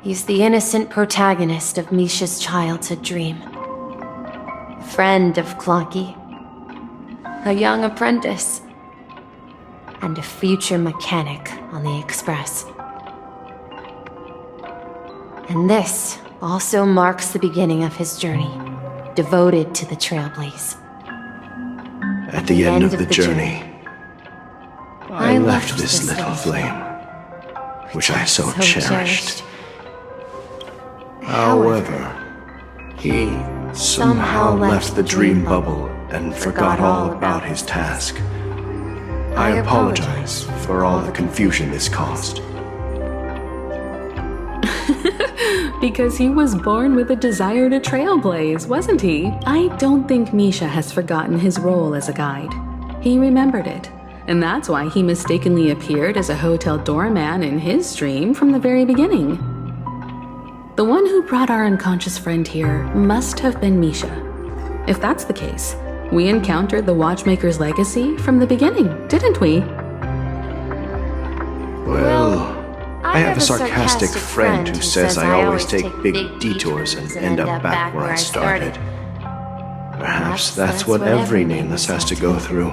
he's the innocent protagonist of Misha's childhood dream. Friend of Clocky, a young apprentice, and a future mechanic on the Express. And this also marks the beginning of his journey, devoted to the Trailblaze. At the end of the journey, I left this little flame, which I so cherished. However, he somehow left the dream bubble and forgot all about his task. I apologize for all the confusion this caused. Because he was born with a desire to trailblaze, wasn't he? I don't think Misha has forgotten his role as a guide. He remembered it, and that's why he mistakenly appeared as a hotel doorman in his dream from the very beginning. The one who brought our unconscious friend here must have been Misha. If that's the case, we encountered the Watchmaker's legacy from the beginning, didn't we? Well, I have a sarcastic friend who says I always take big detours and end up back where I started. Perhaps that's what every nameless has to go through.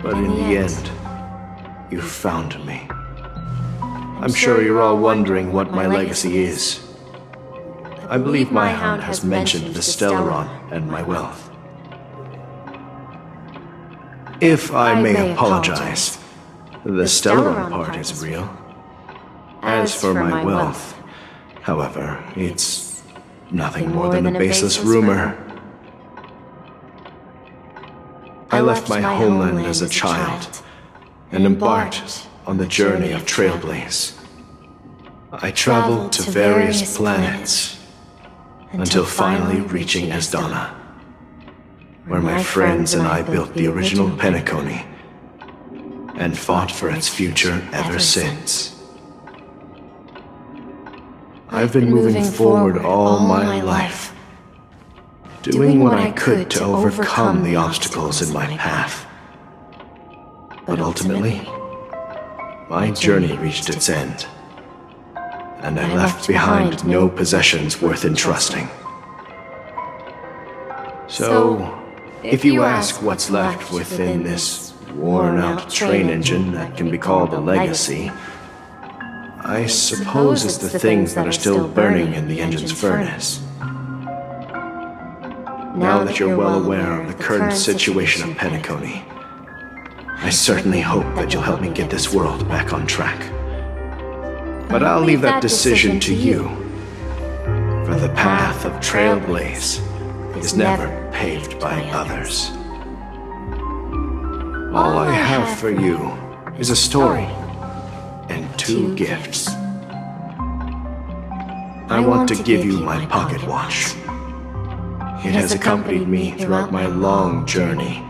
But in the end, you found me. I'm sure you're all wondering what my legacy is. I believe my hound has mentioned the Stellaron and my wealth. If I may apologize, the Stellaron part is real. As for my wealth, however, it's nothing more than a baseless rumor. I left my homeland as a child and embarked on the journey of Trailblaze. I traveled to various planets until finally reaching Asdana, where my friends and I built the original Penacony and fought for its future ever since. I've been moving forward all my life, doing what I could to overcome the obstacles in my path. But ultimately, my journey reached its end, and I left behind no possessions worth entrusting. So, if you ask what's left within this worn-out train engine that can be called a legacy, I suppose it's the things that are still burning in the engine's furnace. Now that you're well aware of the current situation of Penacony, I certainly hope that you'll help me get this world back on track. But I'll leave that decision to you, for the path of Trailblaze is never paved by others. All I have for you is a story and 2 gifts. I want to give you my pocket watch. It has accompanied me throughout my long journey,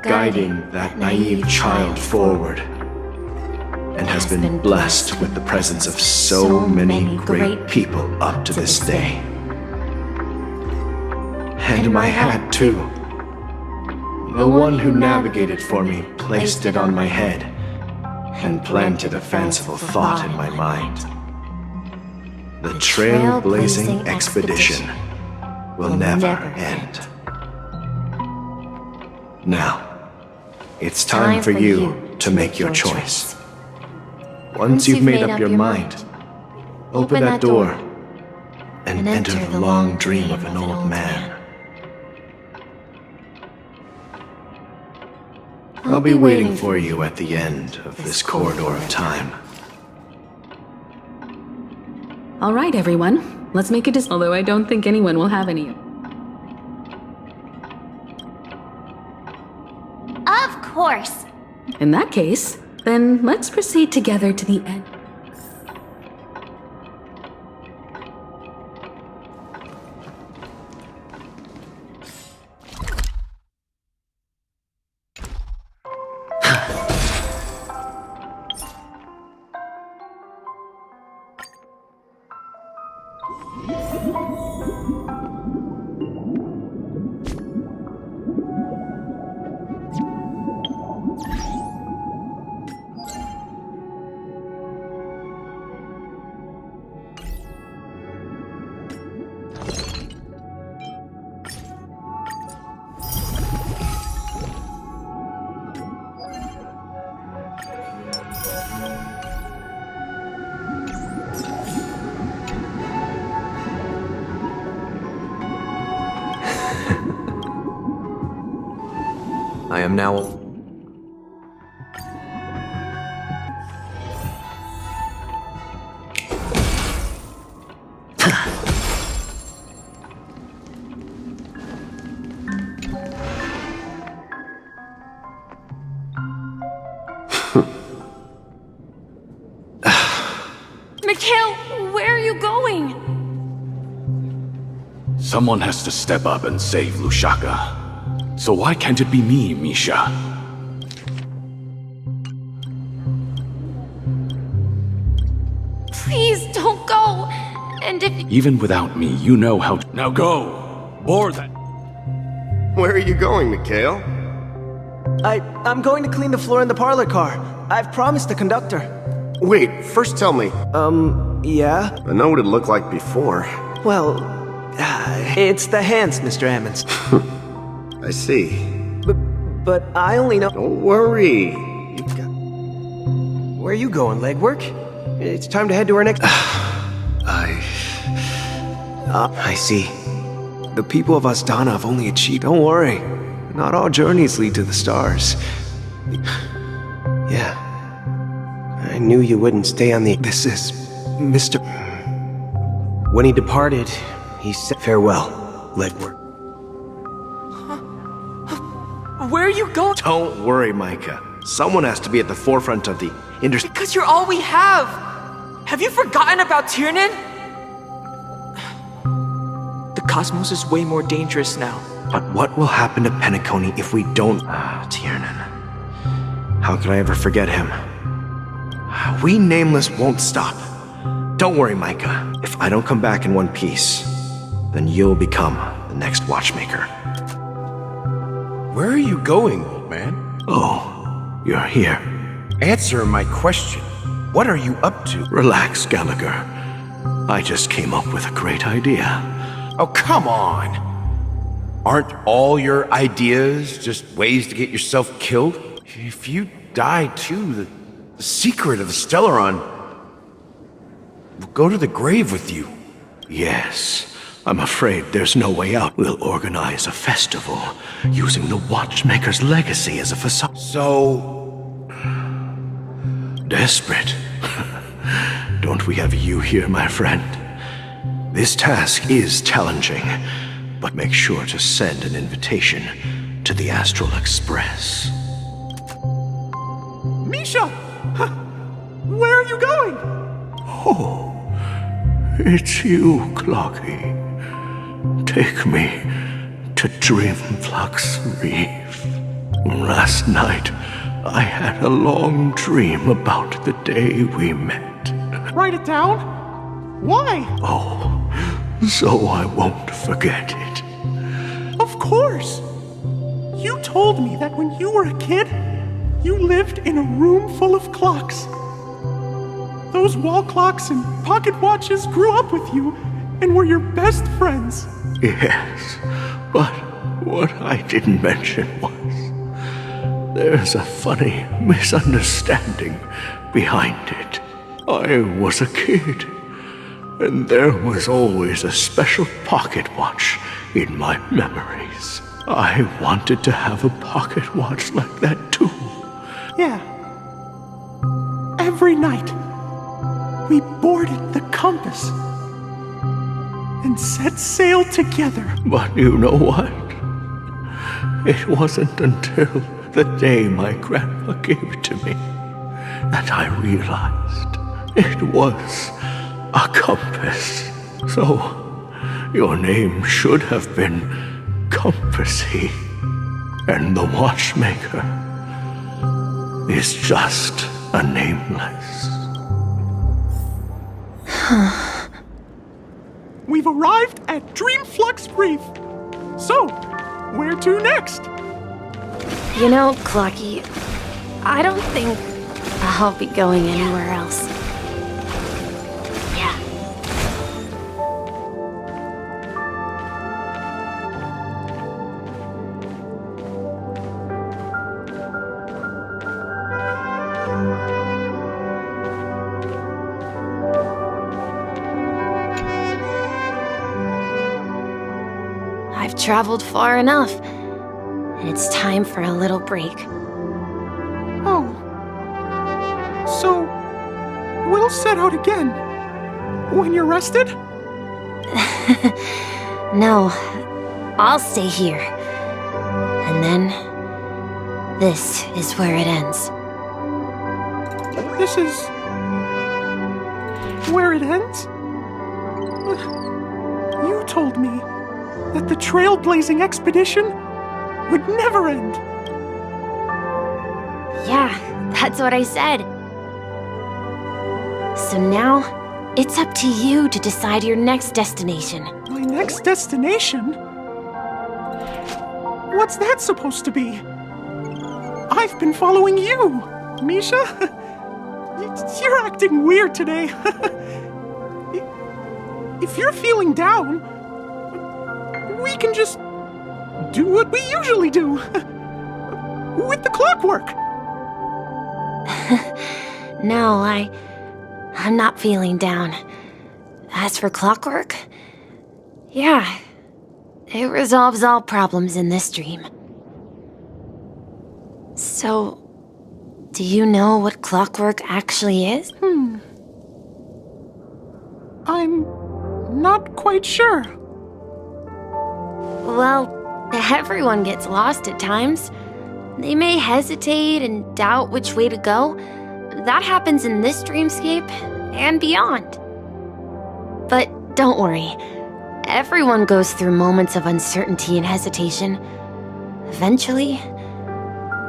guiding that naive child forward, and has been blessed with the presence of so many great people up to this day. And my hat, too. The one who navigated for me placed it on my head and planted a fanciful thought in my mind. The trailblazing expedition will never end. Now, it's time for you to make your choice. Once you've made up your mind, open that door and enter the long dream of an old man. I'll be waiting for you at the end of this corridor of time. All right, everyone. Let's make a decision, although I don't think anyone will have any. Of course. In that case, then let's proceed together to the end. I am now... Mikhail, where are you going? Someone has to step up and save Lushaka. So why can't it be me, Misha? Please don't go. And if Even without me, you know how to... Now go! Or that... Where are you going, Mikhail? I'm going to clean the floor in the parlor car. I've promised the conductor. Wait, first tell me. Yeah? I know what it looked like before. Well, it's the hands, Mr. Ammons. I see. But I only know... Don't worry. Where are you going, legwork? It's time to head to our next... I see. The people of Astana have only achieved... Don't worry. Not all journeys lead to the stars. Yeah. I knew you wouldn't stay on the... This is... Mr... When he departed, he said, farewell, legwork. Where are you going? Don't worry, Micah. Someone has to be at the forefront of the industry. Because you're all we have! Have you forgotten about Tiernan? The cosmos is way more dangerous now. But what will happen to Penacony if we don't... Tiernan. How could I ever forget him? We Nameless won't stop. Don't worry, Micah. If I don't come back in one piece, then you'll become the next watchmaker. Where are you going, old man? Oh, you're here. Answer my question. What are you up to? Relax, Gallagher. I just came up with a great idea. Oh, come on! Aren't all your ideas just ways to get yourself killed? If you die too, the secret of the Stellaron will go to the grave with you. Yes, I'm afraid there's no way out. We'll organize a festival using the Watchmaker's legacy as a facade. So... desperate. Don't we have you here, my friend? This task is challenging, but make sure to send an invitation to the Astral Express. Misha! Where are you going? Oh, it's you, Clocky. Take me to Dreamflux Reef. Last night, I had a long dream about the day we met. Write it down? Why? Oh, so I won't forget it. Of course! You told me that when you were a kid, you lived in a room full of clocks. Those wall clocks and pocket watches grew up with you and were your best friends. Yes, but what I didn't mention was there's a funny misunderstanding behind it. I was a kid, and there was always a special pocket watch in my memories. I wanted to have a pocket watch like that too. Yeah. Every night, we boarded the compass and set sail together. But you know what? It wasn't until the day my grandma gave it to me that I realized it was a compass. So, your name should have been Compassy, and the Watchmaker is just a nameless. We've arrived at Dreamflux Reef. So, where to next? You know, Clocky, I don't think I'll be going anywhere else. Yeah. I've traveled far enough, and it's time for a little break. Oh. So, we'll set out again. When you're rested? No, I'll stay here. And then, this is where it ends. This is... where it ends? You told me that the trailblazing expedition would never end. Yeah, that's what I said. So now, it's up to you to decide your next destination. My next destination? What's that supposed to be? I've been following you, Misha. You're acting weird today. If you're feeling down, we can just do what we usually do. With the clockwork. No, I'm not feeling down. As for clockwork, yeah, it resolves all problems in this dream. So, do you know what clockwork actually is? I'm not quite sure. Well, everyone gets lost at times. They may hesitate and doubt which way to go. That happens in this dreamscape and beyond. But don't worry. Everyone goes through moments of uncertainty and hesitation. Eventually,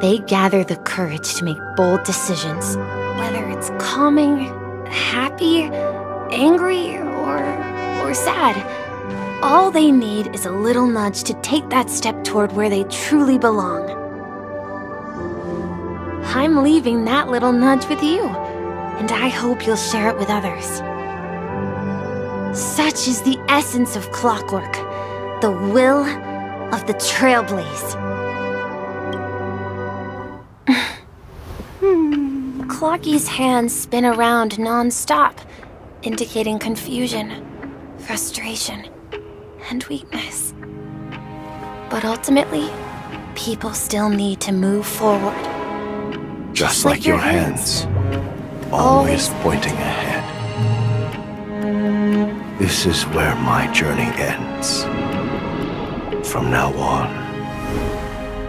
they gather the courage to make bold decisions. Whether it's calming, happy, angry, or sad. All they need is a little nudge to take that step toward where they truly belong. I'm leaving that little nudge with you, and I hope you'll share it with others. Such is the essence of clockwork, the will of the trailblaze. Clocky's hands spin around non-stop, indicating confusion, frustration, and weakness. But ultimately, people still need to move forward. Just like your hands, always pointing ahead. This is where my journey ends. From now on,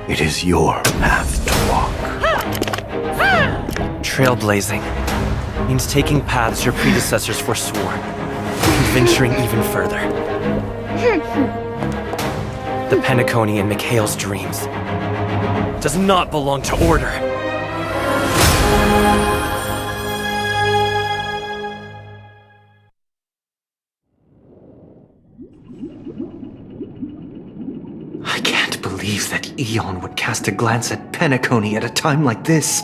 it is your path to walk. Trailblazing means taking paths your predecessors forswore, and venturing even further. The Penacony in Mikhail's dreams does not belong to Order. I can't believe that Eon would cast a glance at Penacony at a time like this.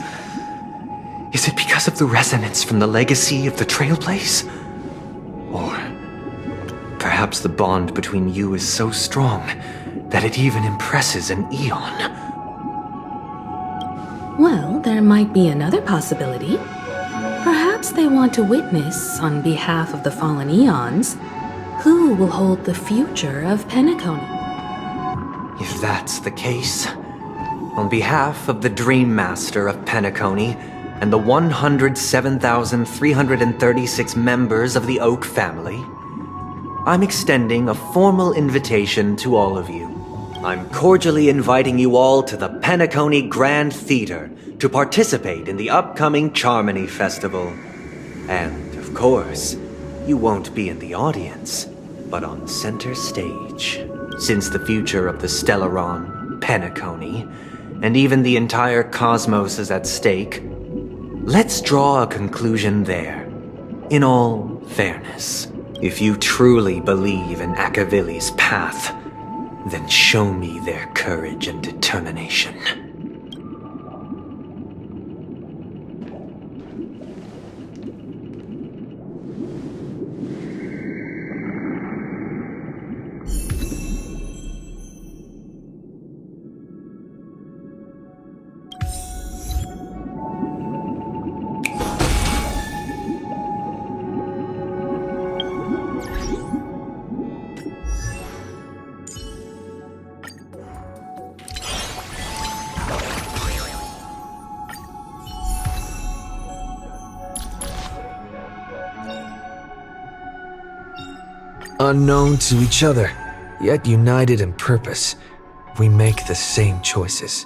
Is it because of the resonance from the legacy of the Trailblaze? Or perhaps the bond between you is so strong that it even impresses an Eon? Well, there might be another possibility. Perhaps they want to witness, on behalf of the fallen Eons, who will hold the future of Penacony. If that's the case, on behalf of the Dream Master of Penacony and the 107,336 members of the Oak family, I'm extending a formal invitation to all of you. I'm cordially inviting you all to the Penacony Grand Theater to participate in the upcoming Charmony Festival. And, of course, you won't be in the audience, but on center stage. Since the future of the Stellaron, Penacony, and even the entire cosmos is at stake, let's draw a conclusion there. In all fairness, if you truly believe in Akavili's path, then show me their courage and determination. Unknown to each other, yet united in purpose, we make the same choices.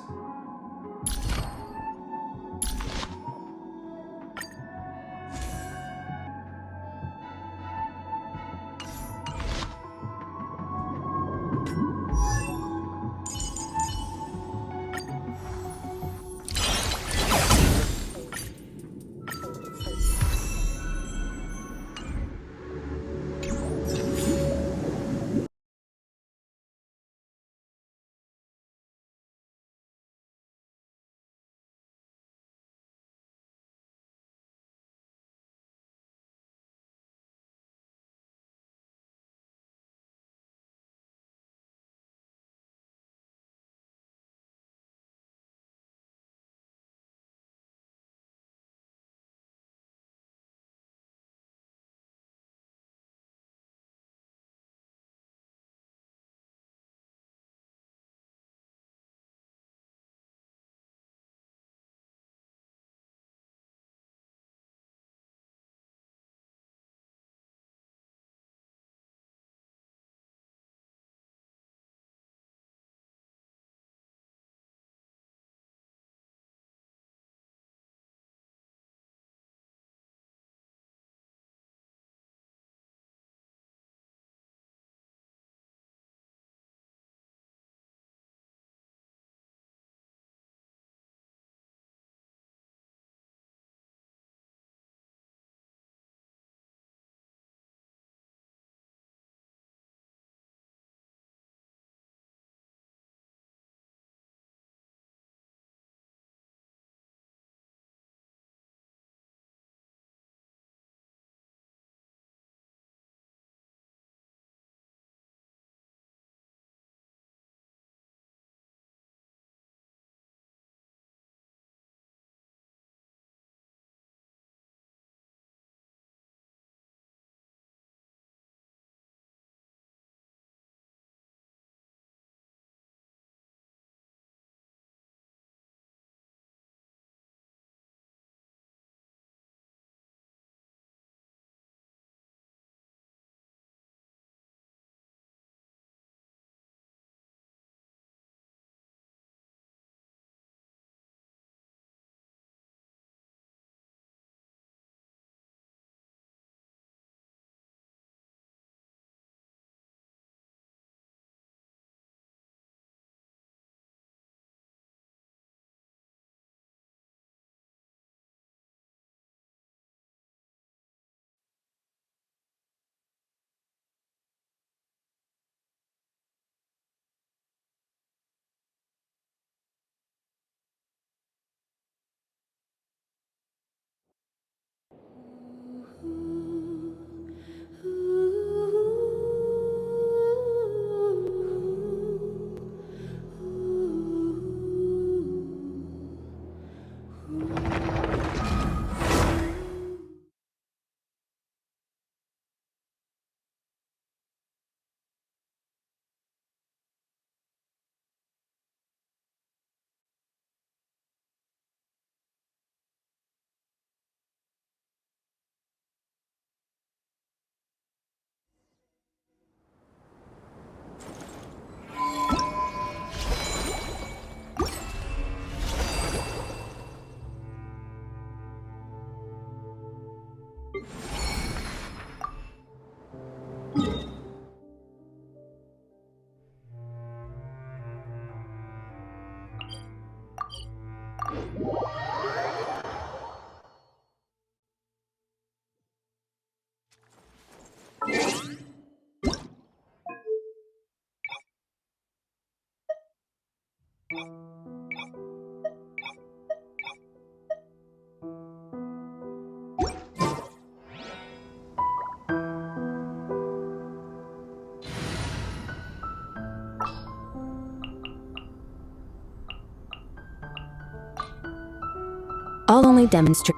I'll only demonstrate.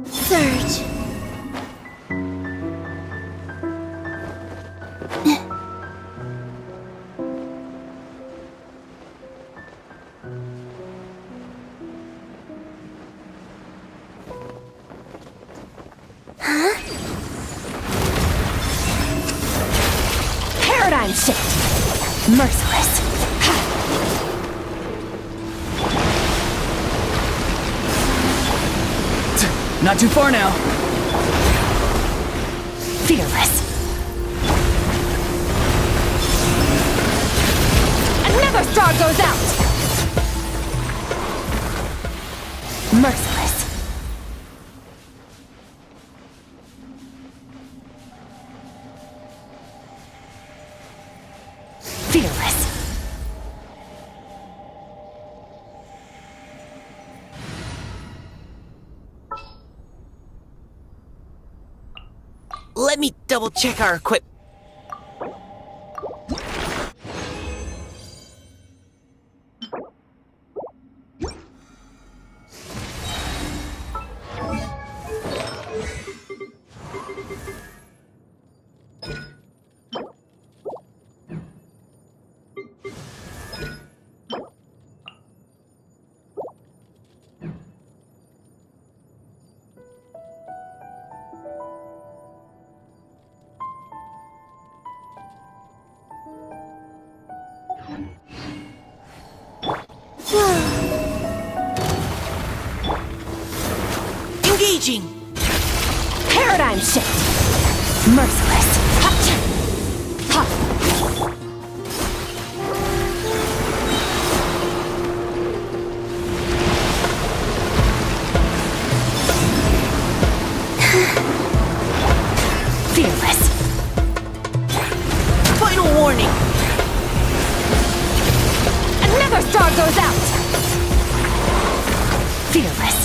Surge. Merciless. Not too far now. Fearless. Another star goes out! Merciless. Fearless. Let me double check our equipment. Engaging! Paradigm shift! Merciless! Ha! Fearless! Final warning! Another star goes out! Fearless!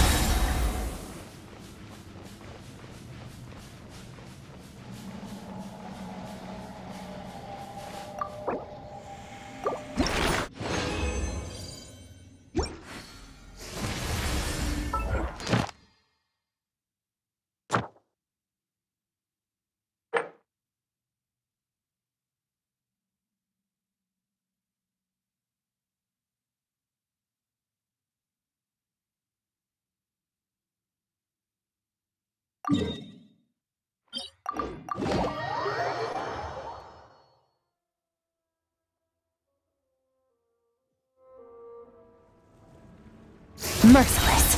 Merciless!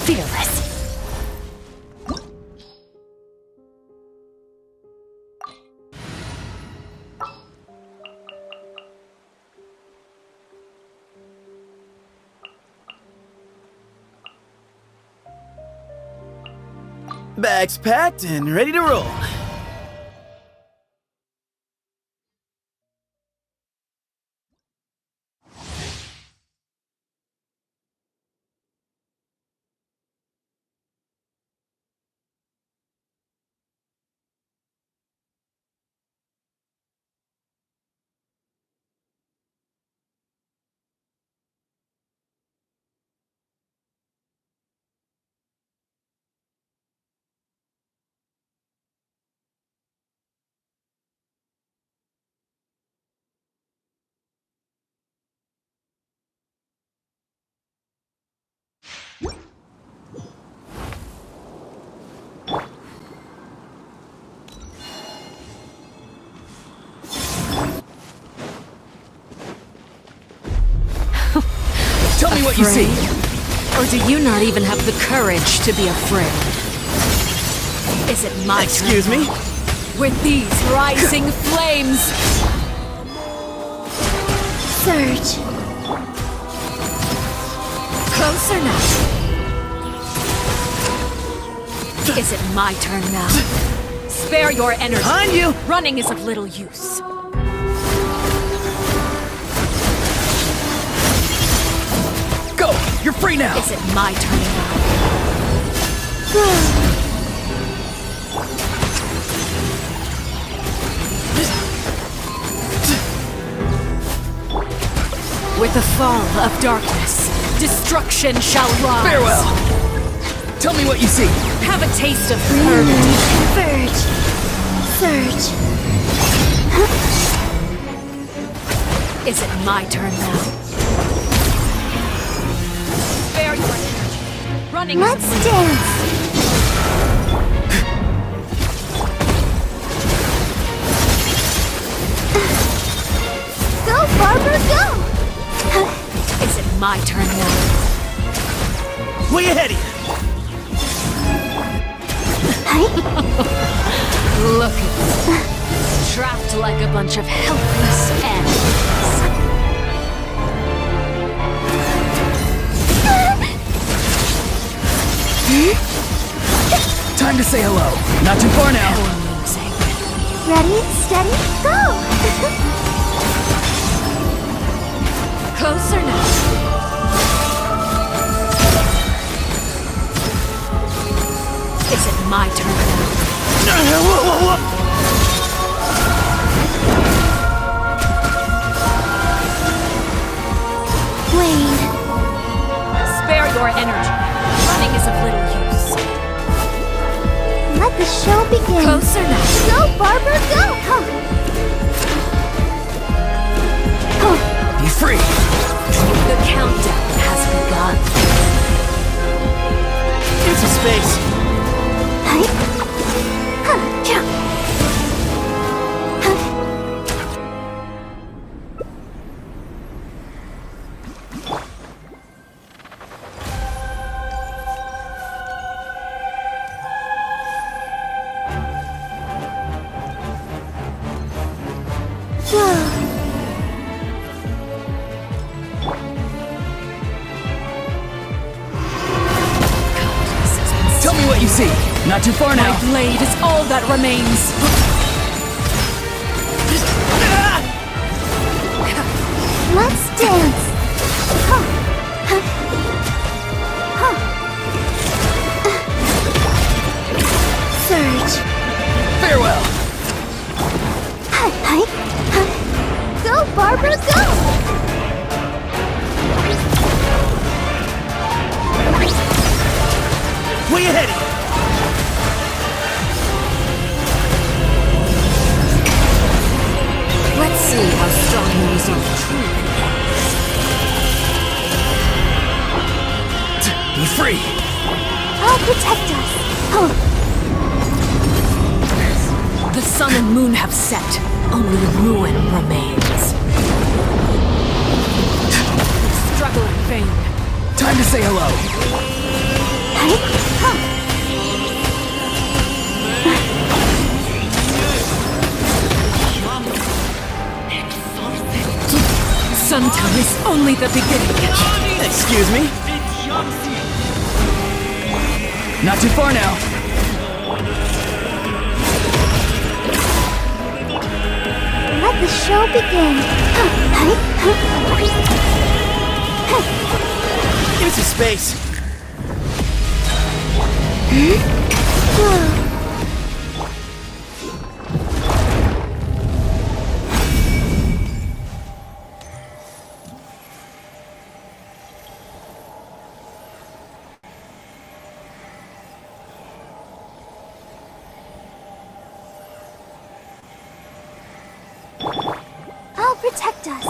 Fearless! Bags packed and ready to roll. Tell me what you see. Or do you not even have the courage to be afraid? Is it my Excuse turn me? now? With these rising flames! Surge. Closer now. Is it my turn now? Spare your energy. Behind you! Running is of little use. Go! You're free now! Is it my turn now? With the fall of darkness, destruction shall rise. Farewell! Tell me what you see. Have a taste of purity. Surge. Surge. Is it my turn now? Spare your energy. Running Let's is a dance. Go, Barbara, go! Is it my turn now? Way ahead of you! Look at us. Trapped like a bunch of helpless animals. Time to say hello. Not too far now. Ready, steady, go! Closer now. Is it my turn now? Wait. Spare your energy. Running is of little use. Let the show begin. Closer now. Go, Barbara, go! Be free. The countdown has begun. Into space. Tell me what you see. Not too far now. My blade is all that remains. Let's dance. Surge. Farewell. Go, Barbara, go! Way ahead of you. Let's see how strong the resolve truly is. Be free. I'll protect us. The sun and moon have set. Only ruin remains. Struggle in vain. Time to say hello. Suntown is only the beginning. Excuse me? Not too far now. Let the show begin. Into space. I'll protect us.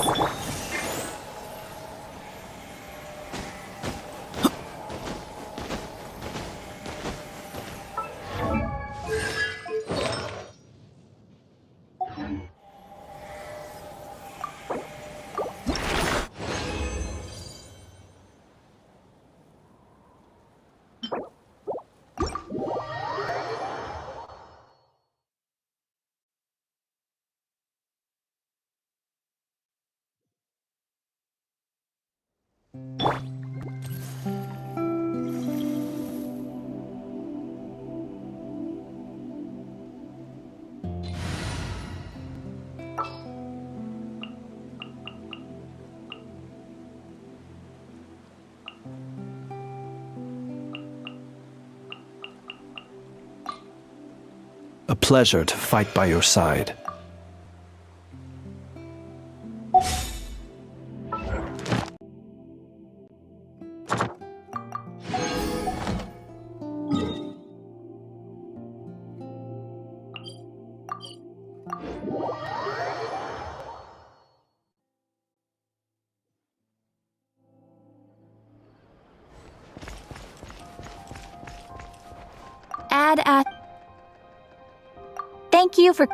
A pleasure to fight by your side. Thank you for...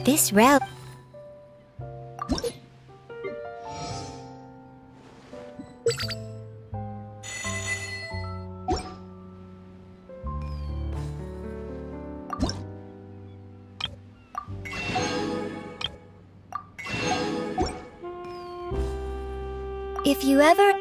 This route... If you ever...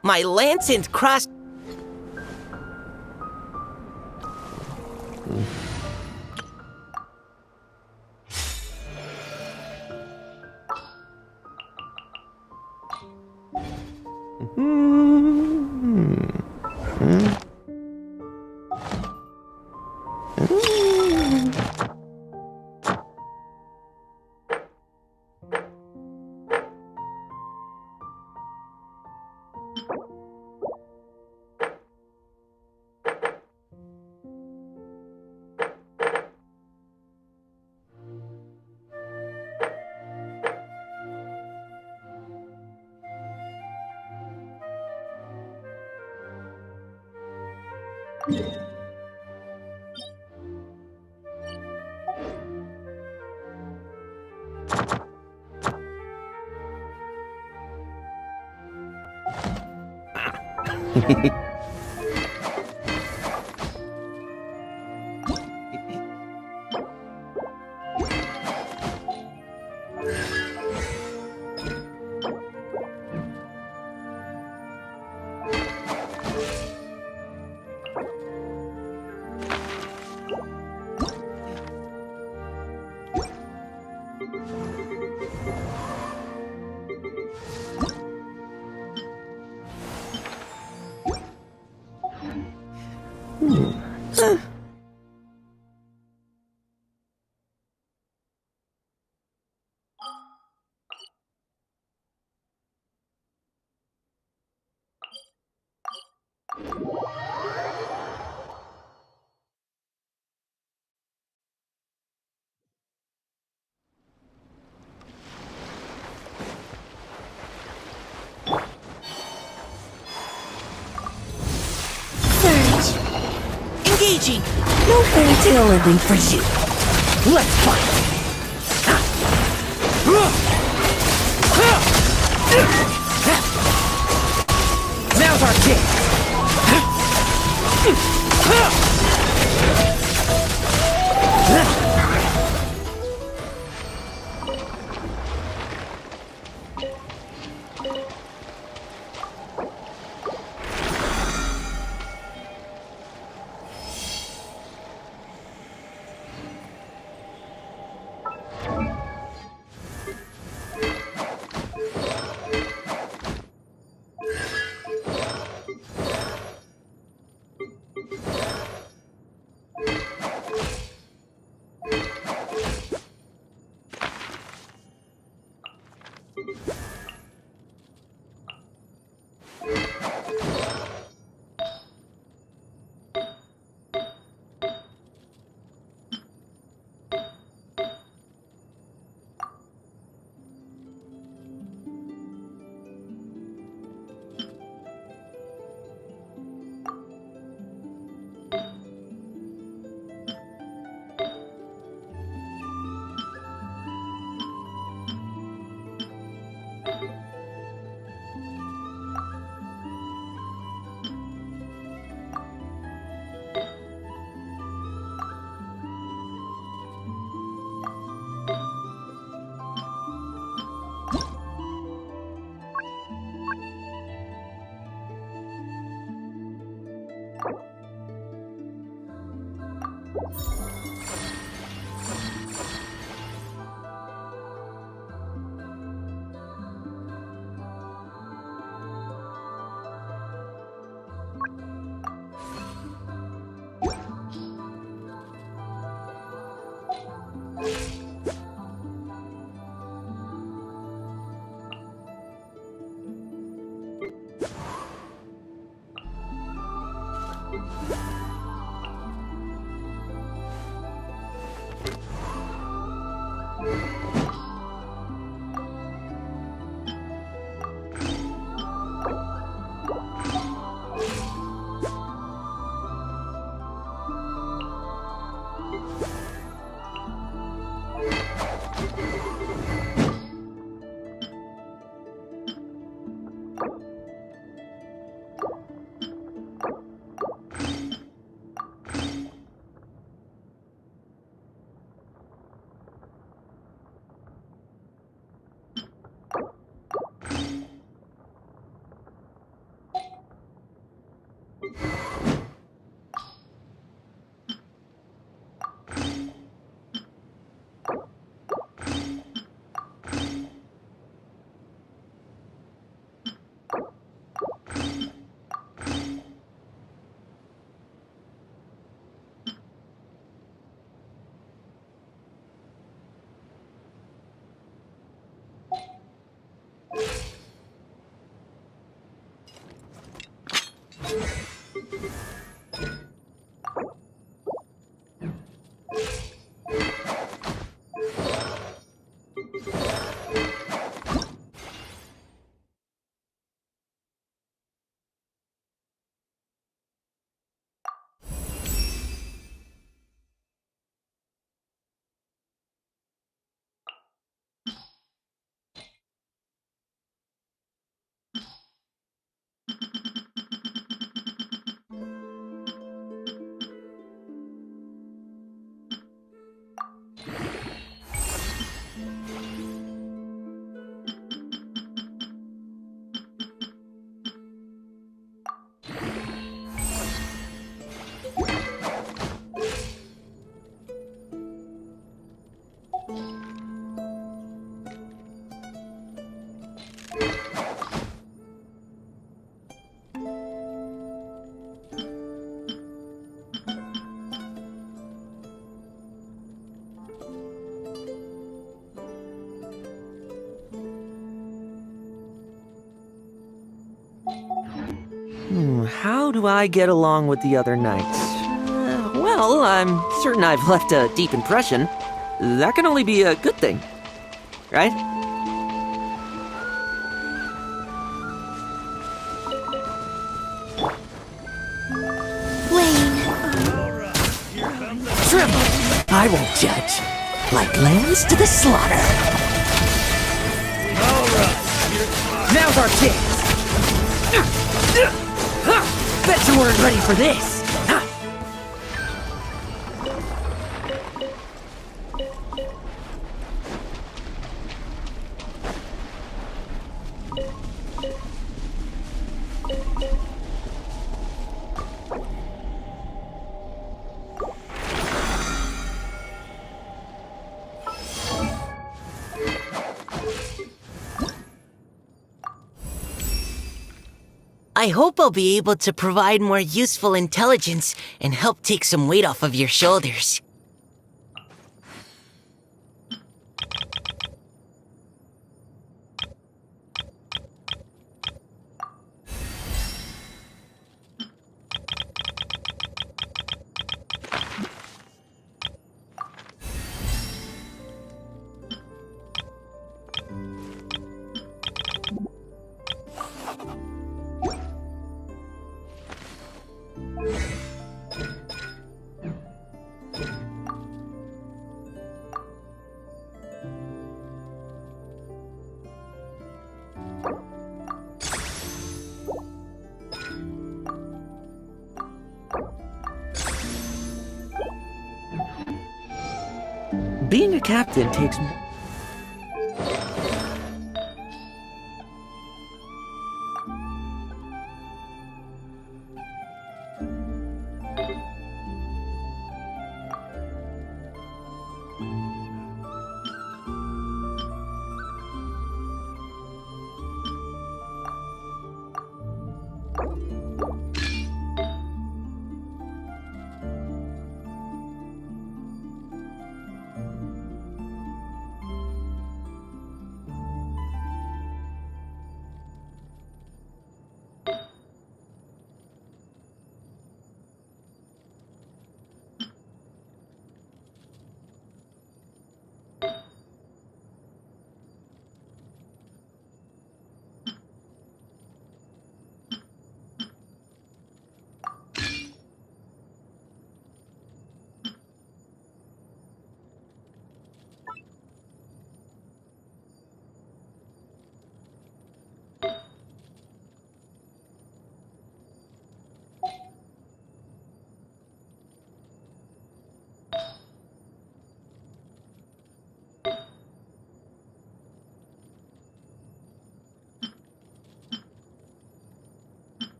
My lance and cross... Engaging! No fairy tale ending for you. Let's fight! Now's our chance! How do I get along with the other knights? Well, I'm certain I've left a deep impression. That can only be a good thing, right? Tremble! I won't judge. Like lambs to the slaughter. Now's our chance! Bet you weren't ready for this! I hope I'll be able to provide more useful intelligence and help take some weight off of your shoulders. Being a captain takes...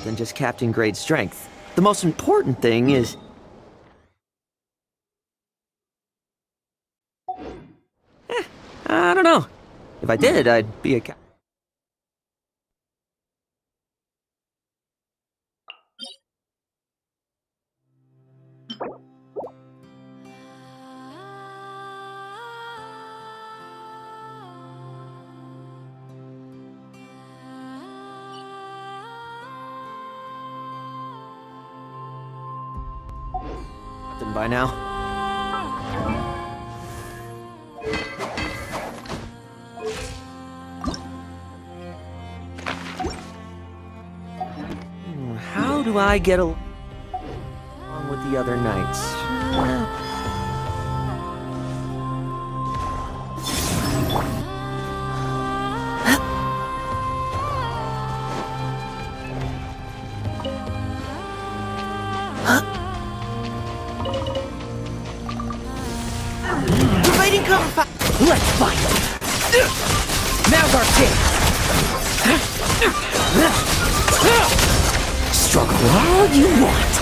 than just captain grade strength. The most important thing is... I don't know. If I did, I'd be a captain by now. How do I get along with the other knights? Providing cover fire. Let's fight. Now's our chance. Struggle all you want.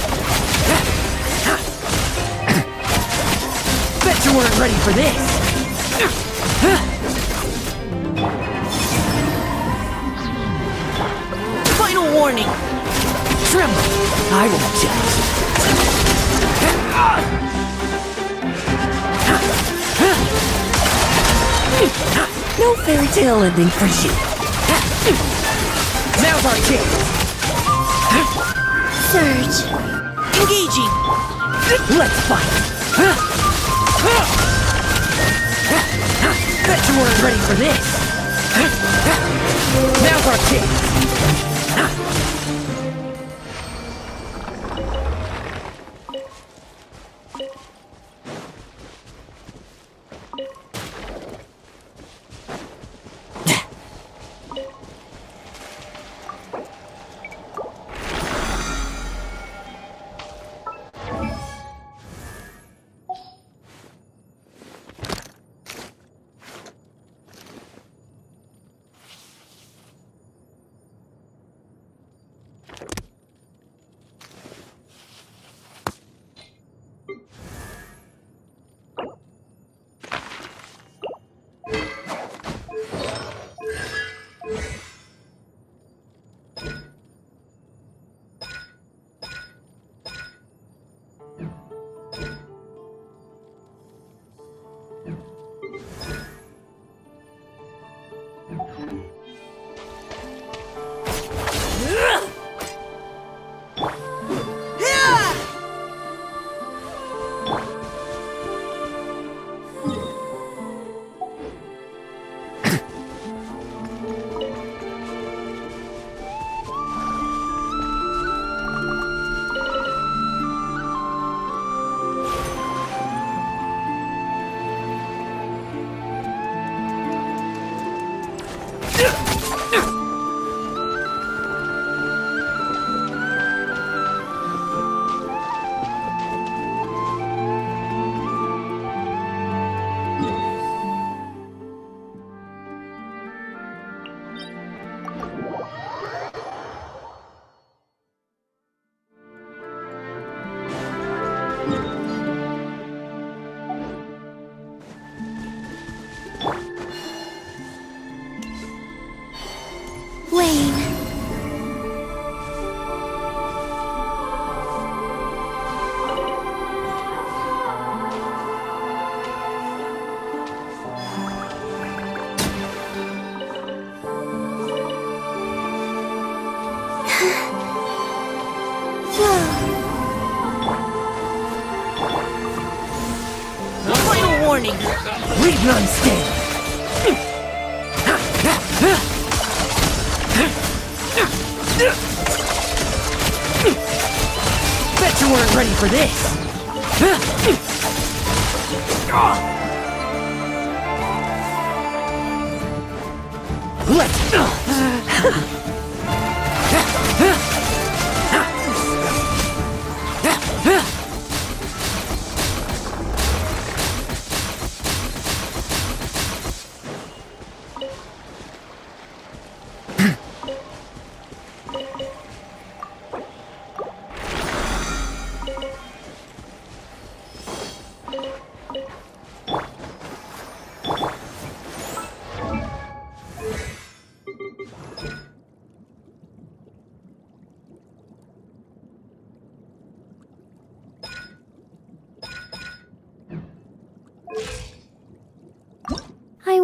Bet you weren't ready for this. Final warning. Tremble. I won't judge. No fairy tale ending for you. Now's our chance. Surge. Engaging. Let's fight. Bet you weren't ready for this. Now's our chance. Final warning. Leave none standing. Bet you weren't ready for this. Let's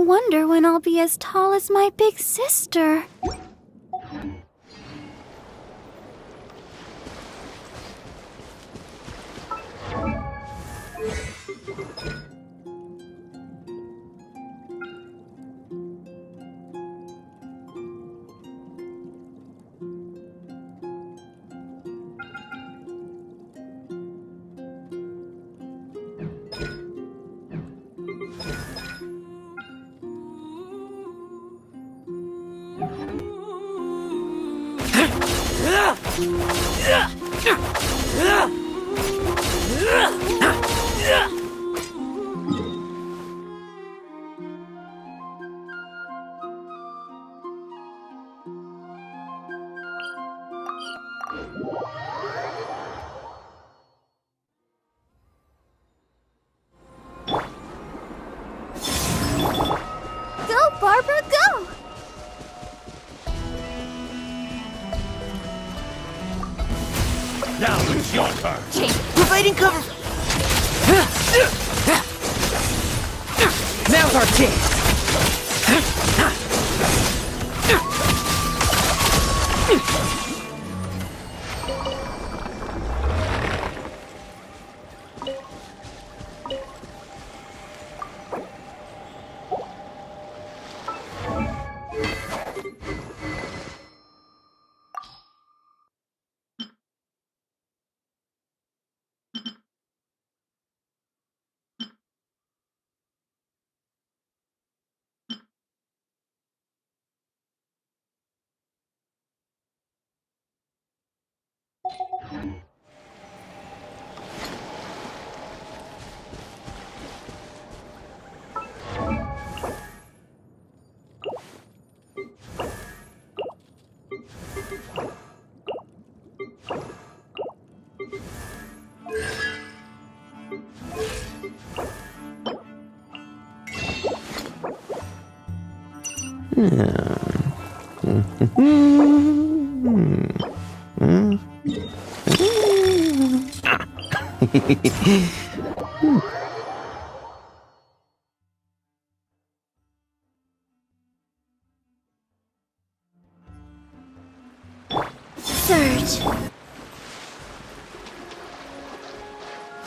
wonder when I'll be as tall as my big sister. Go, Barbara, go! Now it's your turn. Providing cover. Now's our chance. Surge.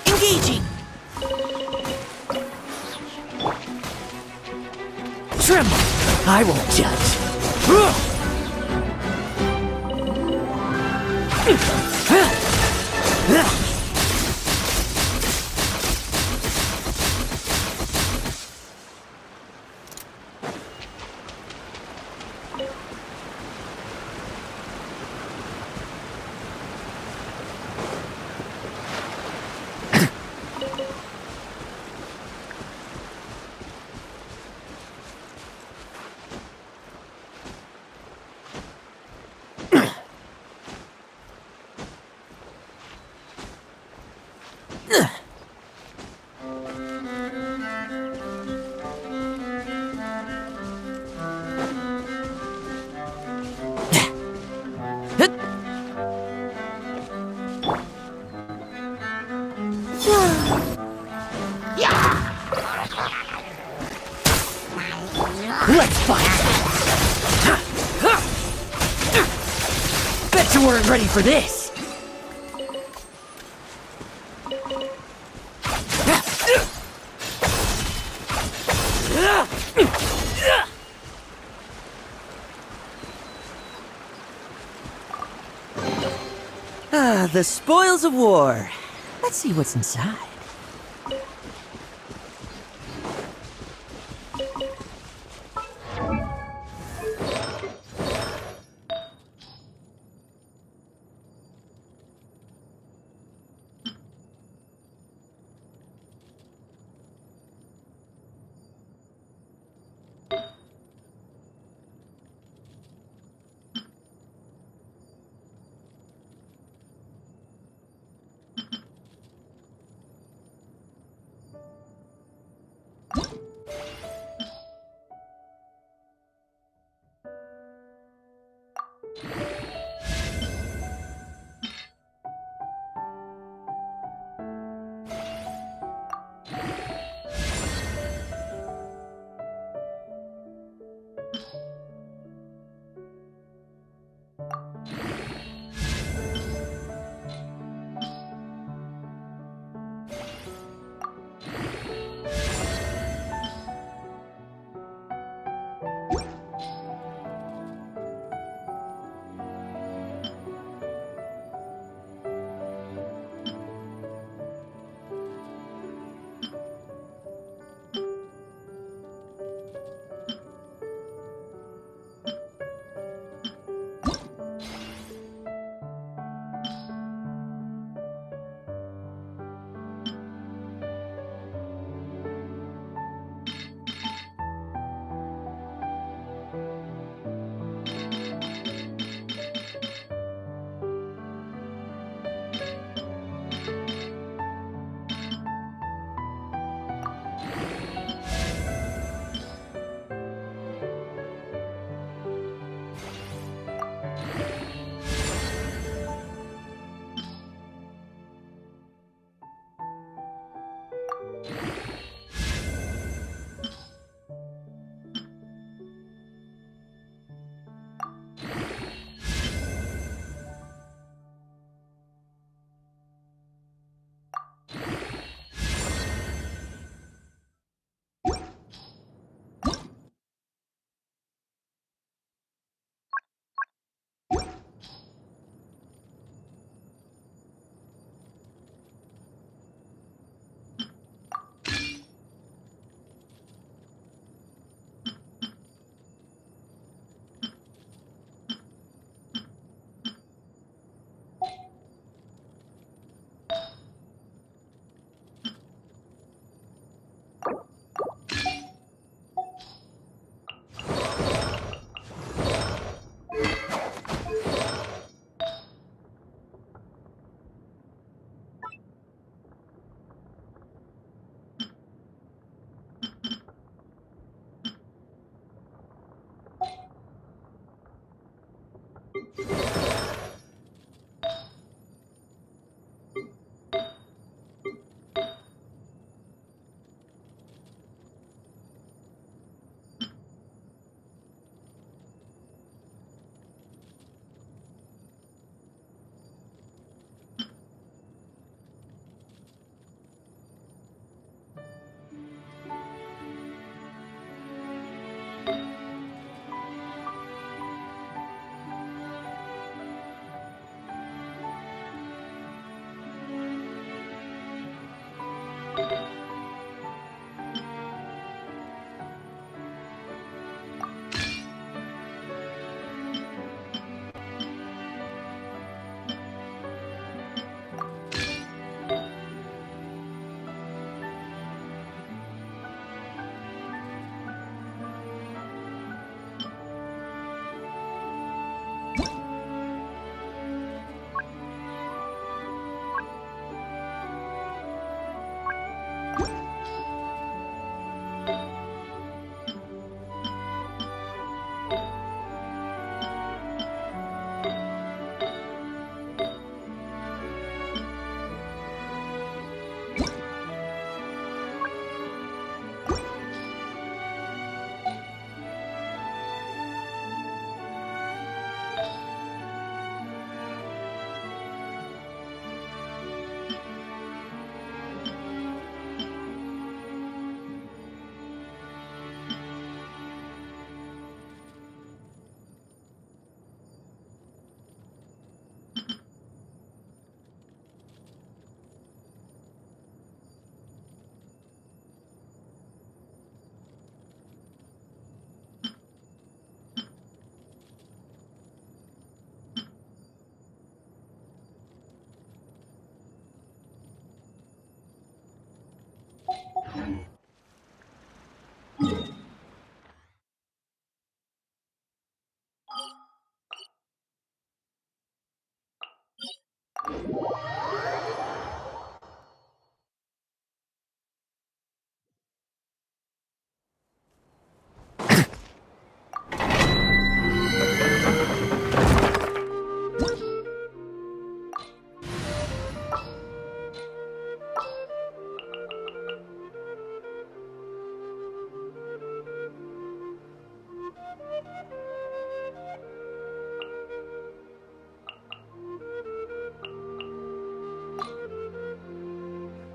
Engaging. Tremble. I won't judge. Let's fight! Bet you weren't ready for this! Ah, the spoils of war. Let's see what's inside.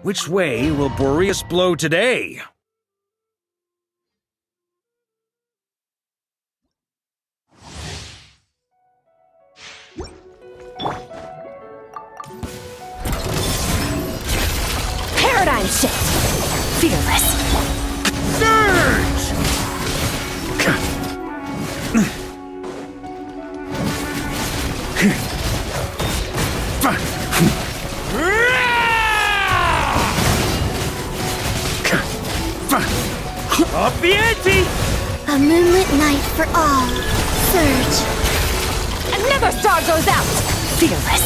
Which way will Boreas blow today? Paradigm shift! Fearless! Surge! Up the ante! A moonlit night for all. Surge. Another star goes out! Fearless!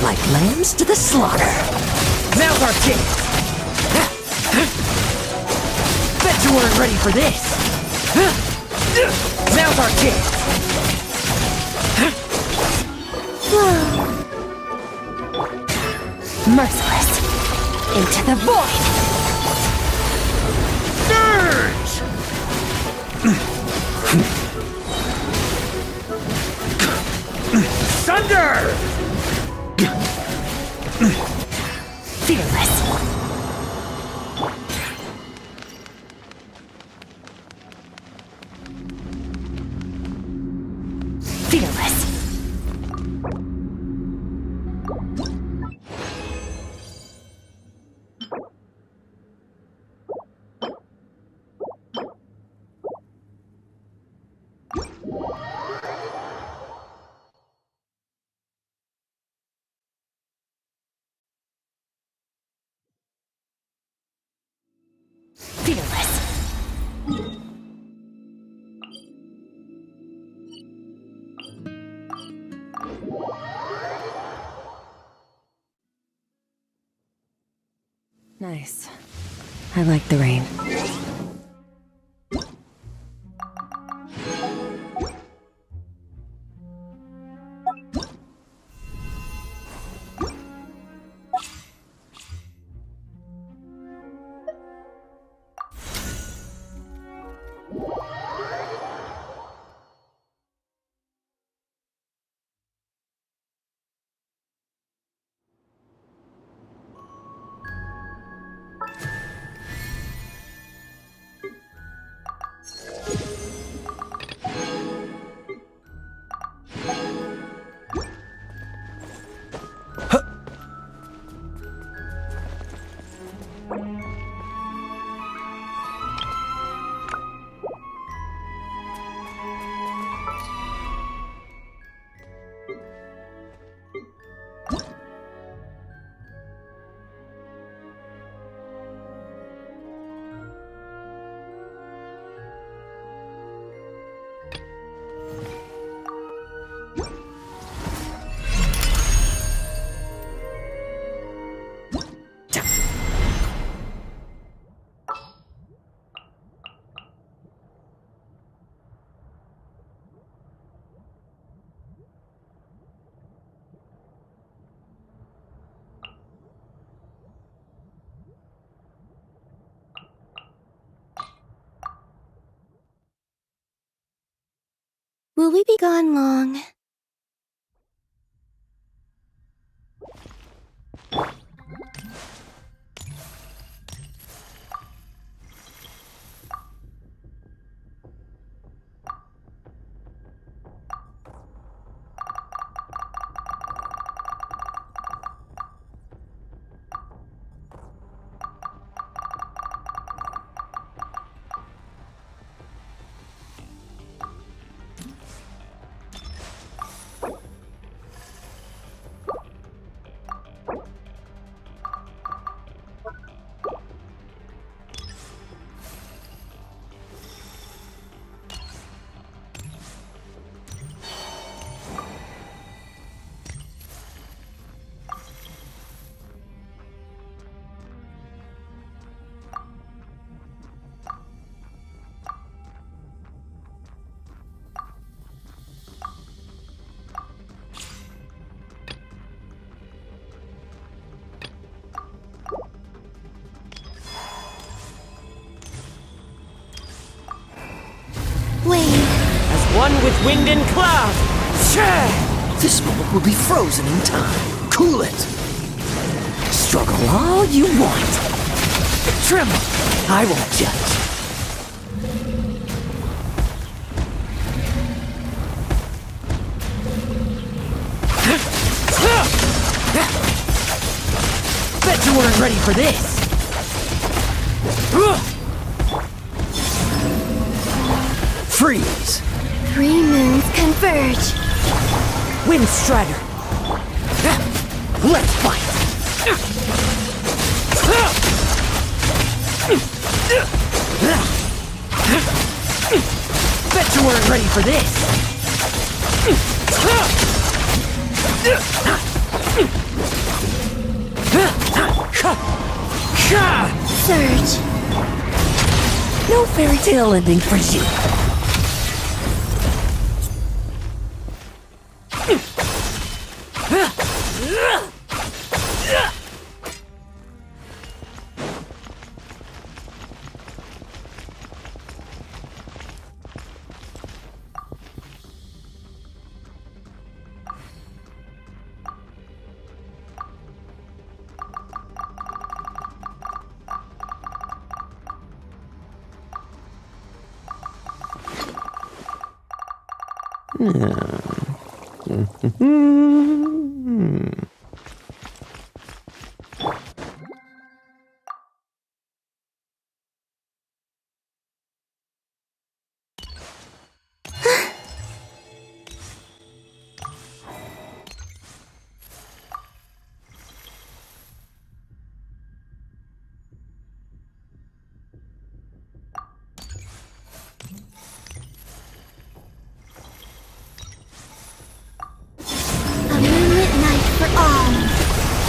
Like lambs to the slaughter. Now's our chance! Bet you weren't ready for this! Now's our chance! Merciless! Into the void! Surge! Thunder! Fearless! Fearless! Fearless! Nice. I like the rain. Will we be gone long? As one with wind and cloud. This moment will be frozen in time. Cool it. Struggle all you want. Tremble. I won't judge. Bet you weren't ready for this. Freeze. 3 moons converge. Wind Strider. Let's fight. Bet you weren't ready for this. Surge. No fairy tale ending for you.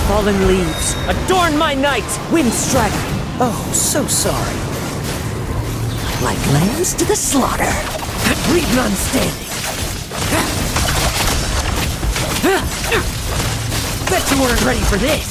Fallen leaves, adorn my night! Wind Strider! Oh, so sorry. Like lambs to the slaughter. Leave none standing. Bet you weren't ready for this.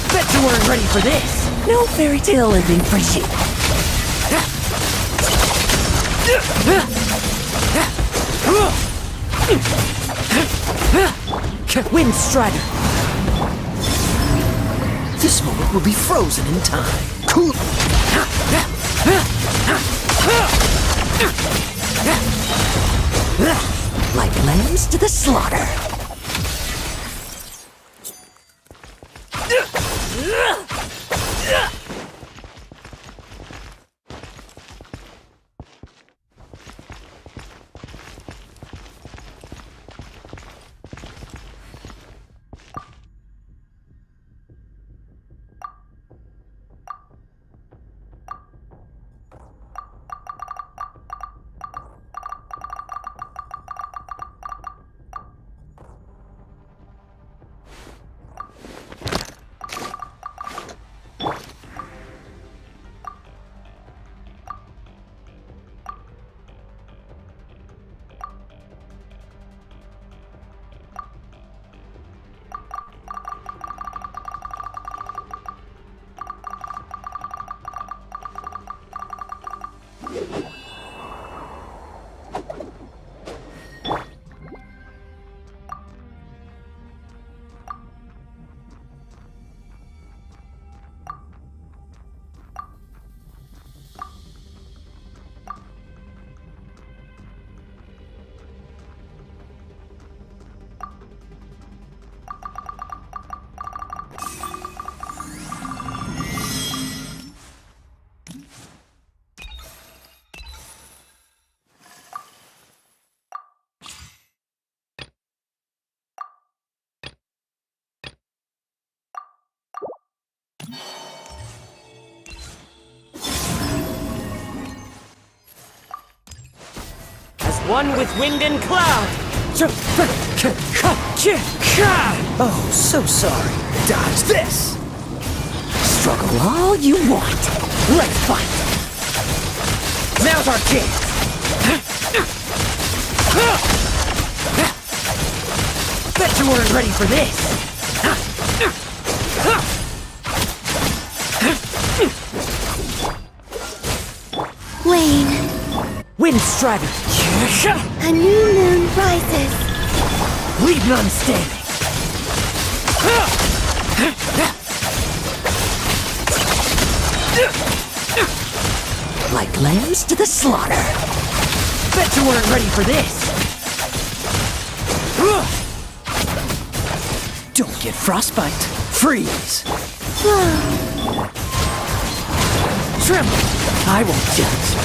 Bet you weren't ready for this. No fairy tale ending for you. Wind Strider. This moment will be frozen in time. Cool. Like lambs to the slaughter. One with wind and cloud. Oh, so sorry. Dodge this. Struggle all you want. Let's fight. Now's our chance. Bet you weren't ready for this. Wayne, Wind Strider. a new moon rises. Leave none standing. Like lambs to the slaughter. Bet you weren't ready for this. Don't get frostbite. Freeze. Tremble. I won't judge.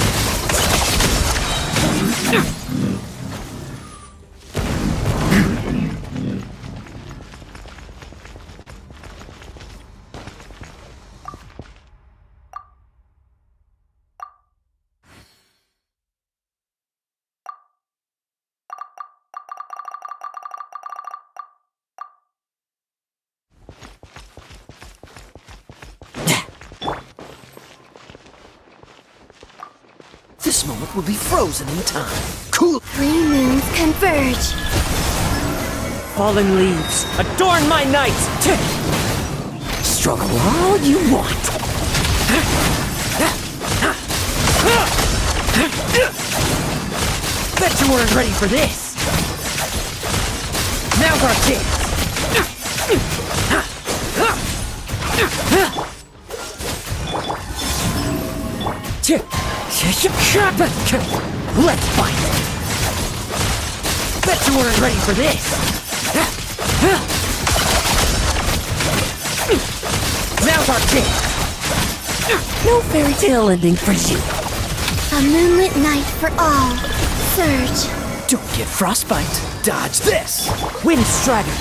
This moment will be frozen in time. Cool. 3 moons converge. Fallen leaves, adorn my night! Struggle all you want. Bet you weren't ready for this. Now's our chance. Let's fight. Bet you weren't ready for this. Now's our chance. No fairy tale ending for you. A moonlit night for all. Surge. Don't get frostbite. Dodge this. Wind Strider.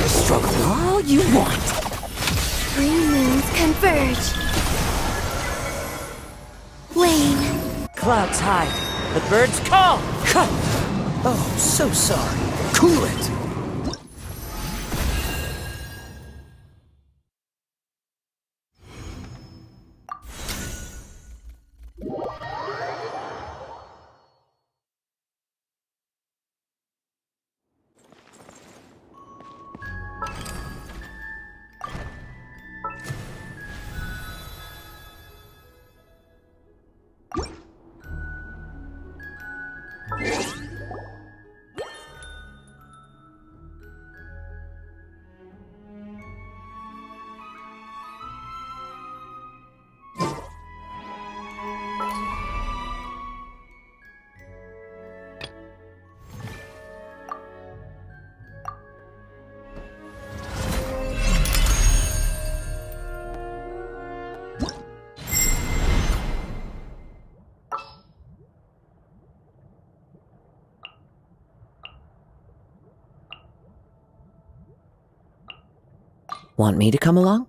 Struggle all you want. 3 moons converge. Wayne. Clouds hide. The birds call. Oh, so sorry. Cool it. Want me to come along?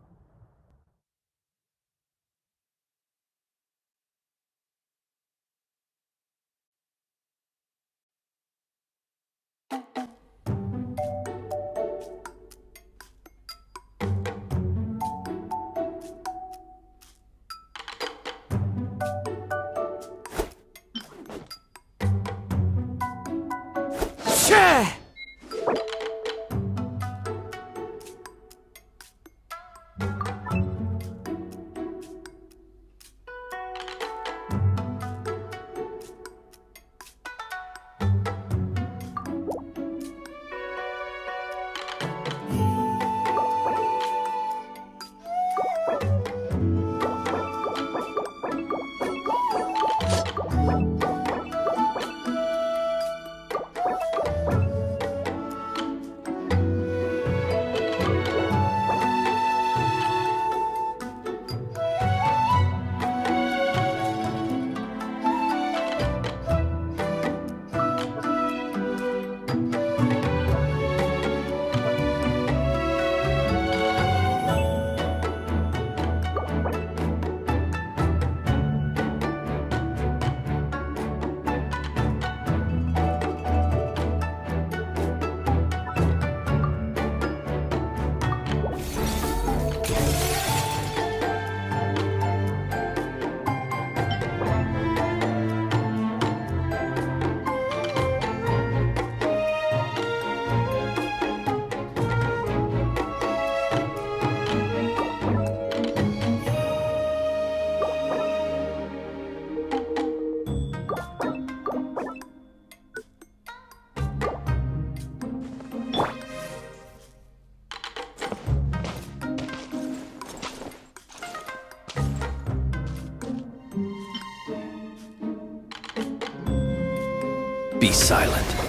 Be silent.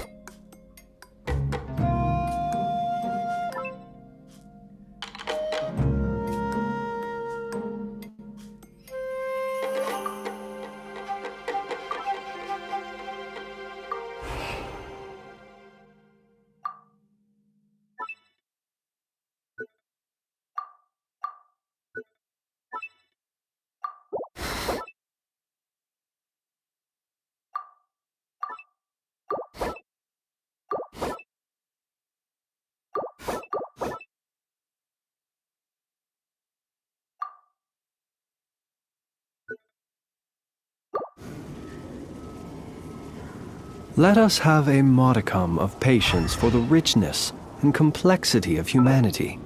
Let us have a modicum of patience for the richness and complexity of humanity.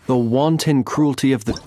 The wanton cruelty of the...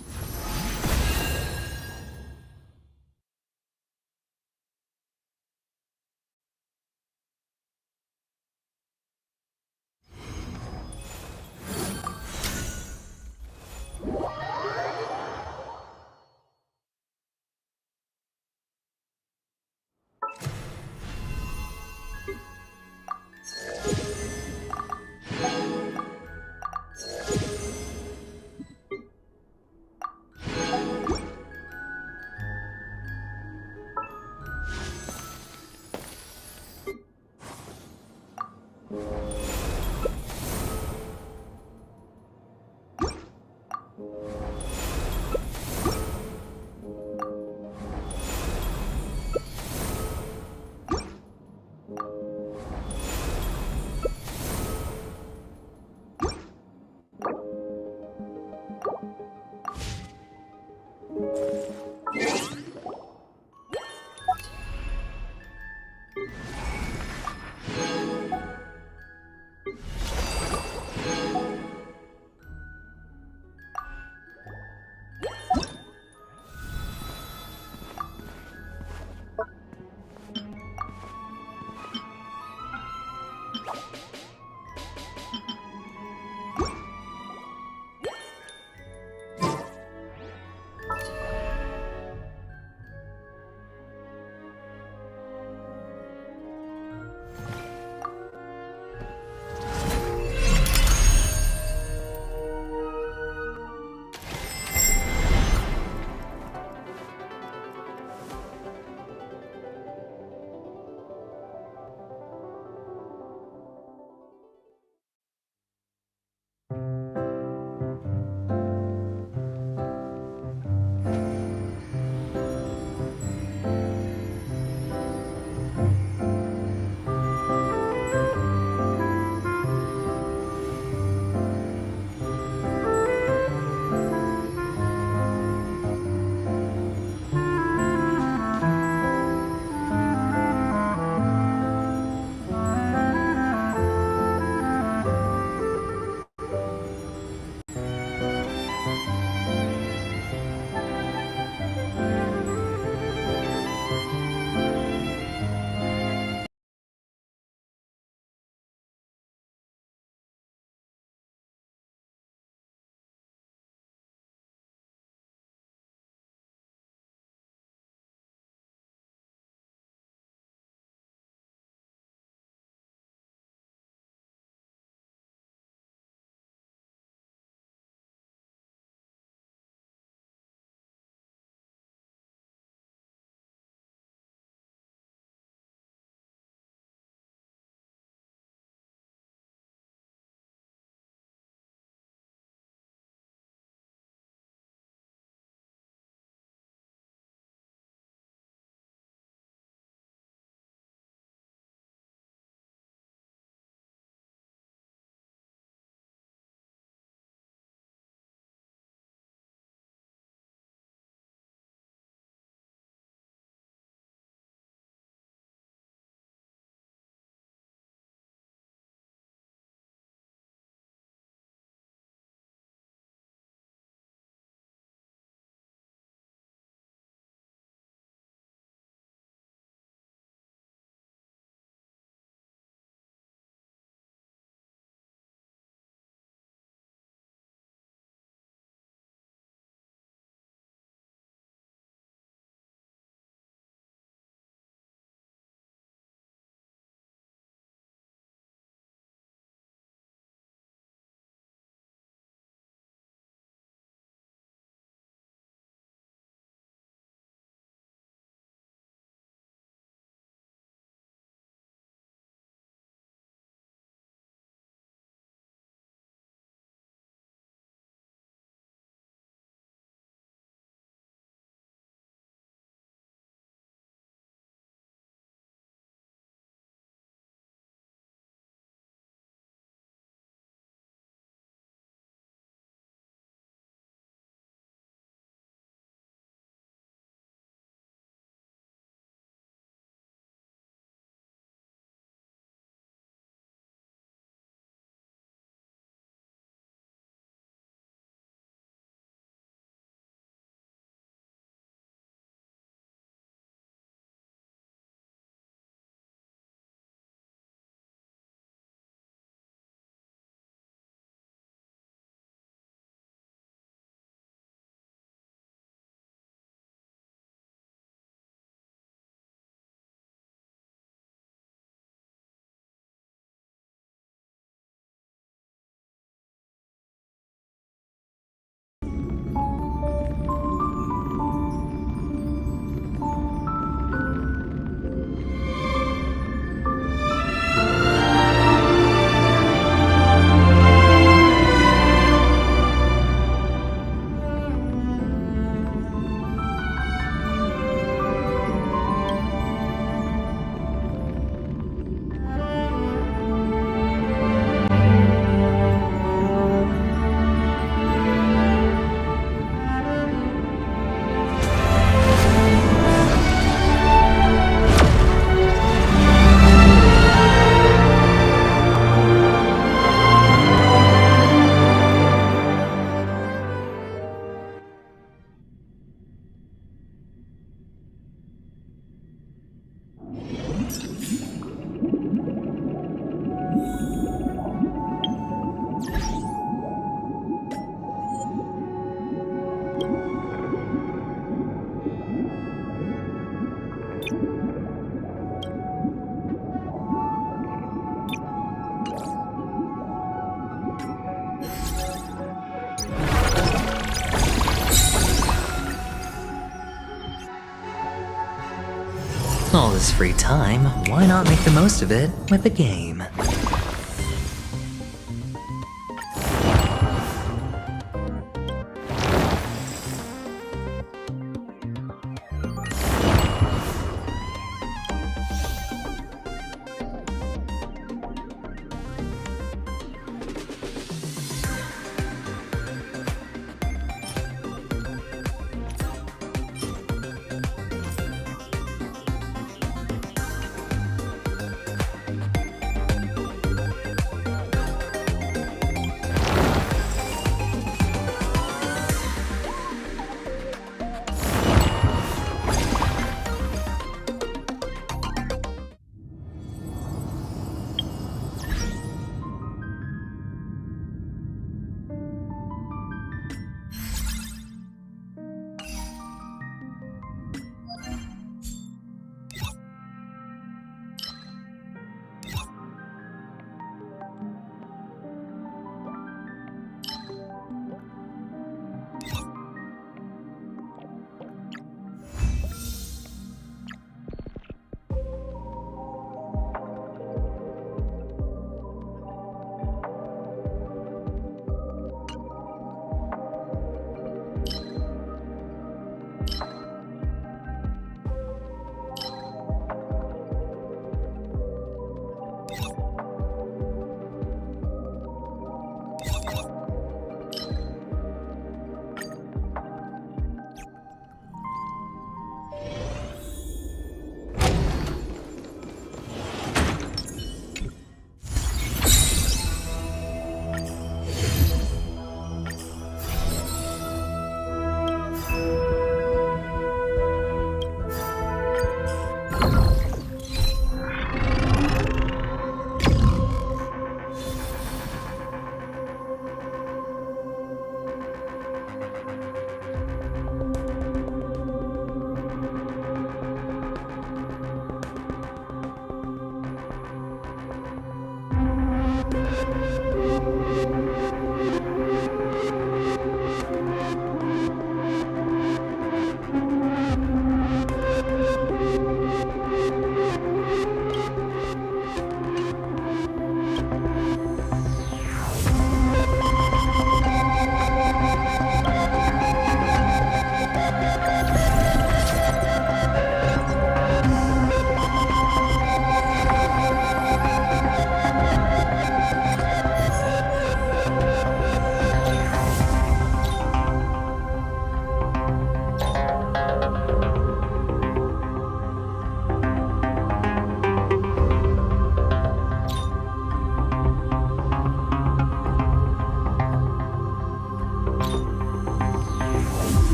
All this free time, why not make the most of it with a game?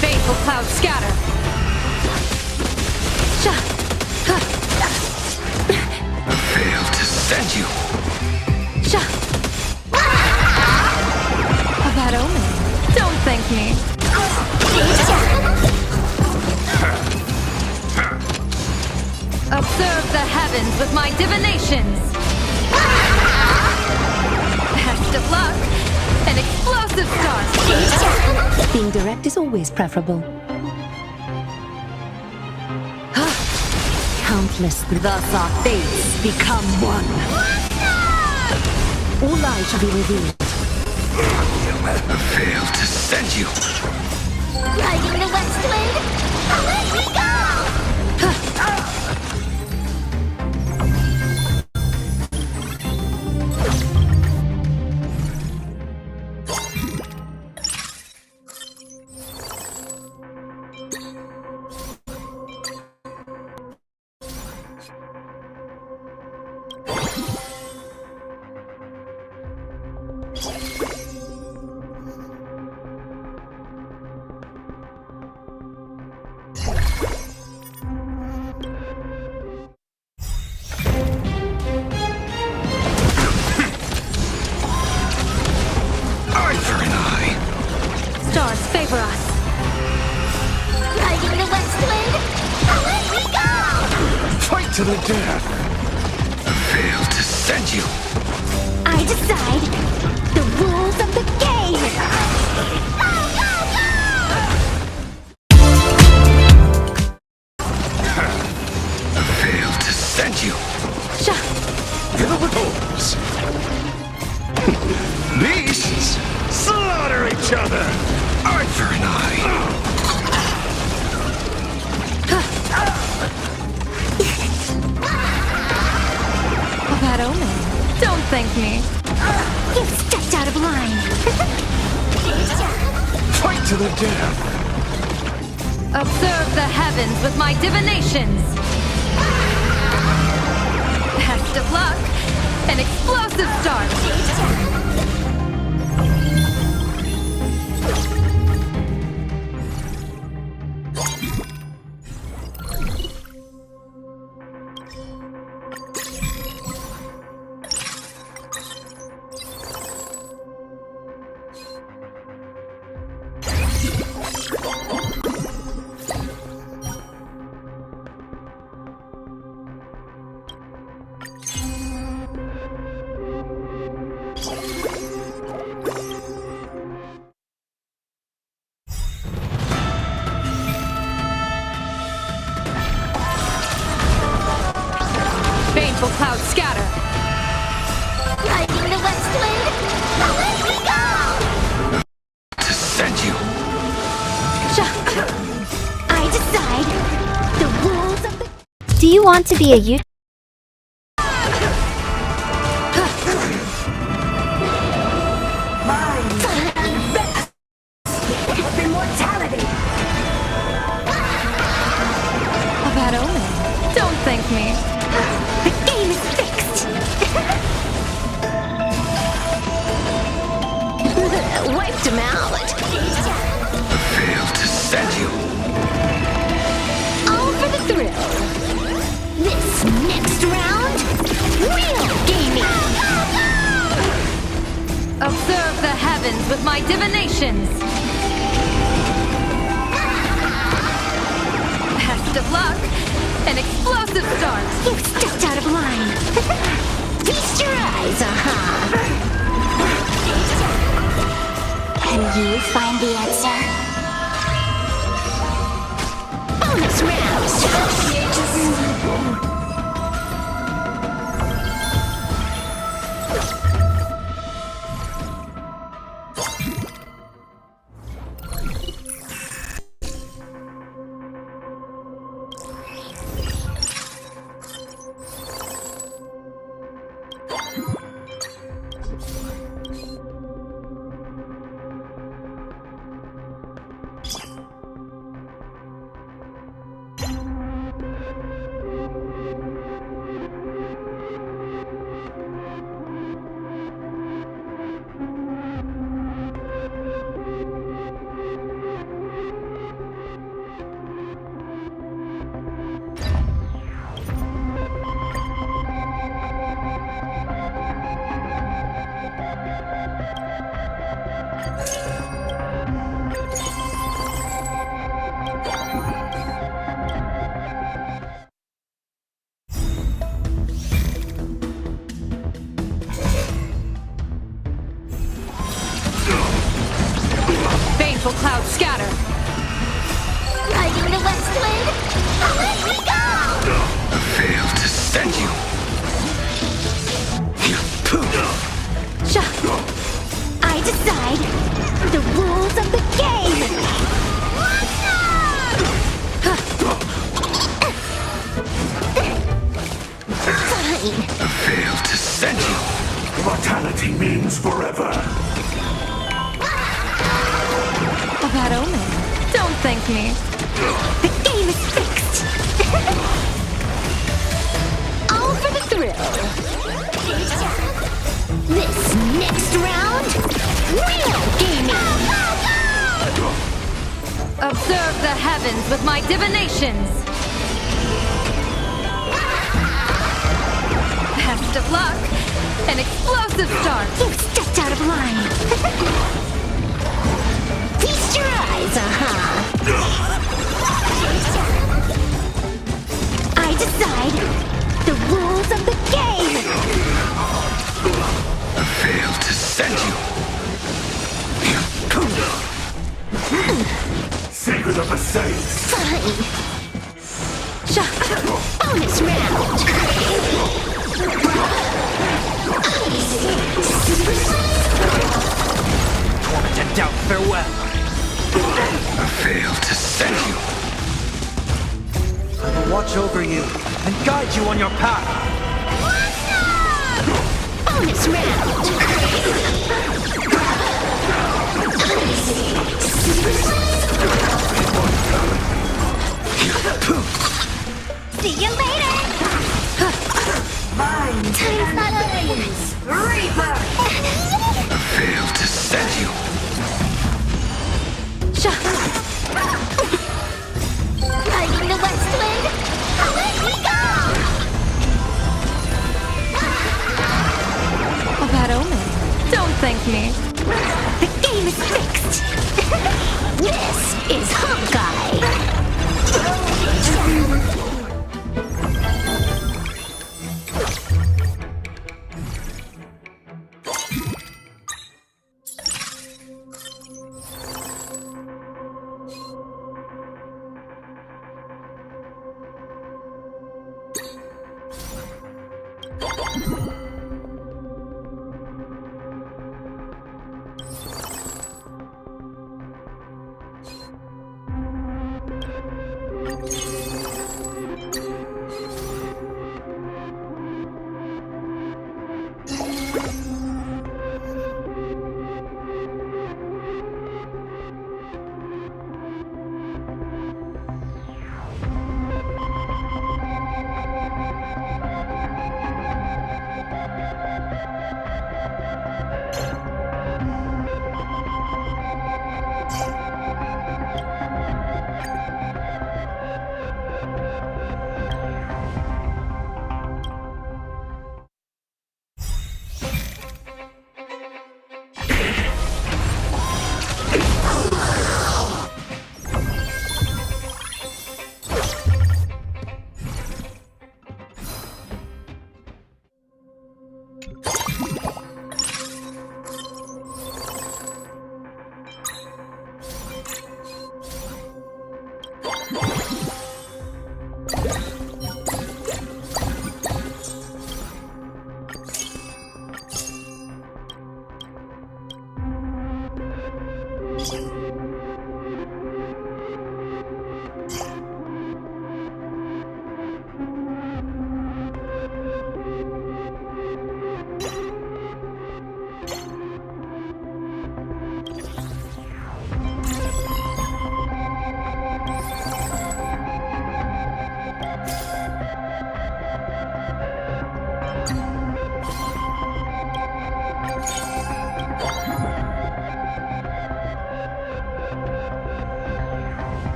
Baneful clouds scatter. I failed to send you. A bad omen. Don't thank me. Observe the heavens with my divinations. Best of luck. An explosive start. Being direct is always preferable. Countless. Thus our fates become one. All lies shall be revealed. I failed to send you. Riding the west wind, away we go! Stars favor us. Riding the west wind, away we go! Fight to the death! I failed to send you. I decide the rules of the game! Go, go, go! I failed to send you. Those beasts slaughter each other! Eye for an eye. A bad omen. Don't thank me. You stepped out of line! Fight to the death! Observe the heavens with my divinations. Best of luck. An explosive start. Baneful clouds scatter. Riding the west wind, away we go! To send you. I decide the rules of the... Do you want to be a YouTuber? Immortality! A bad omen. Don't thank me. The game is fixed! Wiped him out! I failed to send you. All for the thrill! This next round, real gaming! Observe the heavens with my divinations. Best of luck. An explosive start. You stepped out of line. Feast your eyes, Can you find the answer? Bonus round! decide the rules of the game! Fine. I failed to send you. Mortality means forever. A bad omen. Don't thank me. The game is fixed. All for the thrill. This next round, real gaming. Observe the heavens with my divinations. Best of luck. An explosive start. You stepped out of line. Feast your eyes, I decide the rules of the game. I failed to send you. Secret of the Saints. Fine. Bonus round. Torment and doubt, farewell. I failed to send you. I will watch over you and guide you on your path. Bonus round. See you later. Time's not up. Reaper. I failed to send you. Riding the west wind. Away we go. A bad omen. Don't thank me. The game is fixed. This is Hawkeye.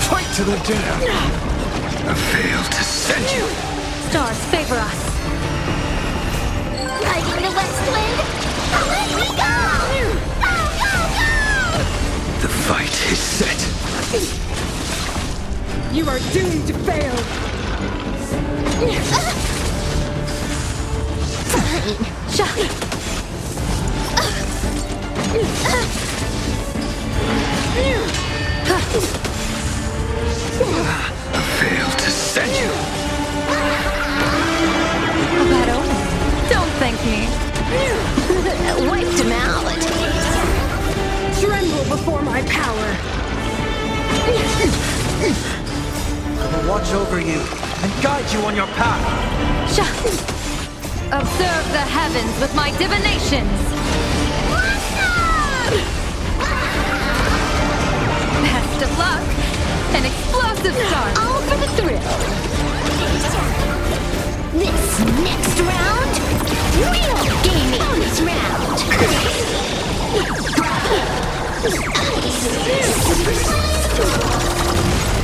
Fight to the death. I failed to send you. Stars favor us. Riding the west wind. Away we go! Go, go, go! The fight is set. You are doomed to fail. Fine. Failed to send you. Bad omen. Don't thank me. Wiped him out. Tremble before my power. I will watch over you and guide you on your path. Observe the heavens with my divinations. Best of luck. An explosive start. All for the thrill. This next round, real gaming. Bonus round.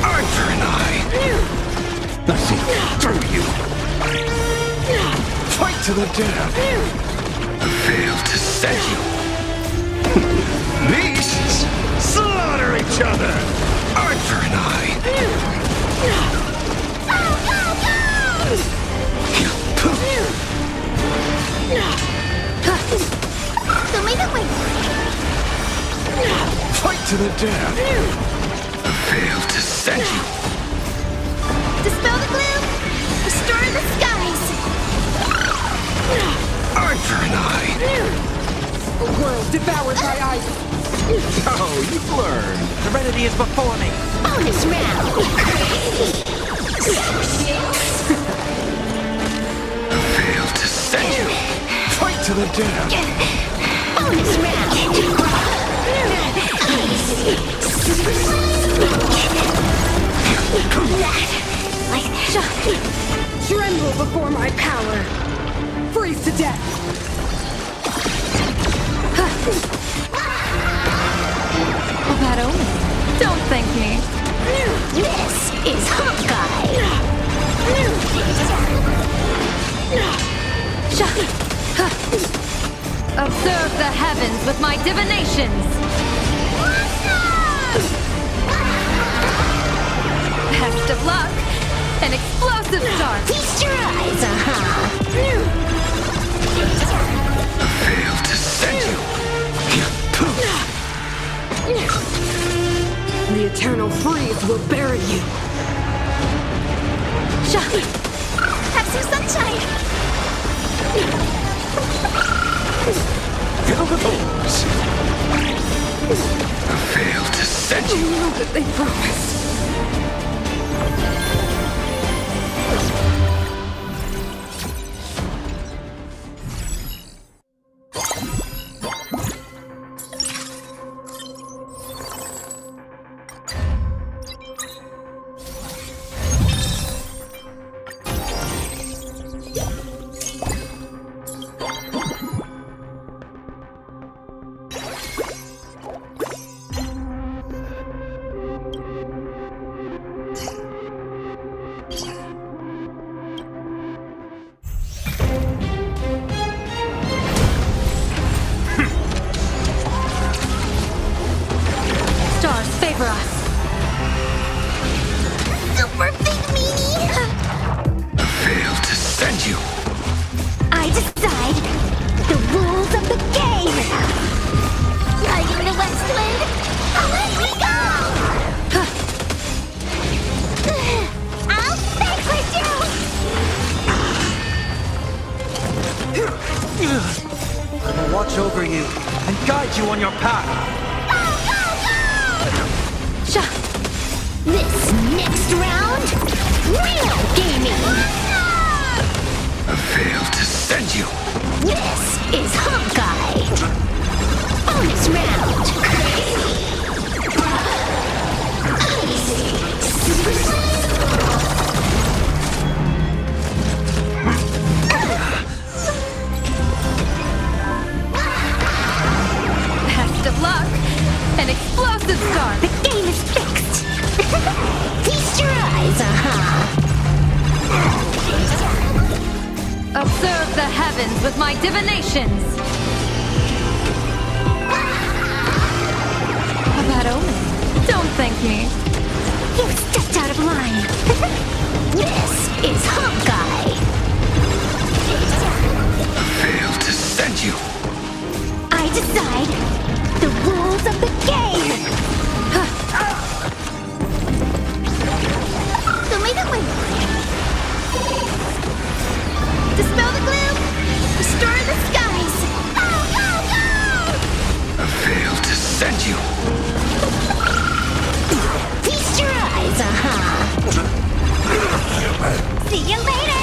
Arthur and I. Nothing through you. Fight to the death. Failed to send you. Beasts slaughter each other. Arthur and I. Fight to the death. Failed to send you. Dispel the gloom. Restore the skies. Arthur and I. A world devoured by ice. Oh, you've learned. Serenity is before me. Bonus round. Failed to send you. Fight to the death. Bonus round. Tremble before my power. Freeze to death. Bad omen. Don't thank me. This is Hawkeye. Observe the heavens with my divinations. Best of luck. An explosive start. Feast your eyes, Failed to send you. The eternal freeze will bury you. Have some sunshine. Failed to send you. You know that they promised. For us. Super big meanie. Failed to send you. I decide the rules of the game. Like in the West Wind, let me go. I'll vanquish you. I will watch over you and guide you on your path. This next round, real gaming. Failed to send you. This is Hawkeye. Bonus round. Best of luck. An explosive start. The game is fixed. Feast your eyes, Observe the heavens with my divinations. A bad omen. Don't thank me. You've stepped out of line. This is Hawkeye. See you later!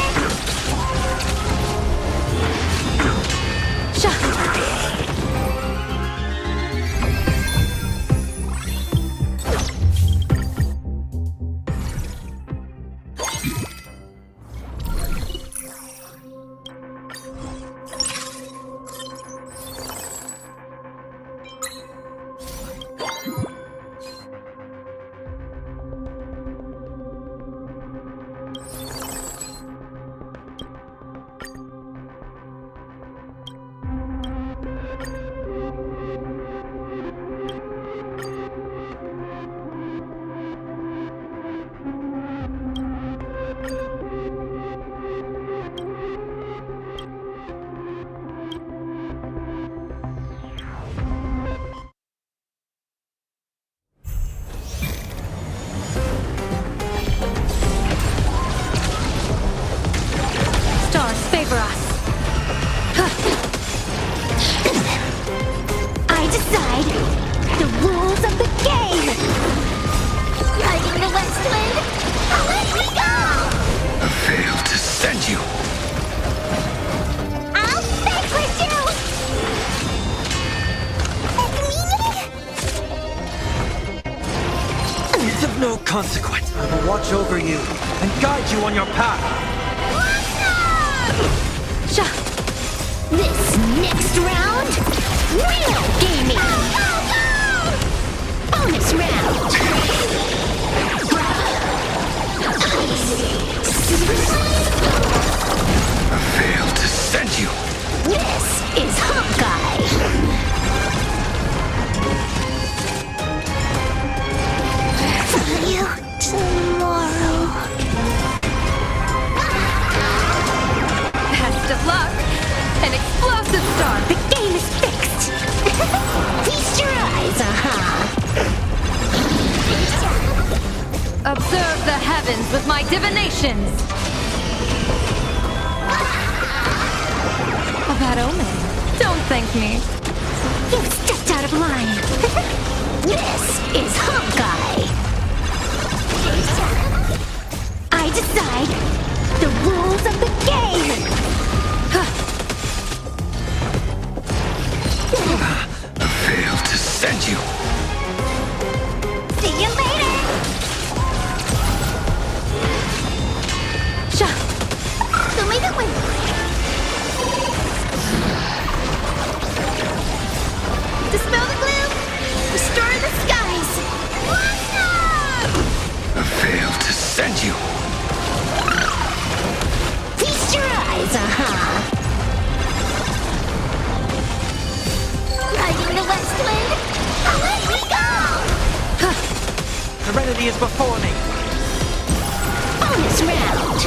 Stars favor us. I decide the rules of the game. Riding the west wind, away we go! I failed to send you. I'll vanquish you! It's of no consequence. I will watch over you and guide you on your path. This next round, real gaming! Bonus round! I failed to send you. This is Hawkeye! See you tomorrow. Best of luck! An explosive star! The game is fixed! Feast your eyes, Observe the heavens with my divinations! A bad omen. Don't thank me. You've stepped out of line. This is Hawkeye. I decide the rules of the game. I failed to send you. See you later. Show me the way. Dispel the gloom. Restore the skies. I failed to send you. Feast your eyes, Riding the west wind, away we go! Serenity is before me. Bonus round!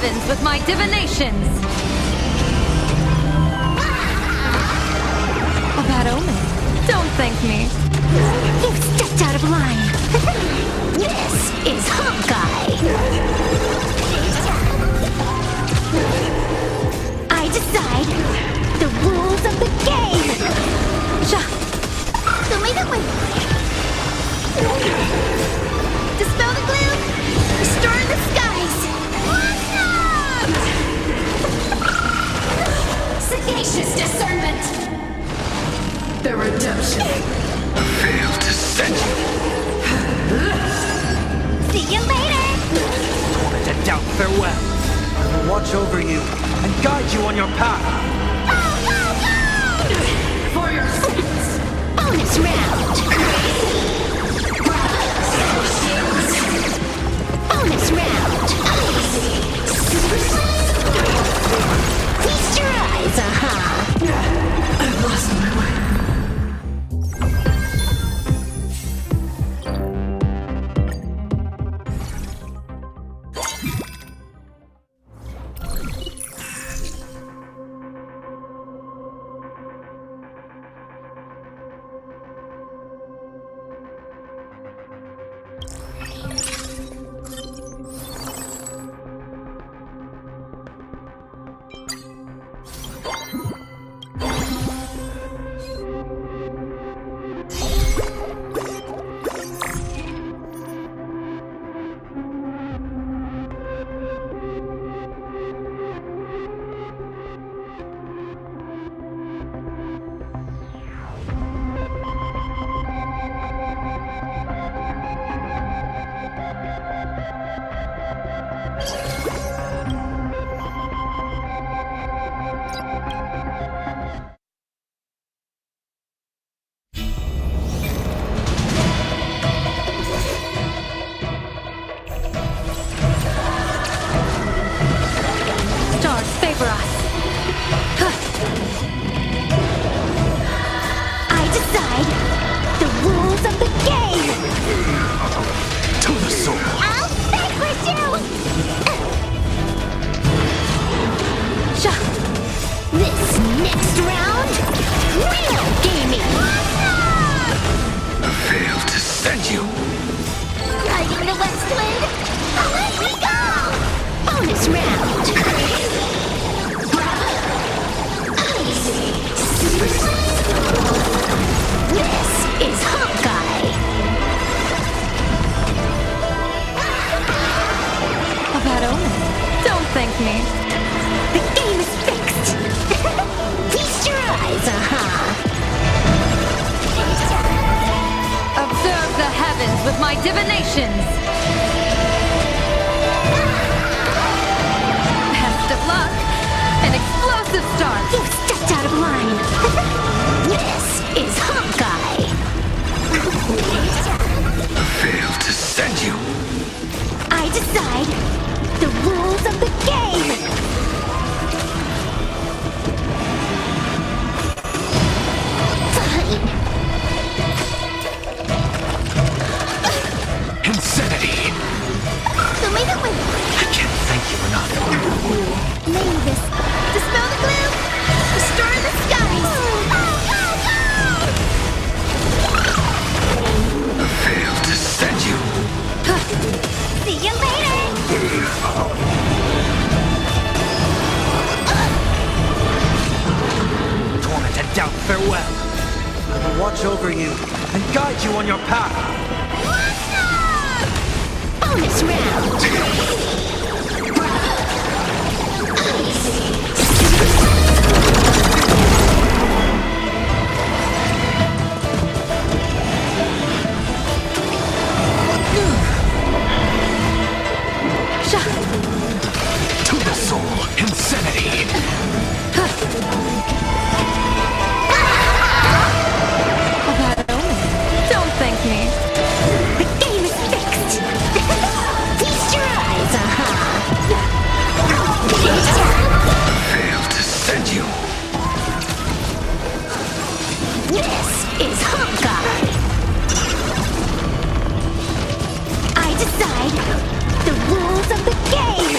heavens with my divinations! A bad omen. Don't thank me. You've stepped out of line. This is Hawkeye. I decide the rules of the game. Dispel the gloom. Restore the skies. Sagacious discernment. The redemption. Failed to send you. See you later. To doubt farewell. I will watch over you and guide you on your path. For your sins. Bonus round. Bonus round. Feast your eyes, I've lost my way. With my divinations! Best of luck! An explosive start! You've stepped out of line! This is Hawkeye! Failed to send you! I decide the rules of the game! Insanity! I can't thank you enough. Mavis, dispel the gloom! Restore the skies! Failed to send you. See you later! Tormented doubt, farewell. I will watch over you and guide you on your path. Bonus round! To the soul, insanity! Don't thank me. The game is fixed! Feast your eyes, Failed to send you. This is Hawkeye! I decide the rules of the game!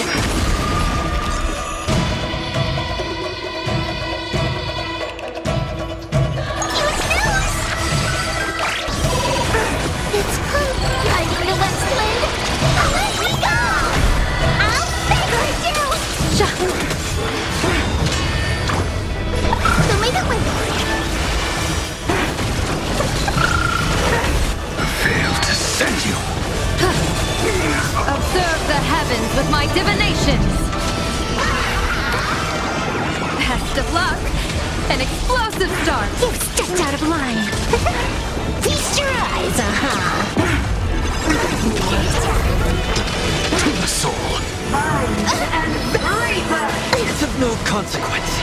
my divinations! Best of luck! An explosive start! You stepped out of line! Feast your eyes, To the soul. It's of no consequence.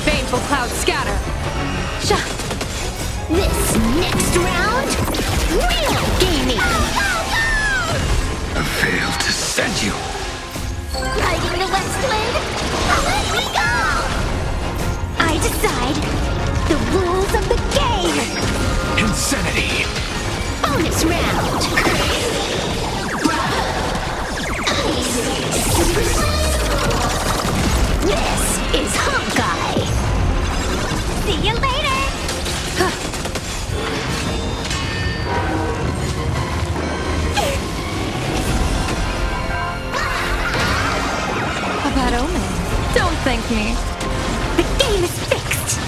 Baneful clouds scatter! This next round, real gaming! I failed to send you. Riding the west wind, away we go! I decide the rules of the game! Insanity. Bonus round! This is Hawkeye! See you later! A bad omen. Don't thank me. The game is fixed!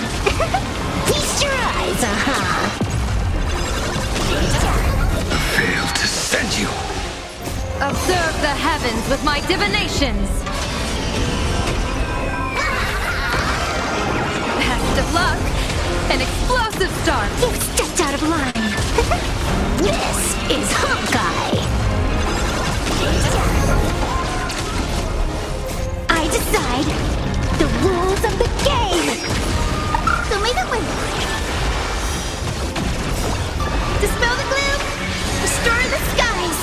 Feast your eyes, I failed to send you. Observe the heavens with my divinations! Best of luck! An explosive start! You stepped out of line! This is Hawkeye! I decide the rules of the game! Who may the winner? Dispel the gloom! Restore the skies!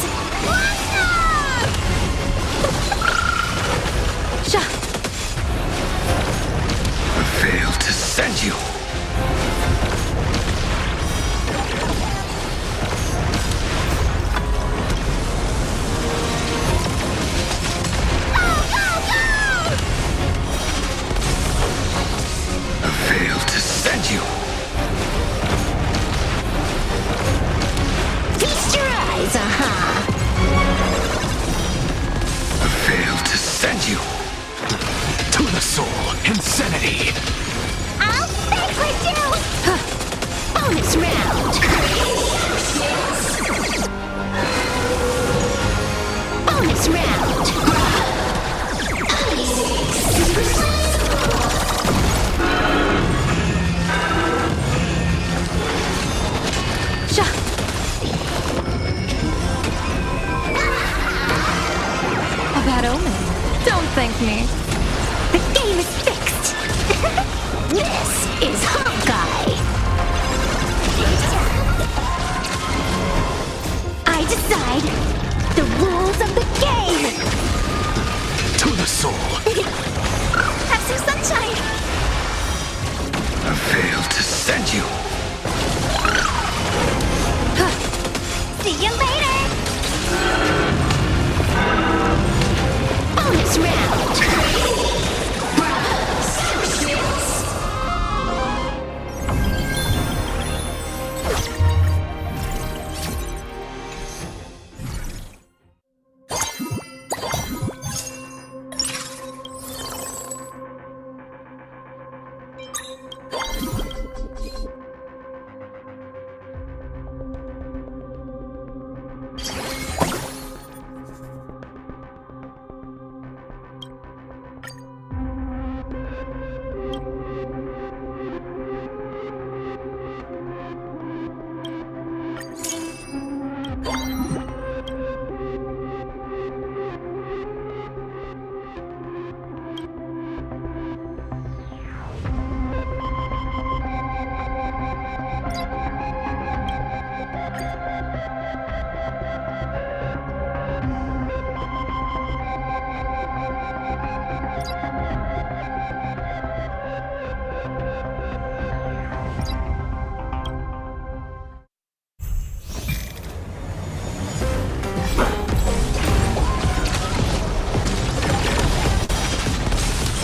I failed to send you. I failed to send you. Feast your eyes, I failed to send you. To the soul, insanity. I'll banquet you! Bonus round! Bonus round! A bad omen. Don't thank me. The game is fixed! This is Hawkeye! I decide the rules of the game! To the soul. Have some sunshine! I failed to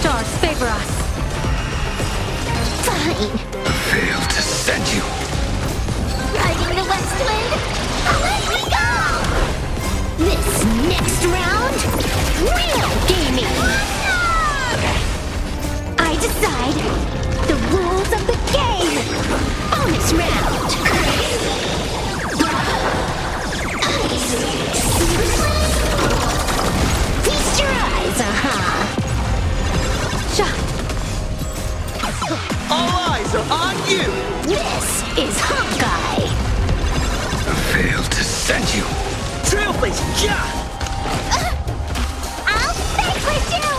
stars favor us. Fine. Failed to send you. Riding the west wind. Away we go! This next round, real gaming. I decide the rules of the game. Bonus round. Feast your eyes, All eyes are on you! This is Hawkeye. Failed to send you. Trailblazer, ja! I'll vanquish you!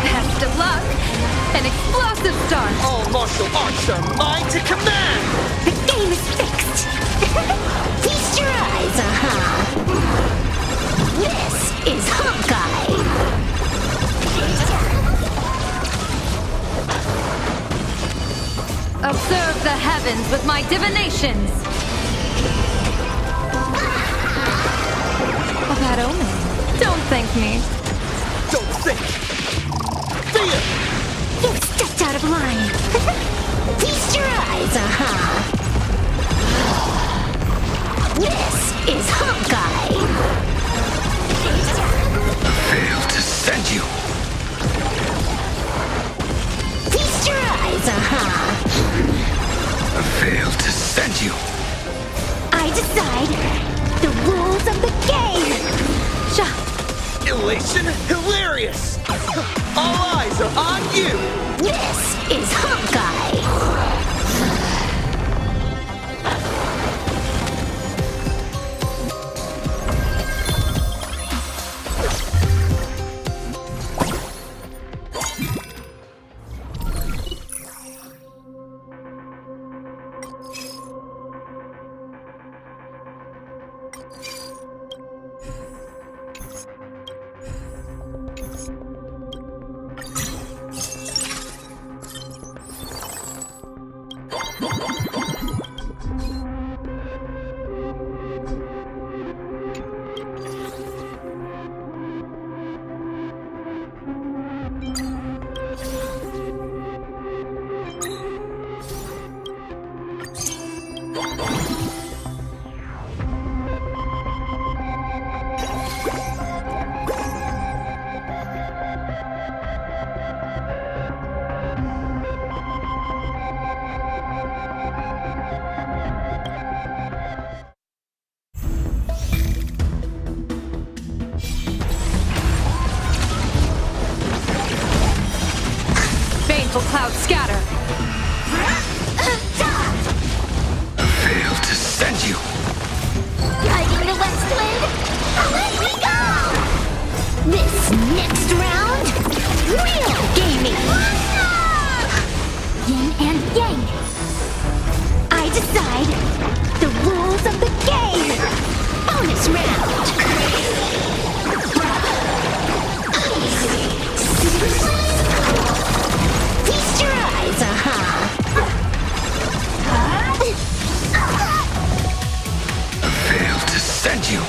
Best of luck. An explosive start. All martial arts are mine to command! The game is fixed. Feast your eyes, This is Hawkeye. Observe the heavens with my divinations. A bad omen. Don't thank me. Don't think! Fear! You stepped out of line. Feast your eyes, This is Hawkeye. Failed to send you. Feast your eyes, Failed to send you. I decide the rules of the game. Elation hilarious! All eyes are on you! This is Hawkeye. Clouds scatter. Failed to send you. Riding the west wind. Away we go! This next round, real gaming. Yin and yang. I decide the rules of the game. Bonus round. Feast your eyes, Failed to send you.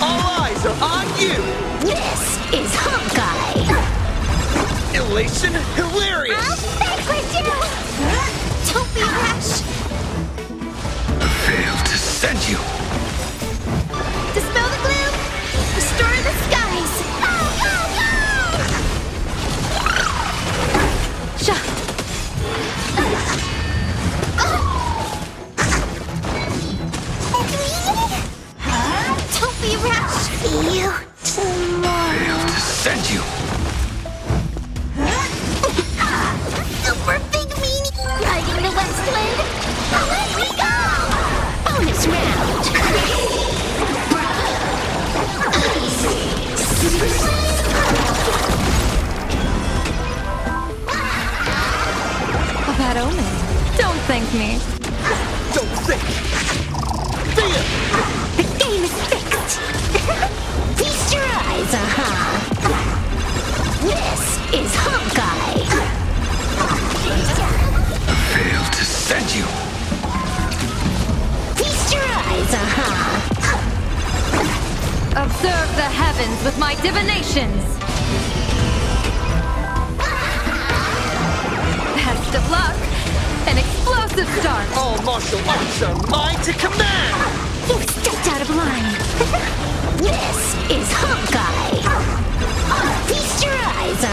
All eyes are on you! This is Hawkeye. Elation hilarious! I'll vanquish you! Don't be rash. Failed to send you. Dispel the gloom. Restore the skies. Don't be rash. See you tomorrow. Failed to send you. Super big meanie. Riding the west wind. Observe the heavens with my divinations! Best of luck! An explosive start! All martial arts are mine to command! You've stepped out of line. This is Hawkeye. Feast your eyes,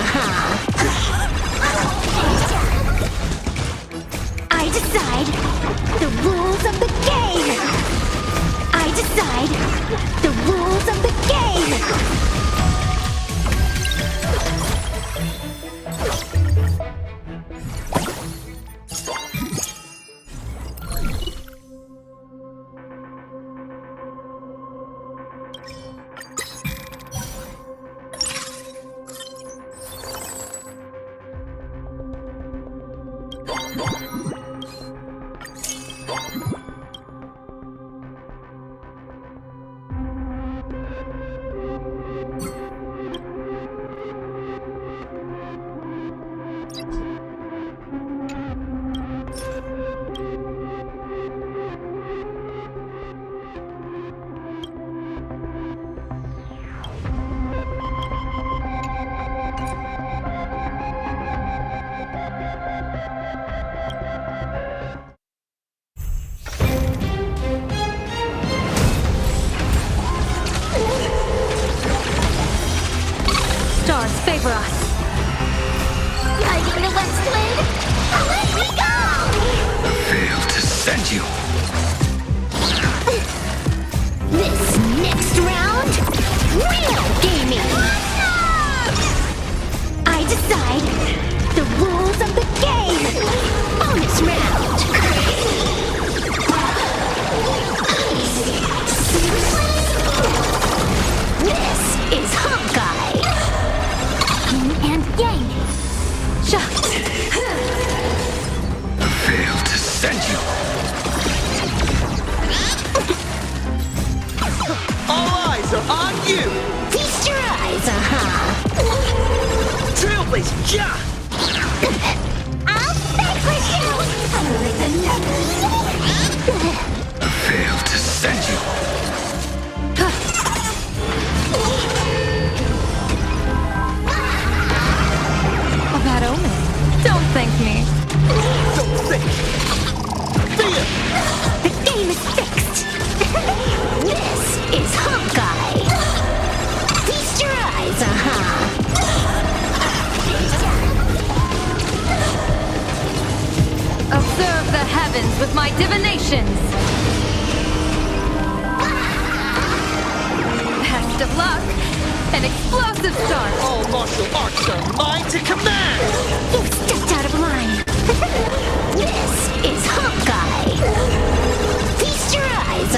I decide the rules of the game. I decide the rules of the game. Stars favor us! Riding the west wind, away we go! Failed to send you. This next round, real gaming! I decide the rules of the game! Bonus round! This is Hawkeye! Yin and Yang! Shot! Failed to send you. All eyes are on you! Feast your eyes, Trailblazing, ja! I'll vanquish you! Failed to send you. A bad omen. Don't thank me. Don't think. Feel. The game is fixed! This is Hawkeye! Feast your eyes, Observe the heavens with my divinations! Best of luck! An explosive start! All martial arts are mine to command! You've stepped out of line! This is Hawkeye! Feast your eyes,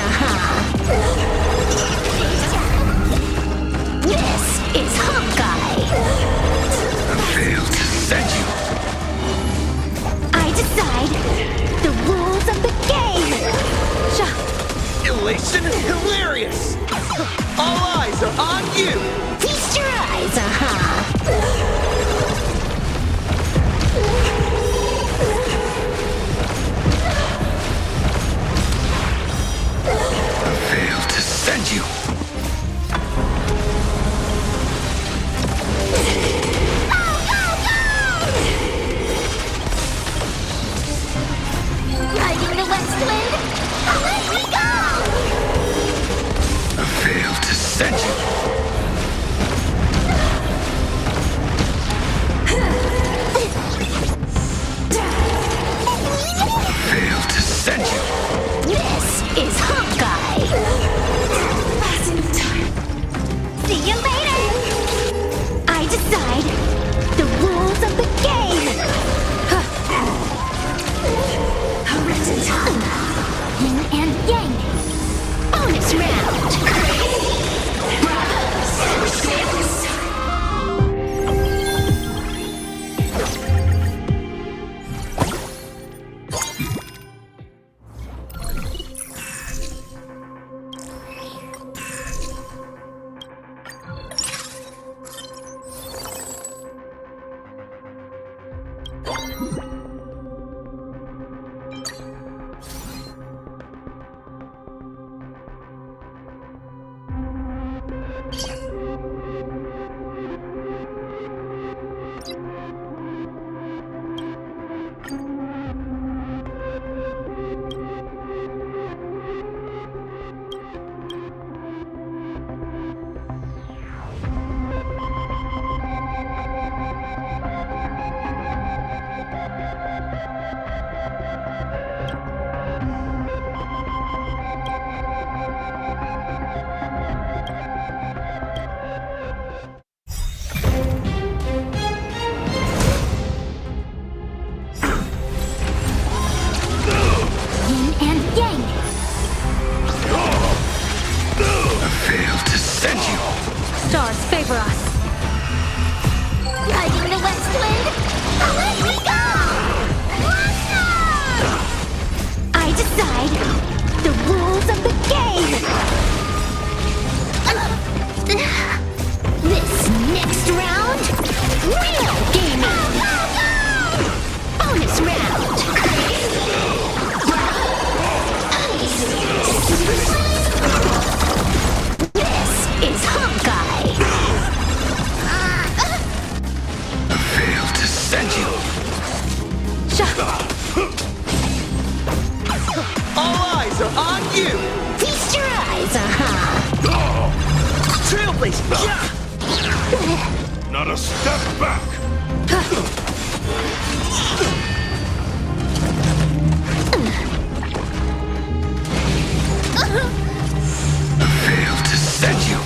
This is Hawkeye! Failed to send you. I decide the rules of the game! Elation hilarious! All eyes are on you! Feast your eyes, Failed to send you. Riding the west wind, away we go! Failed to send you. Failed to send you. This is Hawkeye! Passing time. See you later! I decide the rules of the game! Yin and Yang! Bonus round! Stars favor us. Riding the west wind, away we go! I decide the rules of the game. This next round, real gaming. Bonus round. This is Hawkeye. Failed to send you. All eyes are on you. Feast your eyes, Trailblazer. Not a step back! Failed to send you.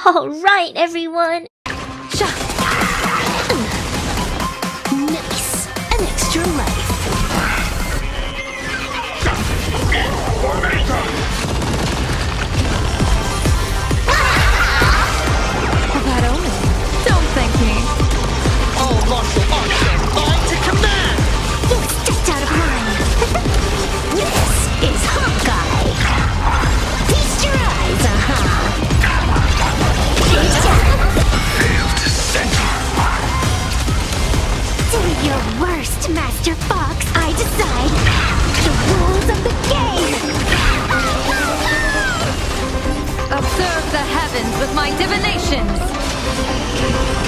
All right, everyone. Right, Master Fox, I decide the rules of the game! Observe the heavens with my divinations!